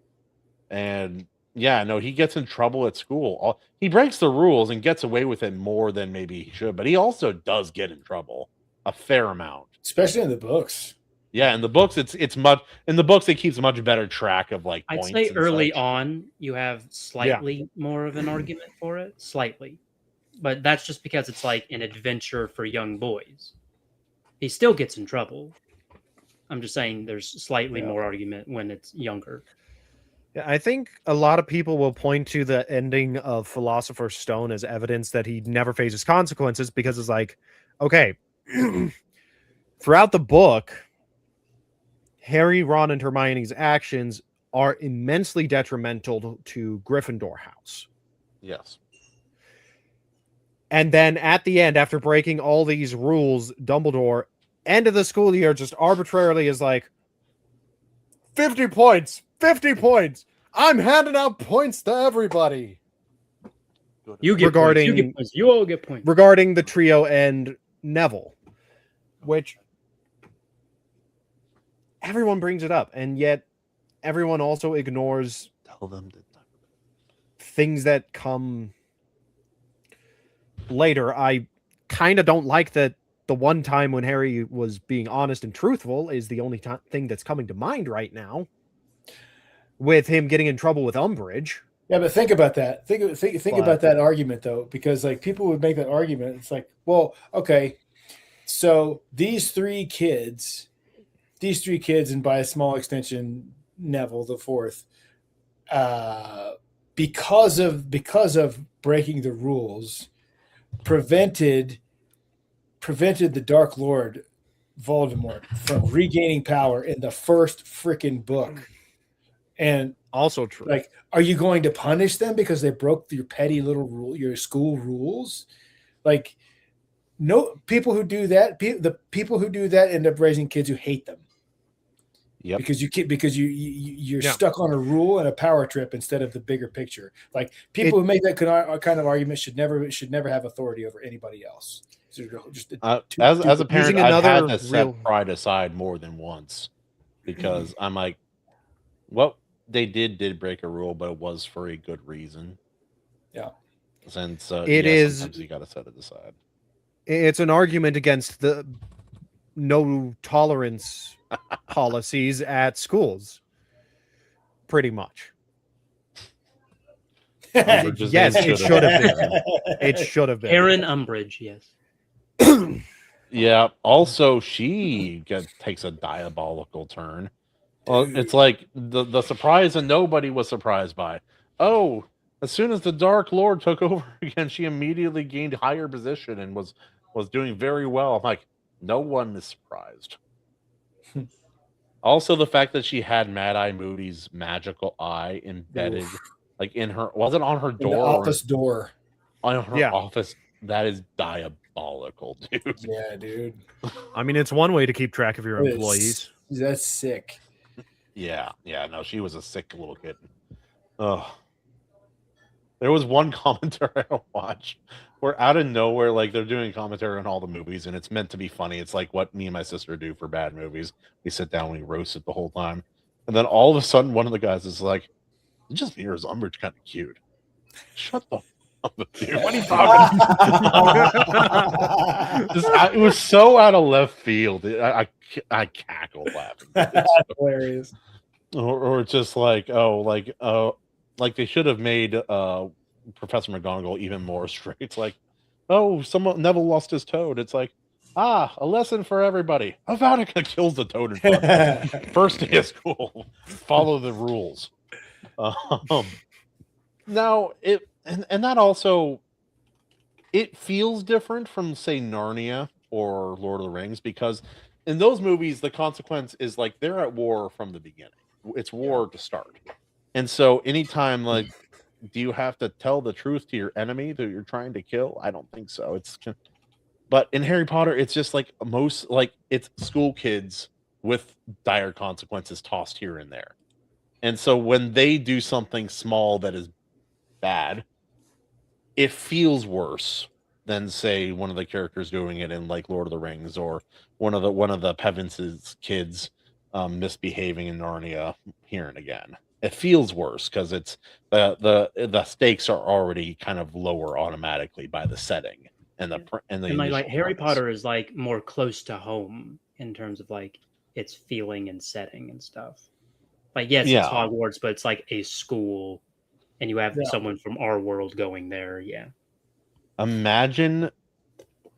And yeah, no, he gets in trouble at school. He breaks the rules and gets away with it more than maybe he should, but he also does get in trouble a fair amount, especially in the books. Yeah, in the books, it's much in the books. It keeps much better track of like. I'd points say and early such. on you have slightly more of an argument for it, slightly, but that's just because it's like an adventure for young boys. He still gets in trouble. I'm just saying there's slightly more argument when it's younger. Yeah, I think a lot of people will point to the ending of Philosopher's Stone as evidence that he never faces consequences because it's like, okay, throughout the book, Harry, Ron, and Hermione's actions are immensely detrimental to Gryffindor House. Yes. And then at the end, after breaking all these rules, Dumbledore, end of the school year, just arbitrarily is like, 50 points, 50 points. I'm handing out points to everybody. You get points. You get points. You all get points. Regarding the trio and Neville, which everyone brings it up, and yet everyone also ignores things that come later. I kind of don't like that the one time when Harry was being honest and truthful is the only thing that's coming to mind right now, with him getting in trouble with Umbridge. Yeah, but think about that. Think about that argument, though, because like people would make that argument. It's like, well, okay, so these three kids, and by a small extension, Neville the fourth, because of breaking the rules, prevented the Dark Lord Voldemort from regaining power in the first freaking book. And also true. Like, are you going to punish them because they broke your petty little rule, your school rules? Like, no, people who do that, the people who do that end up raising kids who hate them. Yep. Because you're stuck on a rule and a power trip instead of the bigger picture. Like people who make that kind of argument should never have authority over anybody else. Just as a parent, I've had to set pride aside more than once because I'm like, well, they did break a rule, but it was for a good reason. Yeah. Since sometimes you got to set it aside. It's an argument against the no tolerance policies at schools, pretty much. Yes, it should have been. It should have been. Aaron Umbridge, yes. Yeah. Also, she takes a diabolical turn. Well, it's like the surprise and nobody was surprised by. Oh, as soon as the Dark Lord took over again, she immediately gained higher position and was doing very well. I'm like, no one is surprised. Also, the fact that she had Mad-Eye Moody's magical eye embedded, like in her, was it on her door? The office door. On her office. That is diabolical, dude. Yeah, dude. I mean, it's one way to keep track of your employees. That's sick. Yeah, no, she was a sick little kid. Ugh. There was one commentary I watched where out of nowhere, like they're doing commentary on all the movies, and it's meant to be funny. It's like what me and my sister do for bad movies. We sit down, we roast it the whole time, and then all of a sudden, one of the guys is like, "It just mirrors Umbridge kind of cute." Shut the fuck up, dude. What are you talking about? It was so out of left field. I cackled laughing. That's hilarious. Or just like, like they should have made Professor McGonagall even more straight. It's like, Neville lost his toad. It's like, a lesson for everybody. Avada kills the toad in front. First day of school. Follow the rules. Now and that also it feels different from say Narnia or Lord of the Rings because in those movies the consequence is like they're at war from the beginning. It's war to start. And so anytime like do you have to tell the truth to your enemy that you're trying to kill? I don't think so. But in Harry Potter it's just like most like it's school kids with dire consequences tossed here and there. And so when they do something small that is bad, it feels worse than say one of the characters doing it in like Lord of the Rings or one of the Pevence's kids misbehaving in Narnia here and again. It feels worse because it's the stakes are already kind of lower automatically by the setting and the And like initial Harry premise. Potter is like more close to home in terms of like its feeling and setting and stuff. Like yes, Yeah. it's Hogwarts, but it's like a school, and you have someone from our world going there. Yeah. Imagine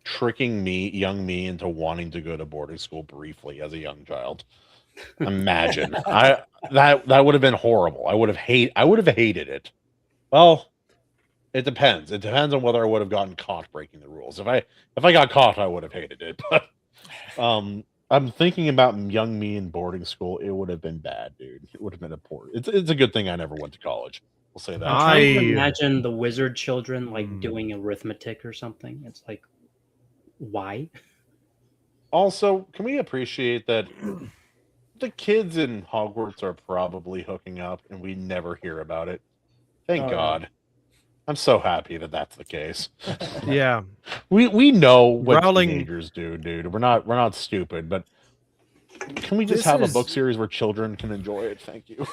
tricking young me, into wanting to go to boarding school briefly as a young child. Imagine. That would have been horrible. I would have hated it. Well, it depends. It depends on whether I would have gotten caught breaking the rules. If I got caught, I would have hated it. But I'm thinking about young me in boarding school. It would have been bad, dude. It would have been a poor. It's a good thing I never went to college. We'll say that. I'm trying to imagine the wizard children like doing arithmetic or something. It's like, why? Also, can we appreciate that the kids in Hogwarts are probably hooking up and we never hear about it? Thank God. I'm so happy that that's the case. Yeah. We know what Rowling... teenagers do, dude. We're not stupid, but can we just have a book series where children can enjoy it? Thank you.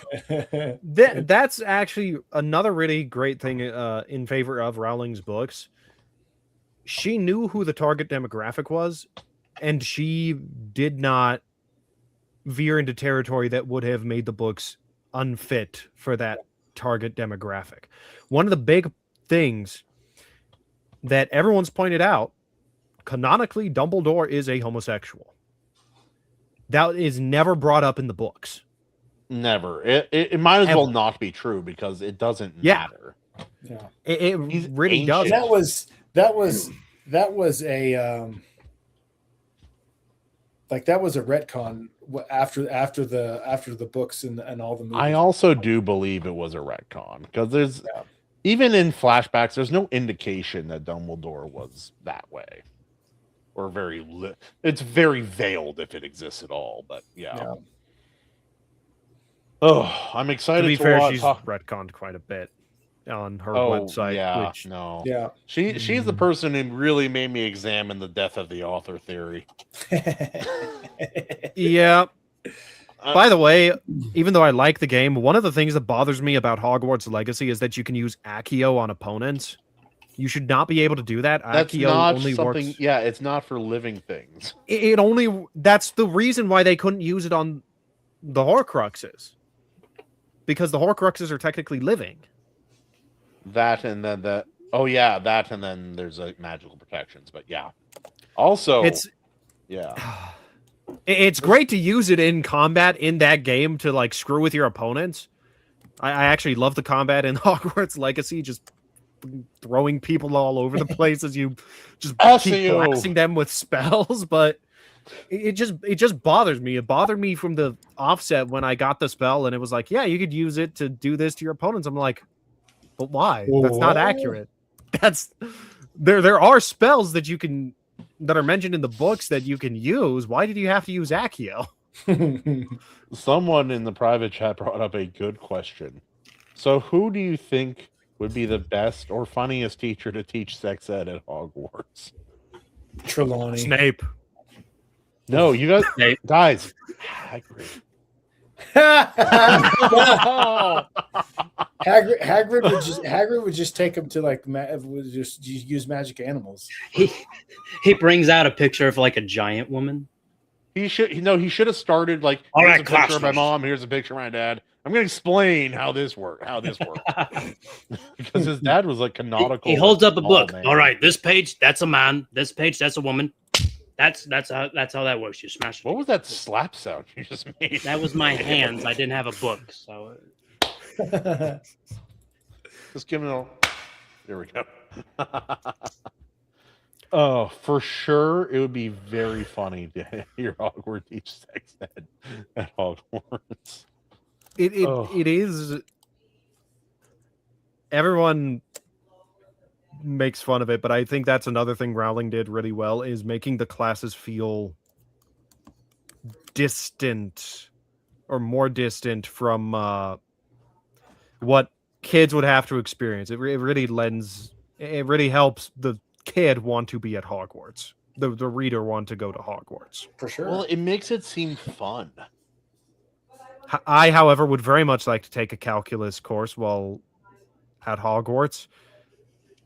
That's actually another really great thing in favor of Rowling's books. She knew who the target demographic was, and she did not veer into territory that would have made the books unfit for that target demographic. One of the big things that everyone's pointed out, canonically, Dumbledore is a homosexual. That is never brought up in the books. Never. It might as well not be true because it doesn't matter. Yeah. It really does. That was a that was a retcon after the books and all the movies. I also do believe it was a retcon because there's even in flashbacks there's no indication that Dumbledore was that way. Or it's very veiled if it exists at all, but yeah. Oh, I'm excited to be to fair, watch. She's retconned quite a bit on her website. She's the person who really made me examine the death of the author theory. Yeah. By the way, even though I like the game, one of the things that bothers me about Hogwarts Legacy is that you can use Accio on opponents. You should not be able to do that. That's Accio not only something. works. Yeah, it's not for living things. It only. That's the reason why they couldn't use it on the Horcruxes, because the Horcruxes are technically living. That and then that. Oh yeah, that and then there's magical protections. But yeah, also it's great to use it in combat in that game to like screw with your opponents. I actually love the combat in Hogwarts Legacy, just throwing people all over the place as you just keep blasting them with spells. But it just bothers me. It bothered me from the offset when I got the spell and it was like, yeah, you could use it to do this to your opponents. I'm like, but why? That's not accurate. There are spells that are mentioned in the books that you can use. Why did you have to use Accio? Someone in the private chat brought up a good question. So who do you think would be the best or funniest teacher to teach sex ed at Hogwarts? Trelawney. Snape. No, you guys. Hagrid. Hagrid would just take him to would just use magic animals. He brings out a picture of like a giant woman. He should have started like, all here's right, a picture of my mom, here's a picture of my dad. I'm going to explain how this worked. Because his dad was like canonical. He holds up a book. Man. All right, this page, that's a man. This page, that's a woman. That's how that works. You smash it. What was that slap sound you just made? That was my hands. I didn't have a book, so. Just give it a. There we go. Oh, for sure, it would be very funny to hear Hogwarts teach sex ed at Hogwarts. It is. Everyone makes fun of it, but I think that's another thing Rowling did really well is making the classes feel distant or more distant from what kids would have to experience. It really helps the kid want to be at Hogwarts. The reader want to go to Hogwarts. For sure. Well, it makes it seem fun. I, however, would very much like to take a calculus course while at Hogwarts,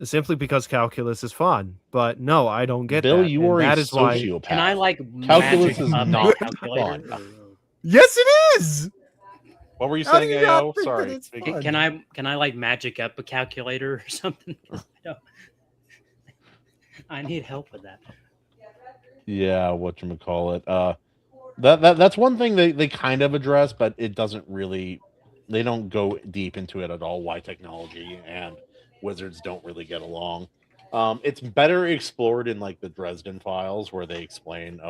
simply because calculus is fun. But no, I don't get Bill, that. you And are that a is why. sociopath. Can I like Calculus magic is up not a calculator? fun. Yes, it is. What were you How do saying, you not AO? think that Sorry. it's fun? Can I like magic up a calculator or something? I need help with that. Yeah, whatchamacallit. That's one thing they kind of address, but it doesn't really. They don't go deep into it at all. Why technology and wizards don't really get along. It's better explored in like the Dresden Files, where they explain,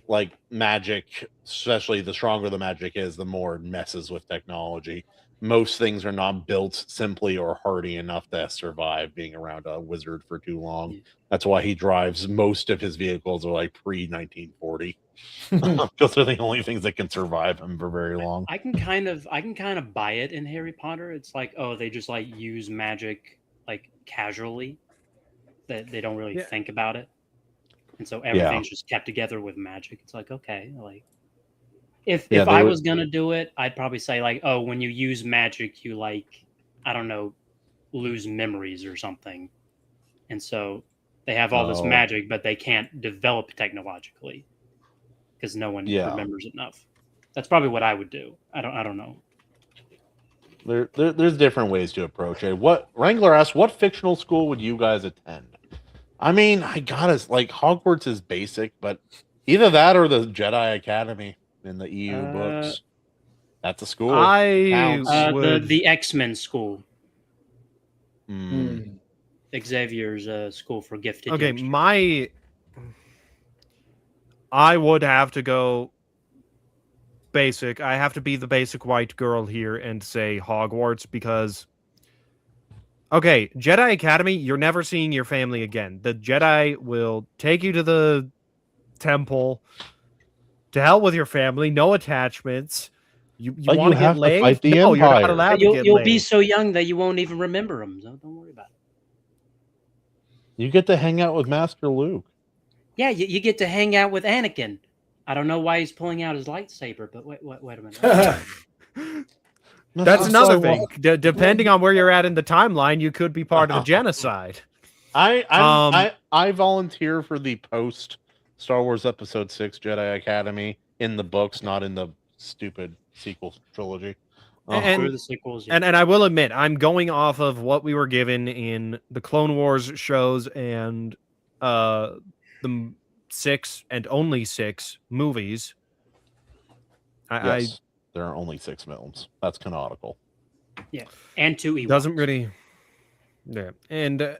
like magic, especially the stronger the magic is, the more it messes with technology. Most things are not built simply or hardy enough to survive being around a wizard for too long. Yeah. That's why he drives most of his vehicles are like pre-1940. Because they're the only things that can survive him for very long. I can kind of buy it in Harry Potter. It's like, oh, they just like use magic like casually. That they don't really think about it. And so everything's just kept together with magic. It's like, okay, like if I was gonna do it, I'd probably say like, oh, when you use magic, you like, I don't know, lose memories or something. And so they have all this magic, but they can't develop technologically because no one remembers enough. That's probably what I would do. I don't know. There's different ways to approach it. What Wrangler asks, what fictional school would you guys attend? I mean, I gotta like Hogwarts is basic, but either that or the Jedi Academy in the EU books. That's a school. The X-Men school. Mm. Xavier's school for gifted. Okay, youngsters. I would have to go basic. I have to be the basic white girl here and say Hogwarts because okay, Jedi Academy, you're never seeing your family again. The Jedi will take you to the temple. To hell with your family, no attachments. You want to get laid? Fight the no, Empire. you're not allowed to get You'll laid. be so young that you won't even remember them. So don't worry about it. You get to hang out with Master Luke. Yeah, you get to hang out with Anakin. I don't know why he's pulling out his lightsaber, but wait a minute. That's another thing. Depending on where you're at in the timeline, you could be part of the genocide. I volunteer for the post Star Wars Episode 6 Jedi Academy in the books, not in the stupid sequel trilogy. For the sequels, and I will admit, I'm going off of what we were given in the Clone Wars shows and the 6 and only 6 movies. Yes, there are only 6 films. That's canonical. Yeah, and 2 Ewoks. Doesn't really. Yeah, and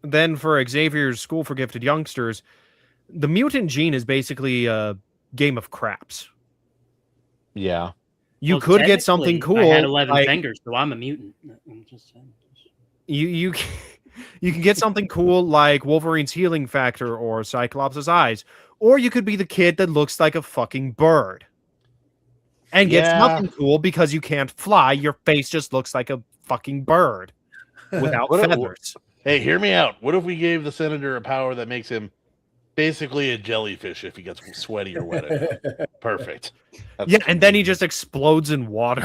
then for Xavier's School for Gifted Youngsters, the mutant gene is basically a game of craps. Yeah. You could get something cool. I had 11 fingers, so I'm a mutant. I'm just saying. You can get something cool like Wolverine's healing factor or Cyclops' eyes, or you could be the kid that looks like a fucking bird and gets nothing cool because you can't fly. Your face just looks like a fucking bird without feathers. Hey, hear me out. What if we gave the senator a power that makes him basically a jellyfish if he gets sweaty or wet? Perfect. And then he just explodes in water.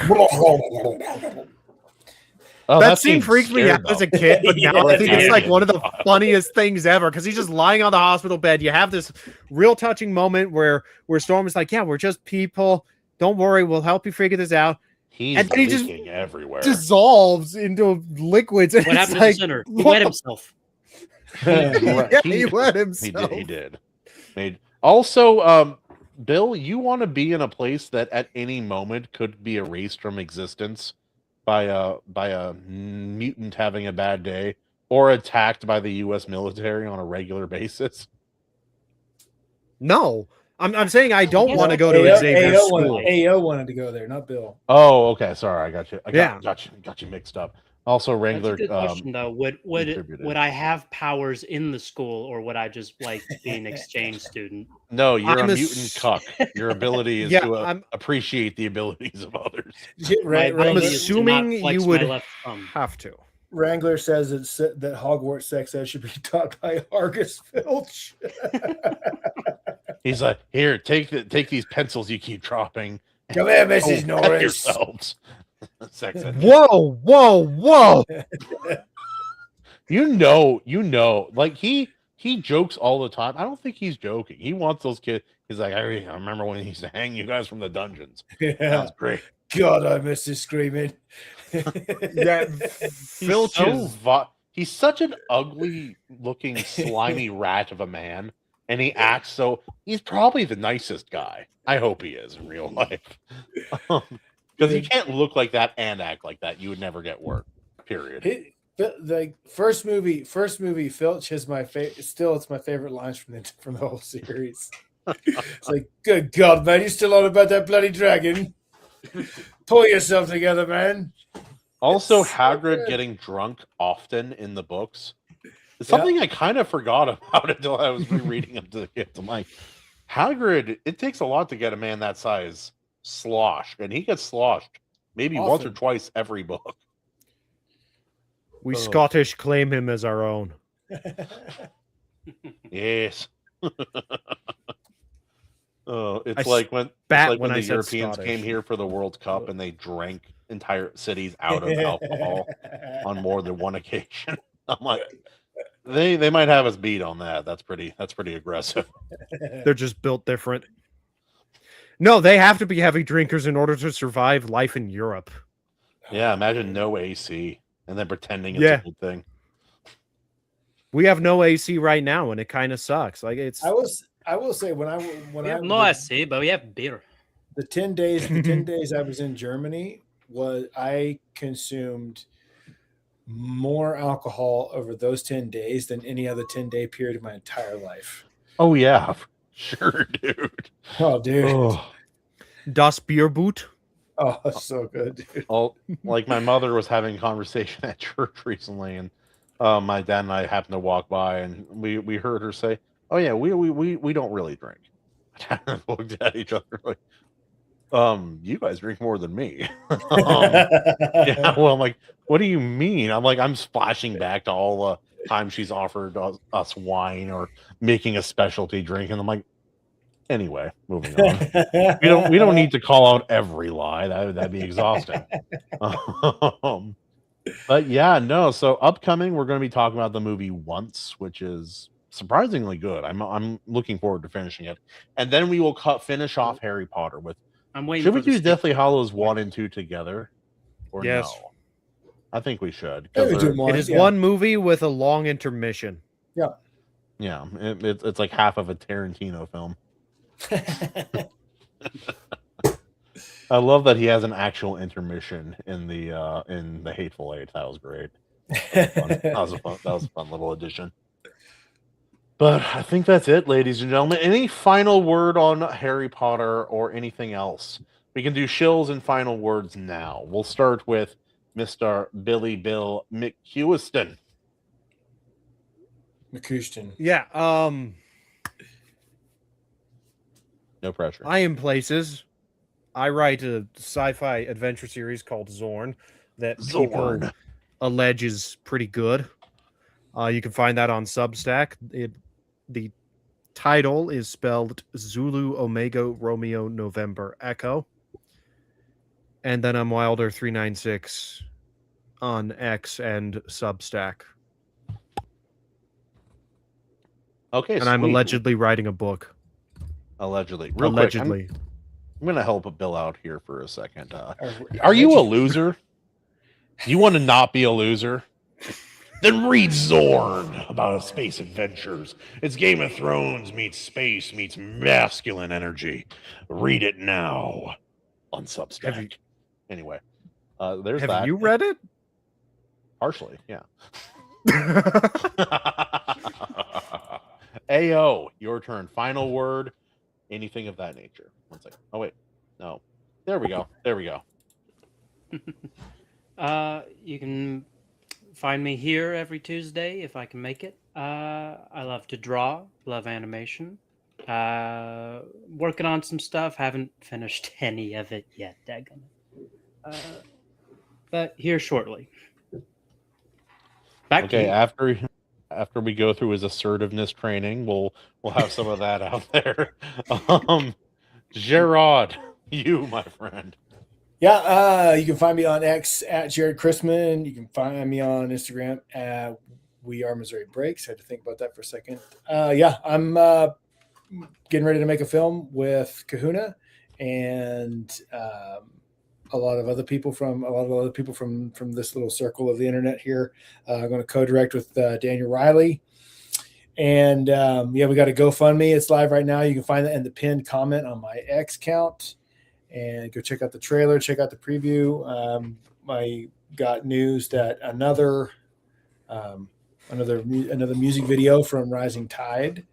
That scene freaked me out as a kid, but now I think it's like one of the funniest things ever because he's just lying on the hospital bed. You have this real touching moment where Storm is like, "Yeah, we're just people. Don't worry, we'll help you figure this out." And then he just everywhere. Dissolves into liquids. What happened to the center? He wet himself. He wet himself. He did. Also, Bill, you want to be in a place that at any moment could be erased from existence by a mutant having a bad day or attacked by the U.S. military on a regular basis? No, I'm saying I don't Yes, want to go to Xavier's school. AO wanted to go there, not Bill. Oh, okay. Sorry, I got you. Yeah. Got you mixed up. Also, That's Wrangler. a good question, though. contributed. Would I have powers in the school, or would I just like be an exchange student? No, you're I'm a a mutant s- cuck. Your ability is Yeah, to I'm- appreciate the abilities of others. My ability is to not assuming flex you would my left thumb. have to. Wrangler says that Hogwarts sex ed should be taught by Argus Filch. He's like, here, take these pencils you keep dropping. Come here, Mrs. Go pet Norris. yourselves. Sex ed. Whoa! You know, like he jokes all the time. I don't think he's joking. He wants those kids. He's like, I remember when he used to hang you guys from the dungeons. That Yeah. was great. God, I miss his screaming. Yeah, Filch is He's such an ugly looking, slimy rat of a man, and he acts so. He's probably the nicest guy. I hope he is in real life, because you can't look like that and act like that. You would never get work. Period. The first movie, Filch is my favorite. Still, it's my favorite lines from the whole series. It's like, good God, man, you still on about that bloody dragon? Pull yourself together, man. Also, It's so Hagrid good. getting drunk often in the books. It's something I kind of forgot about until I was rereading them to the kids. I'm like, Hagrid, it takes a lot to get a man that size sloshed, and he gets sloshed maybe once or Often. twice every book. we Oh. Scottish claim him as our own. Yes. Oh, it's I like when spat when the I said Europeans Scottish. came here for the World Cup and they drank entire cities out of alcohol on more than one occasion. I'm like, they might have us beat on that. That's pretty aggressive. They're just built different. No, they have to be heavy drinkers in order to survive life in Europe. Yeah, imagine no AC and then pretending it's Yeah. a good thing. We have no AC right now, and it kind of sucks. Like it's I will say when We I have no AC, but we have beer. the 10 days I was in Germany I consumed more alcohol over those 10 days than any other 10-day period of my entire life. Oh yeah, sure, dude. Oh, dude. Oh. Das Bierboot. Oh, so good, dude. Like my mother was having a conversation at church recently, and my dad and I happened to walk by, and we heard her say, "Oh yeah, we don't really drink." I looked at each other like, you guys drink more than me." Yeah, well, I'm like, what do you mean? I'm like, I'm splashing back to all the time she's offered us wine or making a specialty drink, and I'm like, anyway, moving on. We don't need to call out every lie. That'd be exhausting. But yeah, no. So upcoming, we're going to be talking about the movie Once, which is surprisingly good. I'm looking forward to finishing it, and then we will finish off Harry Potter with. I'm waiting. Should we for the do stick- Deathly Hallows 1 and 2 together, or Yes. no? I think we should. Yeah, 'cause we do they're- one. It is Yeah. one movie with a long intermission. Yeah, it's like half of a Tarantino film. I love that he has an actual intermission in the Hateful Eight. That was great. That was a fun little addition. But I think that's it, ladies and gentlemen. Any final word on Harry Potter or anything else? We can do shills and final words now. We'll start with Mr. Billy Bill McHuiston. McCushton. Yeah. No pressure. I am places. I write a sci-fi adventure series called Zorn that people Zorn. allege is pretty good. You can find that on Substack. The title is spelled Zulu Omega Romeo November Echo. And then I'm Wilder 396 on X and Substack. Okay, And I'm sweet. allegedly writing a book. Allegedly. Real quick, Allegedly. I'm going to help Bill out here for a second. Are you a loser? You want to not be a loser? Then read Zorn about space adventures. It's Game of Thrones meets space meets masculine energy. Read it now on Substack. Anyway, there's Have that. you read it? Partially, yeah. AO, your turn. Final word. Anything of that nature. One second. Oh wait, no. There we go. There we go. You can find me here every Tuesday if I can make it. I love to draw, love animation. Working on some stuff. Haven't finished any of it yet, daggone it. But here shortly. Back to Okay, you. after we go through his assertiveness training, we'll have some of that out there. Gerard, you, my friend. Yeah, you can find me on X at Jared Chrisman. You can find me on Instagram at We Are Missouri Breaks. I had to think about that for a second. Yeah, I'm getting ready to make a film with Kahuna and a lot of other people from this little circle of the internet here. I'm going to co-direct with Daniel Riley. And yeah, we got a GoFundMe. It's live right now. You can find that in the pinned comment on my X account. And go check out the trailer, check out the preview. I got news that another music video from Rising Tide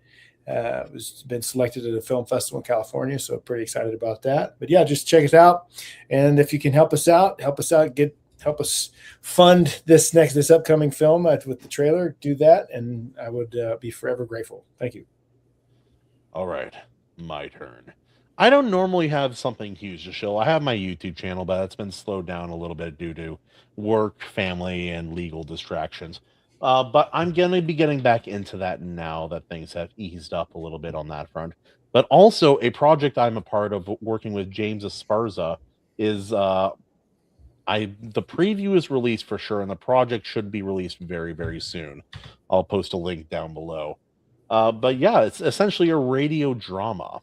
was been selected at a film festival in California, so pretty excited about that. But yeah, just check it out, and if you can help us out, help us fund this upcoming film with the trailer. Do that, and I would be forever grateful. Thank you. All right, my turn. I don't normally have something huge to show. I have my YouTube channel, but it's been slowed down a little bit due to work, family, and legal distractions. But I'm going to be getting back into that now that things have eased up a little bit on that front. But also, a project I'm a part of working with James Esparza is the preview is released for sure, and the project should be released very, very soon. I'll post a link down below. But yeah, it's essentially a radio drama.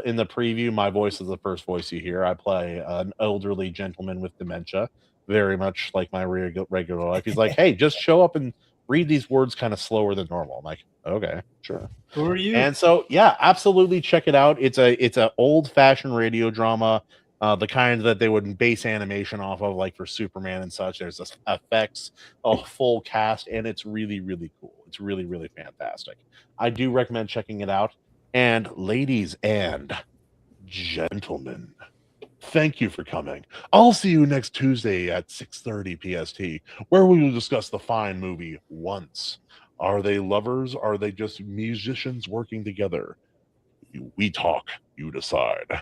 In the preview, my voice is the first voice you hear. I play an elderly gentleman with dementia, very much like my regular life. He's like, "Hey, just show up and read these words kind of slower than normal." I'm like, "Okay, sure." Who are you? And so, yeah, absolutely check it out. It's a old fashioned radio drama, the kind that they would base animation off of, like for Superman and such. There's this effects, a full cast, and it's really, really cool. It's really, really fantastic. I do recommend checking it out. And ladies and gentlemen, thank you for coming. I'll see you next Tuesday at 6:30 PST, where we will discuss the fine movie Once. Are they lovers? Are they just musicians working together? We talk, you decide.